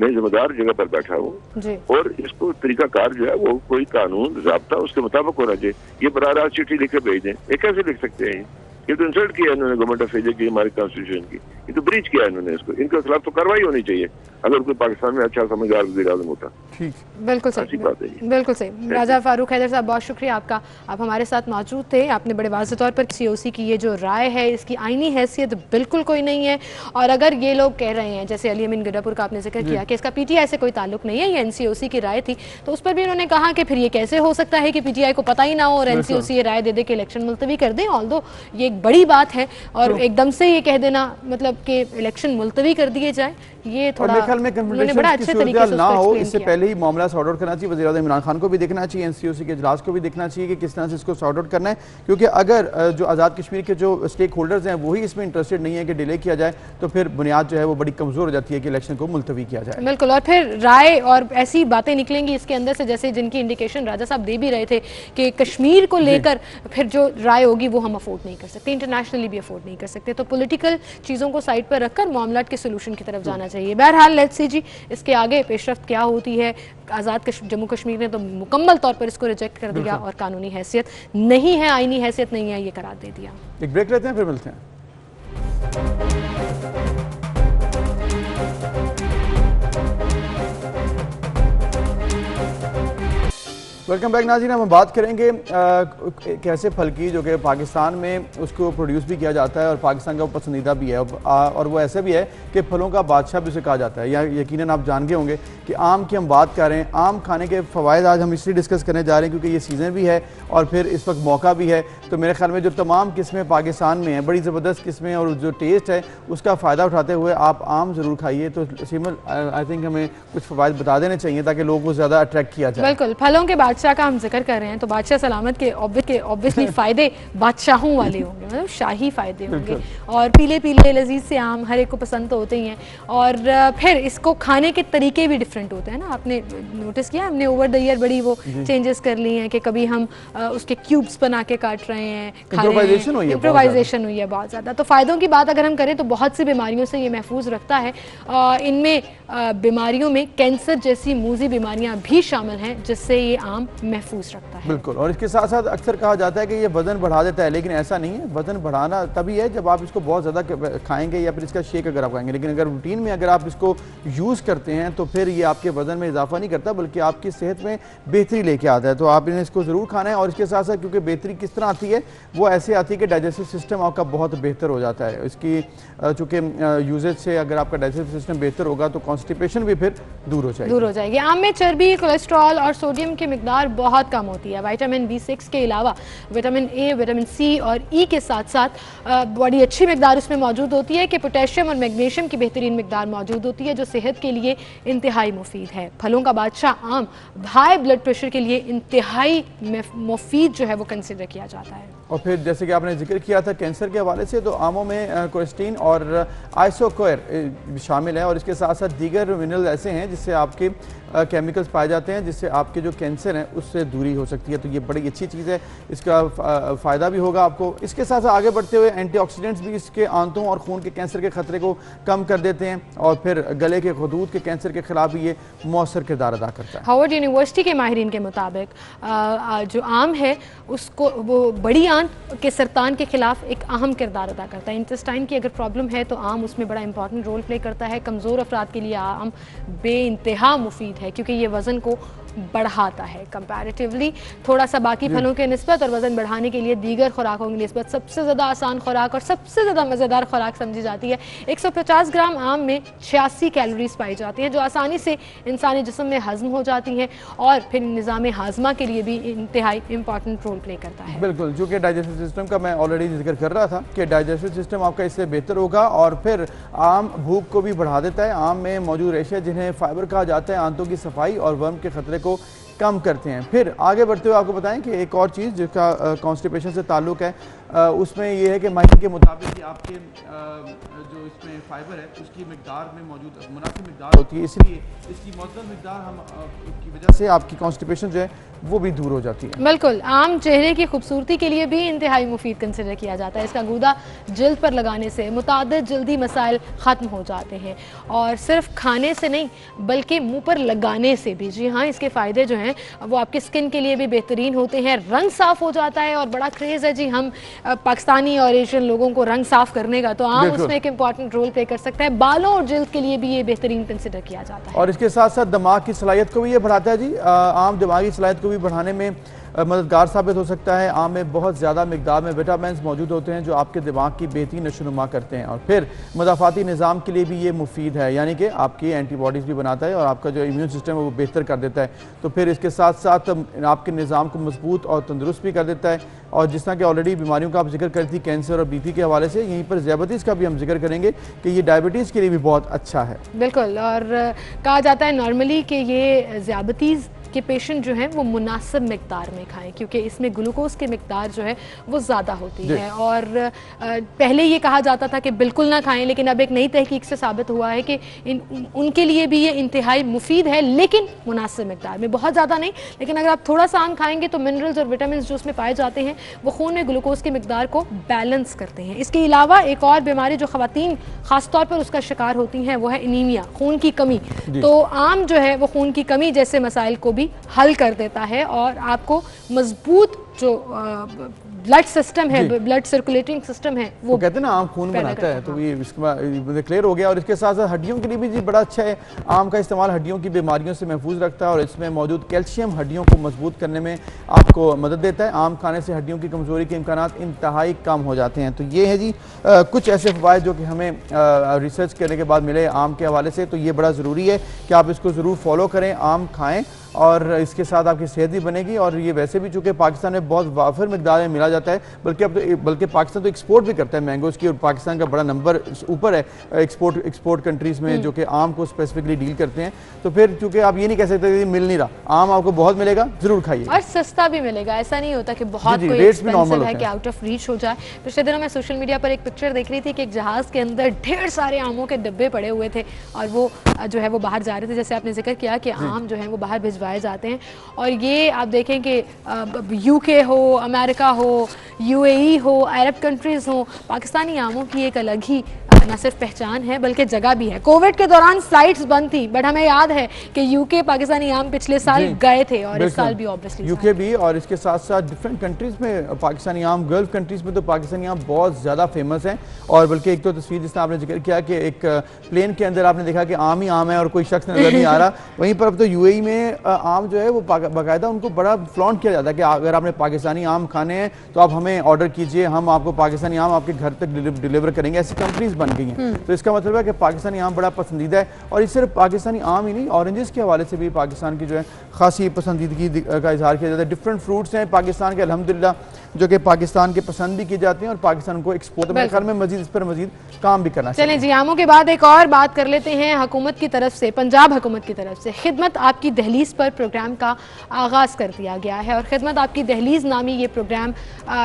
Speaker 7: मैं जिम्मेदार जगह पर बैठा हूँ और इसको तरीकाकार जो है वो कोई कानून ज़ाब्ता उसके मुताबिक होना चाहिए। ये बराह रास्त चिट्ठी लिखे भेज दें, ये कैसे लिख सकते हैं? ये तो इंसल्ट किया इन्होंने गवर्नमेंट ऑफ इंडिया की, हमारे कॉन्स्टिट्यूशन की, ये तो ब्रीच किया इन्होंने इसको। इनके खिलाफ तो कार्रवाई होनी चाहिए अगर कोई पाकिस्तान में अच्छा समझदार वज़ीर आज़म होता।
Speaker 2: ठीक,
Speaker 1: बिल्कुल सही, बिल्कुल सही। राजा फारूक हैदर साहब, बहुत शुक्रिया आपका, आप हमारे साथ मौजूद थे। आपने बड़े वाज़ेह तौर पर सीओसी की ये जो राय है इसकी आईनी हैसियत बिल्कुल कोई नहीं है, और अगर ये लोग कह रहे हैं, जैसे अली अमीन गंडापुर का आपने जिक्र किया कि इसका पीटीआई से कोई ताल्लुक नहीं है, ये एनसीओसी की राय थी, तो उस पर भी उन्होंने कहा कि फिर ये कैसे हो सकता है कि पीटीआई को पता ही ना हो और एनसीओसी ये राय दे दे के इलेक्शन मुलतवी कर दें। ऑल्दो ये एक बड़ी बात है, और एकदम से ये कह देना मतलब कि इलेक्शन मुलतवी कर दिए जाए, ये थोड़ा बड़ा अच्छे तरीके से
Speaker 2: ना हो, इससे पहले ही मामला सॉर्ट आउट करना चाहिए। वज़ीर-ए-आज़म इमरान खान को भी देखना चाहिए, एनसीओसी के इजलास को भी देखना चाहिए कि किस तरह से इसको सॉर्ट आउट करना है, क्योंकि अगर जो आज़ाद कश्मीर के जो स्टेक होल्डर्स हैं वही इसमें इंटरेस्टेड नहीं है कि डिले किया जाए, तो फिर बुनियाद जो है वो बड़ी कमज़ोर हो जाती है कि इलेक्शन को मुलतवी किया जाए।
Speaker 1: बिल्कुल, और फिर राय और ऐसी बातें निकलेंगी इसके अंदर से, जैसे जिनकी इंडिकेशन राजा साहब दे भी रहे थे कि कश्मीर को लेकर फिर जो राय होगी वो हम अफोर्ड नहीं कर सकते, इंटरनेशनली भी अफोर्ड नहीं कर सकते। तो पॉलिटिकल चीज़ों को साइड पर रखकर मामलात के सोल्यूशन की तरफ जाना चाहिए। बहरहाल लेट्स सी जी इसके आगे पेशरफ्त क्या होती है। आज़ाद जम्मू कश्मीर ने तो मुकम्मल तौर पर इसको रिजेक्ट कर दिया और कानूनी हैसियत नहीं है, आईनी हैसियत नहीं है, ये करार दे दिया।
Speaker 2: एक ब्रेक लेते हैं, फिर मिलते हैं। वेलकम बैक नाज़रीन। हम बात करेंगे एक ऐसे फल की जो कि पाकिस्तान में उसको प्रोड्यूस भी किया जाता है और पाकिस्तान का वो पसंदीदा भी है और वो ऐसे भी है कि फलों का बादशाह भी उसे कहा जाता है। या यकीनन आप जान गए होंगे कि आम की हम बात कर रहे हैं। आम खाने के फ़वाइद आज हम इसलिए डिस्कस करने जा रहे हैं क्योंकि ये सीज़न भी है और फिर इस वक्त मौका भी है। तो मेरे ख्याल में जो तमाम किस्में पाकिस्तान में हैं, बड़ी ज़बरदस्त किस्में और जो टेस्ट है उसका फ़ायदा उठाते हुए आप आम ज़रूर खाइए। तो सिमल आई थिंक हमें कुछ फ़वाइद बता देने चाहिए ताकि लोगों को ज़्यादा अट्रैक्ट किया जाए।
Speaker 1: बिल्कुल, फलों के बादशाह का हम जिक्र कर रहे हैं तो बादशाह सलामत के ऑब्वियसली फायदे बादशाहों वाले होंगे, मतलब शाही फायदे होंगे। और पीले पीले लजीज से आम हर एक को पसंद तो होते ही हैं और फिर इसको खाने के तरीके भी डिफरेंट होते हैं ना। आपने नोटिस किया, हमने ओवर द ईयर बड़ी वो चेंजेस कर ली हैं कि कभी हम उसके क्यूब्स बना के काट रहे हैं, इम्प्रोवाइजेशन हुई है बहुत ज़्यादा। तो फ़ायदों की बात अगर हम करें तो बहुत सी बीमारियों से ये महफूज रखता है। इनमें बीमारियों में कैंसर जैसी मूजी बीमारियां भी शामिल हैं जिससे ये आम महफूज रखता है।
Speaker 2: बिल्कुल। और इसके साथ साथ अक्सर कहा जाता है कि ये वजन बढ़ा देता है, लेकिन ऐसा नहीं है। वजन बढ़ाना तभी है जब आप इसको बहुत ज़्यादा खाएंगे या फिर इसका शेक अगर आप खाएंगे, लेकिन अगर रूटीन में अगर आप इसको यूज़ करते हैं तो फिर ये आपके वजन में इजाफा नहीं करता बल्कि आपकी सेहत में बेहतरी लेके आता है। तो आप इन्हें इसको ज़रूर खाना है। और इसके साथ साथ क्योंकि बेहतरी किस तरह आती है, वो ऐसे आती है कि डाइजेस्टिव सिस्टम आपका बहुत बेहतर हो जाता है। इसकी चूँकि यूजेज से अगर आपका डाइजेस्टिव सिस्टम बेहतर होगा तो कॉन्स्टिपेशन भी फिर दूर हो जाएगी। आम में चर्बी,
Speaker 1: कोलेस्ट्रॉल और सोडियम की मिकदार बहुत कम होती है। विटामिन B6 के अलावा विटामिन A, विटामिन C और E के साथ साथ बड़ी अच्छी मिकदार उसमें मौजूद होती है कि पोटेशियम और मैग्नीशियम की बेहतरीन मिकदार मौजूद होती है जो सेहत के लिए इंतहाई मुफीद है। फलों का बादशाह आम हाई ब्लड प्रेशर के लिए इंतहाई मुफीद जो है वो कंसिडर किया जाता है।
Speaker 2: और फिर जैसे कि आपने जिक्र किया था कैंसर के हवाले से, तो आमों में कोलेस्टीन और आइसोकोयर शामिल है और इसके साथ साथ दीगर मिनरल ऐसे हैं जिससे आपके केमिकल्स पाए जाते हैं जिससे आपके जो कैंसर है उससे दूरी हो सकती है। तो ये बड़ी अच्छी चीज़ है, इसका फ़ायदा भी होगा आपको। इसके साथ साथ आगे बढ़ते हुए एंटीऑक्सीडेंट्स भी इसके आंतों और खून के कैंसर के खतरे को कम कर देते हैं और फिर गले के खदूद के कैंसर के खिलाफ भी ये मौसर किरदार अदा करता है।
Speaker 1: हार्वर्ड यूनिवर्सिटी के माहिरीन के मुताबिक जो आम है उसको वो बड़ी आंत के सरतान के खिलाफ एक अहम किरदार अदा करता है। इंटेस्टाइन की अगर प्रॉब्लम है तो आम उसमें बड़ा इंपॉर्टेंट रोल प्ले करता है। कमज़ोर अफराद के लिए आम बेइंतहा मुफीद है क्योंकि ये वज़न को बढ़ाता है कंपैरेटिवली थोड़ा सा बाकी फलों के निस्बत और वज़न बढ़ाने के लिए दीगर खुराकों की निस्बत सबसे ज़्यादा आसान खुराक और सबसे ज़्यादा मज़ेदार खुराक समझी जाती है। 150 ग्राम आम में 86 कैलोरीज पाई जाती हैं जो आसानी से इंसानी जिस्म में हज़म हो जाती हैं और फिर निज़ाम हाजमा के लिए भी इंतहाई इंपॉर्टेंट रोल प्ले करता है।
Speaker 2: बिल्कुल, जो कि डाइजेस्टिव सिस्टम का मैं ऑलरेडी जिक्र कर रहा था कि डाइजेस्टिव सिस्टम आपका इससे बेहतर होगा और फिर आम भूख को भी बढ़ा देता है। आम में मौजूद रेशे जिन्हें फाइबर कहा जाता है आंतों की सफाई और वर्म के खतरे को कम करते हैं। फिर आगे बढ़ते हुए आपको बताएं कि एक और चीज़ जिसका कॉन्स्टिपेशन से ताल्लुक है उसमें यह है कि माहिर के मुताबिक कि आपके जो इसमें फाइबर है उसकी मिकदार में मौजूद मुनासिब मिकदार होती है, इसलिए इसकी मौजूद मिकदार हम की वजह से आपकी कॉन्स्टिपेशन जो है वो भी दूर हो जाती है।
Speaker 1: बिल्कुल, आम चेहरे की खूबसूरती के लिए भी इंतहाई मुफीद कंसिडर किया जाता है। इसका गूदा जिल्द पर लगाने से मुतादिद जल्दी मसाइल ख़त्म हो जाते हैं और सिर्फ खाने से नहीं बल्कि मुंह पर लगाने से भी। जी हाँ, इसके फ़ायदे जो हैं वो आपके स्किन के लिए भी बेहतरीन होते हैं। रंग साफ़ हो जाता है और बड़ा क्रेज़ है जी हम पाकिस्तानी और एशियन लोगों को रंग साफ़ करने का, तो आम उसमें एक इंपॉर्टेंट रोल प्ले कर सकता है। बालों और जिल्द के लिए भी ये बेहतरीन कंसिडर किया जाता है
Speaker 2: और इसके साथ साथ दिमाग की सलाहियत को भी ये बढ़ाता है जी। आम दिमागी सलाहियत को भी बढ़ाने में मददगार साबित हो सकता है। आम में बहुत ज़्यादा मिकदार में विटामिन मौजूद होते हैं जो आपके दिमाग की बेहतरी नशोनुमा करते हैं और फिर मदाफ़ाती निज़ाम के लिए भी ये मुफीद है, यानी कि आपकी एंटीबॉडीज़ भी बनाता है और आपका जो इम्यून सिस्टम है वो बेहतर कर देता है। तो फिर इसके साथ साथ आपके निज़ाम को मजबूत और तंदुरुस्त भी कर देता है। और जिस तरह कि ऑलरेडी बीमारियों का आप जिक्र करी थी कैंसर और BP के हवाले से, यहीं पर ज़ियाबतीस का भी हम जिक्र करेंगे कि ये डायबिटीज़ के लिए भी बहुत अच्छा है।
Speaker 1: बिल्कुल, और कहा जाता है नॉर्मली कि ये ज़ियाबतीस के पेशेंट जो हैं वो मुनासिब मिकदार में खाएं क्योंकि इसमें ग्लूकोज की मिकदार जो है वो ज़्यादा होती है। और पहले ये कहा जाता था कि बिल्कुल ना खाएं, लेकिन अब एक नई तहकीक से साबित हुआ है कि उनके लिए भी ये इंतहाई मुफीद है, लेकिन मुनासिब मिकदार में, बहुत ज़्यादा नहीं। लेकिन अगर आप थोड़ा सा आम खाएंगे तो मिनरल्स और विटामिन जो उसमें पाए जाते हैं वो खून में ग्लूकोज की मिकदार को बैलेंस करते हैं। इसके अलावा एक और बीमारी जो ख़वातीन ख़ासतौर पर उसका शिकार होती हैं वो है एनीमिया, खून की कमी। तो आम जो है वो खून की कमी जैसे मसाइल को भी हल कर देता है और आपको मजबूत जो ब्लड सिस्टम है, ब्लड सर्कुलेटिंग सिस्टम है, वो
Speaker 2: कहते हैं ना आम खून बनाता है, तो ये इसके क्लियर हो गया। और इसके साथ साथ हड्डियों के लिए भी जी बड़ा अच्छा है। आम का इस्तेमाल हड्डियों की बीमारियों से महफूज रखता है और इसमें मौजूद कैल्शियम हड्डियों को मजबूत करने में आपको मदद देता है। आम खाने से हड्डियों की कमजोरी के इम्कानात इंतहाई कम हो जाते हैं। तो ये है जी कुछ ऐसे फ़वाइद जो कि हमें रिसर्च करने के बाद मिले आम के हवाले से। तो ये बड़ा ज़रूरी है कि आप इसको ज़रूर फॉलो करें, आम खाएँ और इसके साथ आपकी सेहत भी बनेगी। और ये वैसे भी चूँकि पाकिस्तान में बहुत वाफिर मिकदार में मिला जाता है, बल्कि पाकिस्तान तो एक्सपोर्ट भी करता है मैंगोज़ की, और पाकिस्तान का बड़ा नंबर ऊपर है एक्सपोर्ट कंट्रीज़ में जो कि आम को स्पेसिफिकली डील करते हैं। तो फिर चूँकि आप ये नहीं कह सकते कि मिल नहीं रहा, आम आपको बहुत मिलेगा, ज़रूर खाइए
Speaker 1: और सस्ता भी मिलेगा। ऐसा नहीं होता कि बहुत कोई एक्सपेंसिव है कि आउट ऑफ रीच हो जाए। पिछले दिनों मैं सोशल मीडिया पर एक पिक्चर देख रही थी कि एक जहाज़ के अंदर ढेर सारे आमों के डब्बे पड़े हुए थे और वो जो है वो बाहर जा रहे थे। जैसे आपने जिक्र किया कि आम जो है वो बाहर भिजवाए जाते हैं, और ये आप देखें कि यूके हो, अमेरिका हो, यूएई हो, अरब कंट्रीज़ हो, पाकिस्तानी आमों की एक अलग ही न सिर्फ पहचान है बल्कि जगह भी है। कोविड के दौरान फ्लाइट्स बंद थी, बट हमें याद है कि यूके पाकिस्तानी आम पिछले साल गए थे और इस साल भी ऑब्वियसली
Speaker 2: यूके भी, और इसके साथ साथ डिफरेंट कंट्रीज़ में पाकिस्तानी आम, गल्फ कंट्रीज़ में तो पाकिस्तानी आम बहुत ज़्यादा फेमस हैं। और बल्कि एक तो तस्वीर जिसने आपने जिक्र किया कि एक प्लेन के अंदर आपने देखा कि आम ही आम है और कोई शख्स नजर नहीं आ रहा, वहीं पर अब तो यूएई में आम जो है वो बाकायदा उनको बड़ा फ्लॉन्ट किया जाता है कि अगर आपने पाकिस्तानी आम खाने हैं तो आप हमें ऑर्डर कीजिए, हम आपको पाकिस्तानी आम आपके घर तक डिलीवर करेंगे। ऐसी कंपनीज बन गई हैं। तो इसका मतलब है कि पाकिस्तानी आम बड़ा पसंदीदा है। और ये सिर्फ पाकिस्तानी आम ही नहीं, ऑरेंजेस के हवाले से भी पाकिस्तान की जो है खासी पसंदीदगी का इजहार किया जाता है। डिफरेंट फ्रूट्स हैं पाकिस्तान के अल्हम्दुलिल्लाह जो कि पाकिस्तान के पसंद भी किए जाते हैं और पाकिस्तान को एक्सपोर्ट मेरे ख्याल में मजीद इस पर मजीद काम भी करना चाहिए।
Speaker 1: चलें जी, आमों के बाद एक और बात कर लेते हैं। हुकूमत की तरफ से, पंजाब हुकूमत की तरफ से खिदमत आपकी दहलीज पर प्रोग्राम का आगाज़ कर दिया गया है और खिदमत आपकी दहलीज नामी ये प्रोग्राम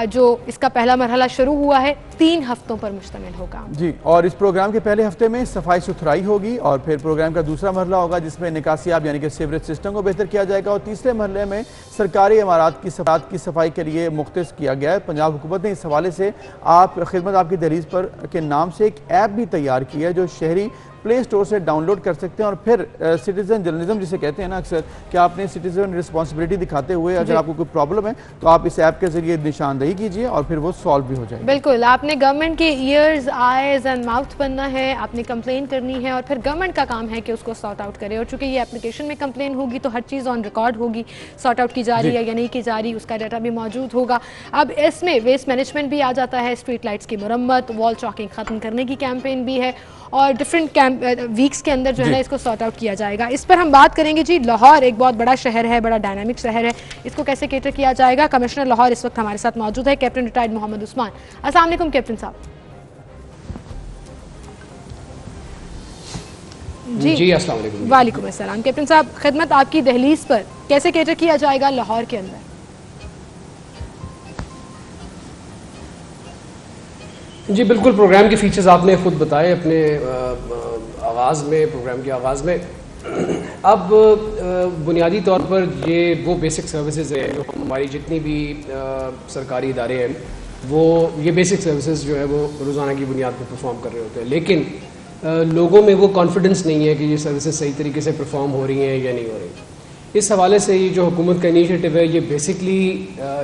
Speaker 1: जो इसका पहला मरहला शुरू हुआ है 3 हफ्तों पर मुश्तमिल होगा
Speaker 2: जी। और इस प्रोग्राम के पहले हफ्ते में सफाई सुथराई होगी और फिर प्रोग्राम का दूसरा मरहला होगा जिसमें निकासियाब यानी कि सीवरेज सिस्टम को बेहतर किया जाएगा और तीसरे मरहले में सरकारी इमारत की सफाई के लिए मुख्तस किया गया है। पंजाब हुकूमत ने इस हवाले से खिदमत आपकी दहलीज पर के नाम से एक ऐप भी तैयार की है जो शहरी प्ले स्टोर से डाउनलोड कर सकते हैं और फिर सिटीजन जर्नलिज्म जिसे कहते हैं ना अक्सर कि आपने सिटीजन रिस्पॉन्सिबिलिटी दिखाते हुए अगर आपको कोई प्रॉब्लम है तो आप इस ऐप के जरिए निशानदेही कीजिए और फिर वो सॉल्व भी हो जाएगी।
Speaker 1: बिल्कुल, आपने गवर्नमेंट के ईयर्स, आईज एंड माउथ बनना है, आपने कंप्लेन करनी है और फिर गवर्नमेंट का काम है कि उसको सॉर्ट आउट करे। और चूंकि ये एप्लीकेशन में कंप्लेन होगी तो हर चीज़ ऑन रिकॉर्ड होगी, सॉर्ट आउट की जा रही है या नहीं की जा रही, उसका डाटा भी मौजूद होगा। अब इसमें वेस्ट मैनेजमेंट भी आ जाता है, स्ट्रीट लाइट्स की मरम्मत, वॉल चॉकिंग ख़त्म करने की कैंपेन भी है और डिफरेंट वीक्स के अंदर जो है ना इसको सॉर्ट आउट किया जाएगा। इस पर हम बात करेंगे जी। लाहौर एक बहुत बड़ा शहर है, बड़ा डायनामिक शहर है, इसको कैसे केटर किया जाएगा। कमिश्नर लाहौर इस वक्त हमारे साथ मौजूद है, कैप्टन रिटायर्ड मोहम्मद उस्मान। अस्सलाम वालेकुम कैप्टन साहब।
Speaker 8: जी अस्सलाम वालेकुम।
Speaker 1: वालेकुम अस्सलाम। कैप्टन साहब, खिदमत आपकी दहलीज पर कैसे केटर किया जाएगा लाहौर के अंदर?
Speaker 8: जी बिल्कुल, प्रोग्राम के फीचर्स आपने खुद बताए अपने आगाज़ में, प्रोग्राम के आगाज़ में। अब बुनियादी तौर पर ये वो बेसिक सर्विसेज हैं जो हमारी जितनी भी सरकारी इदारे हैं वो ये बेसिक सर्विसेज जो है वो रोज़ाना की बुनियाद पर परफॉर्म कर रहे होते हैं, लेकिन लोगों में वो कॉन्फिडेंस नहीं है कि ये सर्विसेज सही तरीके से परफॉर्म हो रही हैं या नहीं हो रही। इस हवाले से ये जो हुकूमत का इनिशिएटिव है ये बेसिकली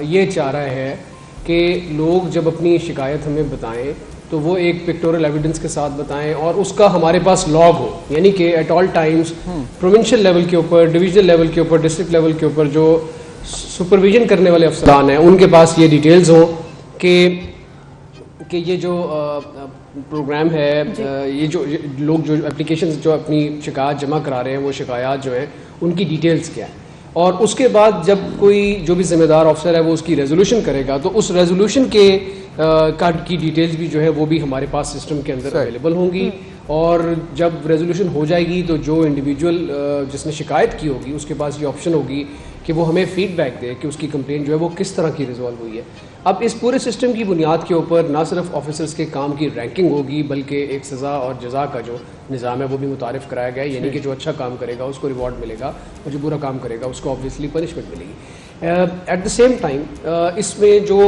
Speaker 8: ये चाह रहा है कि लोग जब अपनी शिकायत हमें बताएं तो वो एक पिक्टोरियल एविडेंस के साथ बताएं और उसका हमारे पास लॉग हो, यानी कि at all times provincial level के ऊपर, डिविजनल लेवल के ऊपर, डिस्ट्रिक्ट लेवल के ऊपर जो सुपरविजन करने वाले अफसरान हैं उनके पास ये डिटेल्स हों कि ये जो प्रोग्राम है, ये जो लोग जो एप्लीकेशन जो अपनी शिकायत जमा करा रहे हैं वो शिकायत जो है उनकी डिटेल्स क्या है। और उसके बाद जब कोई जो भी जिम्मेदार अफसर है वो उसकी रेजोल्यूशन करेगा तो उस रेजोल्यूशन के की डिटेल्स भी जो है वो भी हमारे पास सिस्टम के अंदर अवेलेबल होंगी। और जब रेजोल्यूशन हो जाएगी तो जो इंडिविजुअल जिसने शिकायत की होगी उसके पास ये ऑप्शन होगी कि वो हमें फीडबैक दे कि उसकी कंप्लेंट जो है वो किस तरह की रिजॉल्व हुई है। अब इस पूरे सिस्टम की बुनियाद के ऊपर ना सिर्फ ऑफिसर्स के काम की रैंकिंग होगी बल्कि एक सज़ा और जज़ा का जो निज़ाम है वो भी मुतारिफ कराया गया है, यानी कि जो अच्छा काम करेगा उसको रिवॉर्ड मिलेगा और जो बुरा काम करेगा उसको ऑब्वियसली पनिशमेंट मिलेगी। एट द सेम टाइम इसमें जो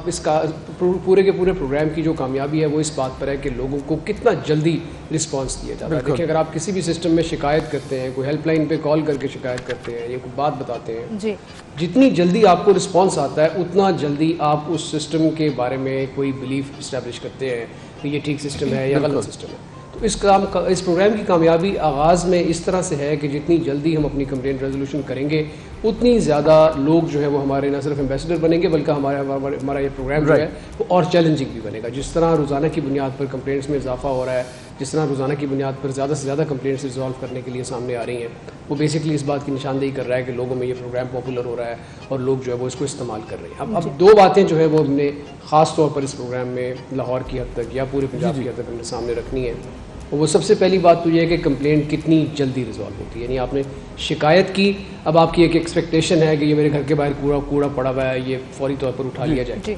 Speaker 8: इसका पूरे के पूरे प्रोग्राम की जो कामयाबी है वो इस बात पर है कि लोगों को कितना जल्दी टाइमली रिस्पांस दिया जाता है। देखिए, अगर आप किसी भी सिस्टम में शिकायत करते हैं, कोई हेल्पलाइन पे कॉल करके शिकायत करते हैं या कोई बात बताते हैं
Speaker 1: जी,
Speaker 8: जितनी जल्दी आपको रिस्पांस आता है उतना जल्दी आप उस सिस्टम के बारे में कोई बिलीफ इस्टेब्लिश करते हैं कि ये ठीक सिस्टम है या गलत सिस्टम है। तो इस प्रोग्राम की कामयाबी आगाज़ में इस तरह से है कि जितनी जल्दी हम अपनी कंप्लेंट रेजोल्यूशन करेंगे उतनी ज़्यादा लोग जो है वो हमारे न सिर्फ एम्बेसडर बनेंगे बल्कि हमारा ये प्रोग्राम जो है वो और चैलेंजिंग भी बनेगा। जिस तरह रोज़ाना की बुनियाद पर कंप्लेंट्स में इजाफा हो रहा है, जिस तरह रोज़ाना की बुनियाद पर ज़्यादा से ज़्यादा कंप्लेंट्स रिजॉल्व करने के लिए सामने आ रही हैं, वो बेसिकली इस बात की निशानदेही कर रहा है कि लोगों में ये प्रोग्राम पॉपुलर हो रहा है और लोग जो है वो इसको इस्तेमाल कर रहे हैं। अब दो बातें जो है वो हमने ख़ास तौर पर इस प्रोग्राम में लाहौर की हद तक या पूरे पंजाब की हद तक हमने सामने रखनी है। और वो सबसे पहली बात तो ये है कि कंप्लेंट कितनी जल्दी रिजॉल्व होती है। यानी आपने शिकायत की, अब आपकी एक एक्सपेक्टेशन है कि ये मेरे घर के बाहर कूड़ा पड़ा हुआ है, ये फौरी तौर पर उठा लिया जाए।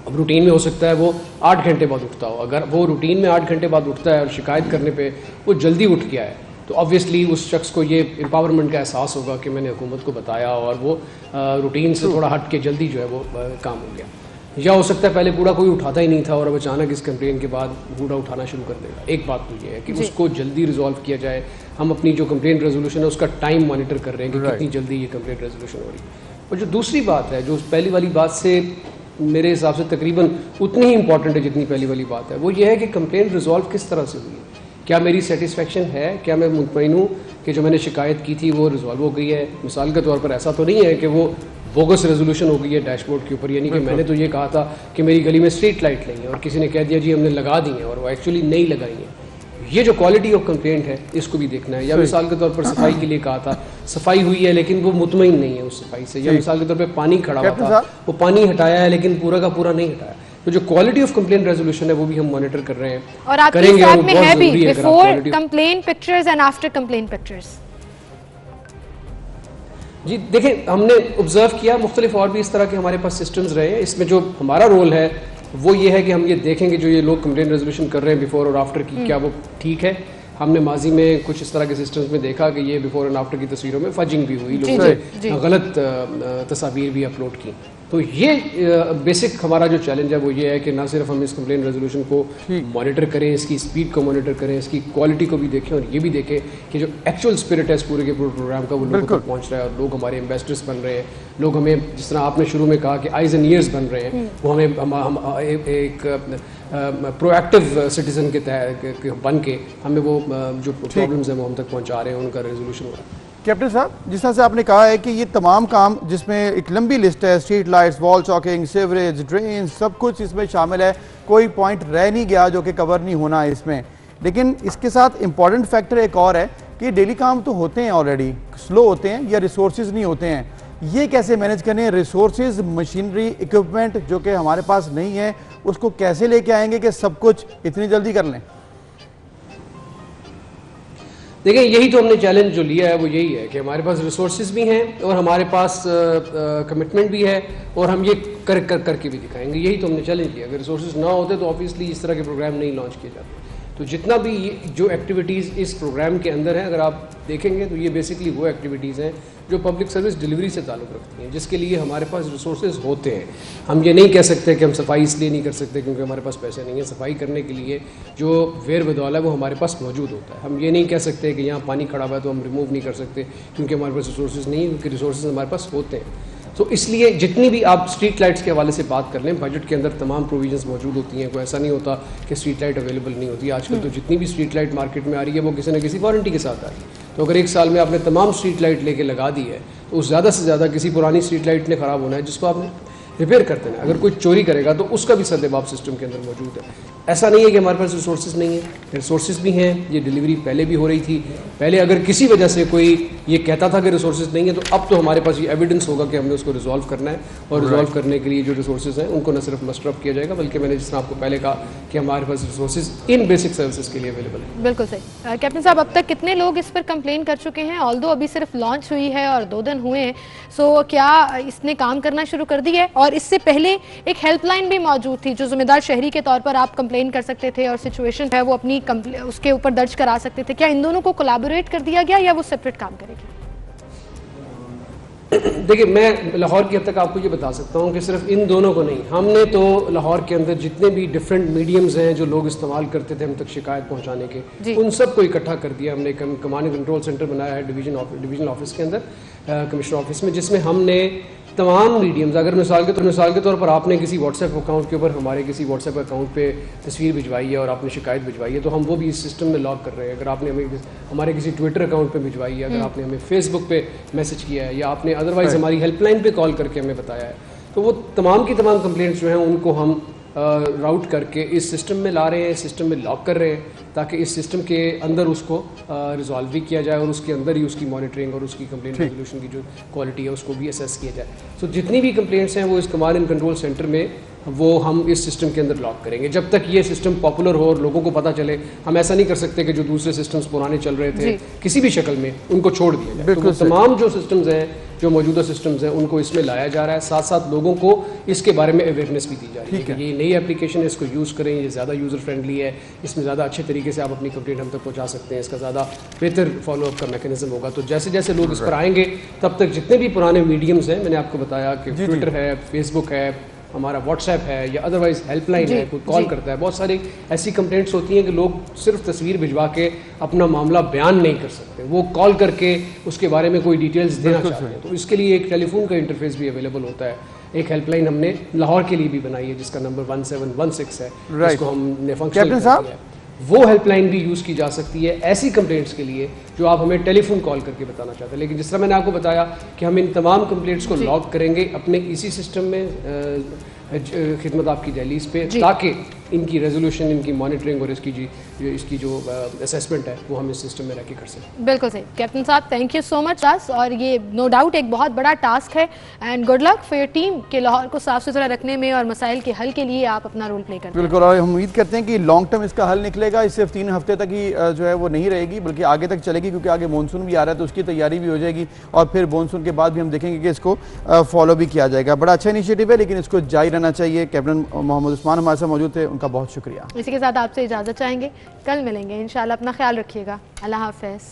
Speaker 8: अब रूटीन में हो सकता है वो 8 घंटे बाद उठता हो। अगर वो रूटीन में 8 घंटे बाद उठता है और शिकायत करने पे वो जल्दी उठ गया है तो ऑब्वियसली उस शख्स को ये एम्पावरमेंट का एहसास होगा कि मैंने हुकूमत को बताया और वो रूटीन से थोड़ा हट के जल्दी जो है वो काम हो गया। या हो सकता है पहले कूड़ा कोई उठाता ही नहीं था और अब अचानक इस कंप्लेन के बाद कूड़ा उठाना शुरू कर देगा। एक बात तो ये है कि उसको जल्दी रिजॉल्व किया जाए। हम अपनी जो कंप्लेंट रेजोल्यूशन है उसका टाइम मॉनिटर कर रहे हैं कि कितनी जल्दी ये कंप्लेंट रेजोल्यूशन हो रही है। और जो दूसरी बात है जो पहली वाली बात से मेरे हिसाब से तकरीबन उतनी ही इंपॉर्टेंट है जितनी पहली वाली बात है, वो ये है कि कंप्लेंट रिजॉल्व किस तरह से हुई है। क्या मेरी सेटिस्फेक्शन है, क्या मैं मुतमईन हूँ कि जो मैंने शिकायत की थी वो रिजॉल्व हो गई है। मिसाल के तौर पर ऐसा तो नहीं है कि वो बोगस रेजोल्यूशन हो गई है डैशबोर्ड के ऊपर, यानी कि मैंने तो ये कहा था कि मेरी गली में स्ट्रीट लाइट नहीं है और किसी ने कह दिया जी हमने लगा दी है और वो एक्चुअली नहीं लगाई है। ये जो क्वालिटी ऑफ कंप्लेंट है इसको भी देखना है। या मिसाल के तौर पर सफाई के लिए कहा था, सफाई हुई है लेकिन वो मुतमईन नहीं है उस सफाई से। या मिसाल के तौर पर पानी खड़ा हुआ था, वो पानी हटाया है लेकिन पूरा का पूरा नहीं हटाया। तो जो क्वालिटी ऑफ कंप्लेंट रेजोल्यूशन है वो भी हम मॉनिटर कर रहे हैं
Speaker 1: और आपकी साथ में है भी before complaint pictures and after complaint pictures.
Speaker 8: जी देखिए, हमने ऑब्जर्व किया मुख्तलिफ और भी इस तरह के हमारे पास सिस्टम्स रहे हैं। इसमें जो हमारा रोल है वो ये है कि हम ये देखेंगे जो ये लोग कंप्लेंट रेजोल्यूशन कर रहे हैं बिफोर और आफ्टर की, क्या वो ठीक है। हमने माजी में कुछ इस तरह के सिस्टम्स में देखा कि ये बिफोर एंड आफ्टर की तस्वीरों में फजिंग भी हुई, लोगों ने गलत तस्वीर भी अपलोड की। तो ये बेसिक हमारा जो चैलेंज है वो ये है कि ना सिर्फ हम इस कंप्लेंट रेजोल्यूशन को मॉनिटर करें, इसकी स्पीड को मॉनिटर करें, इसकी क्वालिटी को भी देखें और ये भी देखें कि जो एक्चुअल स्पिरिट है इस पूरे के पूरे प्रोग्राम का वो लोगों तक पहुंच रहा है और लोग हमारे एम्बेसडर्स बन रहे हैं। लोग हमें, जिस तरह आपने शुरू में कहा कि आइज एंड ईयर्स बन रहे हैं, वो हमें हम एक प्रोएक्टिव सिटीजन के बन के हमें वो जो प्रॉब्लम्स हैं वो हम तक पहुँचा रहे हैं, उनका रेजोल्यूशन हो रहा है।
Speaker 2: कैप्टन साहब, जिस तरह से आपने कहा है कि ये तमाम काम जिसमें एक लंबी लिस्ट है, street lights, wall choking, sewerage, drain, सब कुछ इसमें शामिल है, कोई पॉइंट रह नहीं गया जो कि कवर नहीं होना है इसमें। लेकिन इसके साथ इम्पॉर्टेंट फैक्टर एक और है कि डेली काम तो होते हैं ऑलरेडी, स्लो होते हैं या रिसोर्सेज नहीं होते हैं। ये कैसे मैनेज करें? रिसोर्सेज, मशीनरी, इक्विपमेंट जो कि हमारे पास नहीं है उसको कैसे लेके आएंगे कि सब कुछ इतनी जल्दी कर लें?
Speaker 8: देखिए, यही तो हमने चैलेंज जो लिया है वो यही है कि हमारे पास रिसोर्सेज भी हैं और हमारे पास कमिटमेंट भी है और हम ये करके भी दिखाएंगे। यही तो हमने चैलेंज लिया। अगर रिसोर्सेज ना होते तो ऑब्वियसली इस तरह के प्रोग्राम नहीं लॉन्च किए जाते। तो जितना भी जो एक्टिविटीज़ इस प्रोग्राम के अंदर हैं, अगर आप देखेंगे तो ये बेसिकली वो एक्टिविटीज़ हैं जो पब्लिक सर्विस डिलीवरी से ताल्लुक़ रखती हैं, जिसके लिए हमारे पास रिसोर्सेज होते हैं। हम ये नहीं कह सकते कि हम सफाई इसलिए नहीं कर सकते क्योंकि हमारे पास पैसे नहीं है। सफाई करने के लिए जो वेर बदौल है वो हमारे पास मौजूद होता है। हम ये नहीं कह सकते कि यहाँ पानी खड़ा हुआ है तो हम रिमूव नहीं कर सकते क्योंकि हमारे पास रिसोर्सेज नहीं है, क्योंकि रिसोर्सेज हमारे पास होते हैं। तो इसलिए जितनी भी आप स्ट्रीट लाइट्स के हवाले से बात कर लें, बजट के अंदर तमाम प्रोविजंस मौजूद होती हैं। कोई ऐसा नहीं होता कि स्ट्रीट लाइट अवेलेबल नहीं होती। आजकल तो जितनी भी स्ट्रीट लाइट मार्केट में आ रही है वो किसी न किसी वारंटी के साथ आ रही है। तो अगर एक साल में आपने तमाम स्ट्रीट लाइट लेके लगा दी है तो ज़्यादा से ज़्यादा किसी पुरानी स्ट्रीट लाइट ने ख़राब होना है जिसको आपने रिपेयर कर देना। अगर कोई चोरी करेगा तो उसका भी सद्देबाब सिस्टम के अंदर मौजूद है। ऐसा नहीं है कि हमारे पास रिसोर्सेज नहीं है, रिसोर्सेज भी हैं। ये डिलीवरी पहले भी हो रही थी। पहले अगर किसी वजह से कोई ये कहता था कि रिसोर्सेज नहीं है तो अब तो हमारे पास ये एविडेंस होगा कि हमने उसको रिजॉल्व करना है और रिजॉल्व करने के लिए जो रिसोर्सेज हैं उनको न सिर्फ मस्टर अप किया जाएगा बल्कि मैंने जिस तरह आपको पहले कहा कि हमारे पास रिसोर्सेज इन बेसिक सर्विसेज के लिए अवेलेबल है।
Speaker 1: बिल्कुल सही। कैप्टन साहब, अब तक कितने लोग इस पर कंप्लेन कर चुके हैं? ऑल्दो अभी सिर्फ लॉन्च हुई है और 2 दिन हुए हैं, सो क्या इसने काम करना शुरू कर दी है? और इससे पहले एक हेल्पलाइन भी मौजूद थी जो जिम्मेदार शहरी के तौर पर आप कंप्लेन कर सकते थे और सिचुएशन है वो अपनी उसके ऊपर दर्ज करा सकते थे। क्या इन दोनों को कोलैबोरेट कर दिया गया या वो सेपरेट काम करेगी?
Speaker 8: देखिए, मैं लाहौर की हद तक आपको ये बता सकता हूँ कि सिर्फ इन दोनों को नहीं, हमने तो लाहौर के अंदर जितने भी डिफरेंट मीडियम्स हैं जो लोग इस्तेमाल करते थे हम तक शिकायत पहुँचाने के, उन सब को इकट्ठा कर दिया हमने। कमांड एंड कंट्रोल सेंटर बनाया है डिवीजन ऑफिस के अंदर, कमिश्नर ऑफिस में, जिसमें हमने तमाम मीडियम्स, अगर मिसाल के तौर पर आपने किसी व्हाट्सएप अकाउंट के ऊपर हमारे किसी व्हाट्सएप अकाउंट पे तस्वीर भिजवाई है और आपने शिकायत भिजवाई है, तो हम वो भी इस सिस्टम में लॉग कर रहे हैं। अगर आपने हमें हमारे किसी ट्विटर अकाउंट पे भिजवाई है, अगर आपने हमें फेसबुक पे मैसेज किया है, या आपने अदरवाइज़ हमारी हेल्पलाइन पे कॉल करके हमें बताया है, तो वो तमाम की तमाम कंप्लेंट्स जो हैं उनको हम राउट करके इस सिस्टम में ला रहे हैं, इस सिस्टम में लॉक कर रहे हैं, ताकि इस सिस्टम के अंदर उसको रिजॉल्व भी किया जाए और उसके अंदर ही उसकी मॉनिटरिंग और उसकी कंप्लेंट रेजोल्यूशन की जो क्वालिटी है उसको भी असेस किया जाए। सो जितनी भी कंप्लेंट्स हैं वो इस कमांड एंड कंट्रोल सेंटर में वो हम इस सिस्टम के अंदर लॉक करेंगे। जब तक ये सिस्टम पॉपुलर हो और लोगों को पता चले, हम ऐसा नहीं कर सकते कि जो दूसरे सिस्टम्स पुराने चल रहे थे किसी भी शक्ल में उनको छोड़ दिया जाए। तो वो तमाम जो सिस्टम्स हैं, जो मौजूदा सिस्टम्स हैं, उनको इसमें लाया जा रहा है। साथ साथ लोगों को इसके बारे में अवेयरनेस भी दी जा रही है कि ये नई एप्लीकेशन है, इसको यूज़ करें, ये ज़्यादा यूज़र फ्रेंडली है, इसमें ज़्यादा अच्छे तरीके से आप अपनी कंप्लेंट हम तक पहुँचा सकते हैं, इसका ज़्यादा बेहतर फॉलोअप का मैकेनिज्म होगा। तो जैसे जैसे लोग इस पर आएंगे, तब तक जितने भी पुराने मीडियम्स हैं, मैंने आपको बताया कि ट्विटर है, फेसबुक है, हमारा व्हाट्सएप है, या अदरवाइज हेल्पलाइन है, कोई कॉल करता है, बहुत सारी ऐसी कंप्लेंट्स होती हैं कि लोग सिर्फ तस्वीर भिजवा के अपना मामला बयान नहीं कर सकते, वो कॉल करके उसके बारे में कोई डिटेल्स देना चाहते हैं। तो इसके लिए एक टेलीफोन का इंटरफेस भी अवेलेबल होता है। एक हेल्पलाइन हमने लाहौर के लिए भी बनाई है जिसका नंबर 1716 है, जिसको हमने फंक्शनल कर दिया है। वो हेल्पलाइन भी यूज़ की जा सकती है ऐसी कंप्लेंट्स के लिए जो आप हमें टेलीफोन कॉल करके बताना चाहते हैं। लेकिन जिस तरह मैंने आपको बताया कि हम इन तमाम कंप्लेंट्स को लॉग करेंगे अपने इसी सिस्टम में, खिदमत आपकी दहलीज पे, ताकि इनकी रेजोल्यूशन, इनकी मॉनिटरिंग और इसकी जो असेसमेंट है वो हम इस सिस्टम में रह के कर सकते हैं।
Speaker 1: बिल्कुल सही कैप्टन साहब, थैंक यू सो मच। और ये नो डाउट एक बहुत बड़ा टास्क है, and good luck for your team कि लाहौर को साफ सुथरा रखने में और मसाइल के हल के लिए आप अपना रोल प्ले करते हैं।
Speaker 2: बिल्कुल, और हम उम्मीद करते हैं कि लॉन्ग टर्म इसका हल निकलेगा। इस सिर्फ 3 हफ्ते तक ही जो है वो नहीं रहेगी, बल्कि आगे तक चलेगी, क्योंकि आगे मानसून भी आ रहा है, तो उसकी तैयारी भी हो जाएगी और फिर मानसून के बाद भी हम देखेंगे कि इसको फॉलो भी किया जाएगा। बड़ा अच्छा इनिशिएटिव है, लेकिन इसको जारी रहना चाहिए। कैप्टन मोहम्मद उस्मान हमारे साथ मौजूद थे, उनका बहुत शुक्रिया।
Speaker 1: इसी के साथ आपसे इजाज़त चाहेंगे, कल मिलेंगे इंशाल्लाह। अपना ख्याल रखिएगा, अल्लाह हाफ़िज़।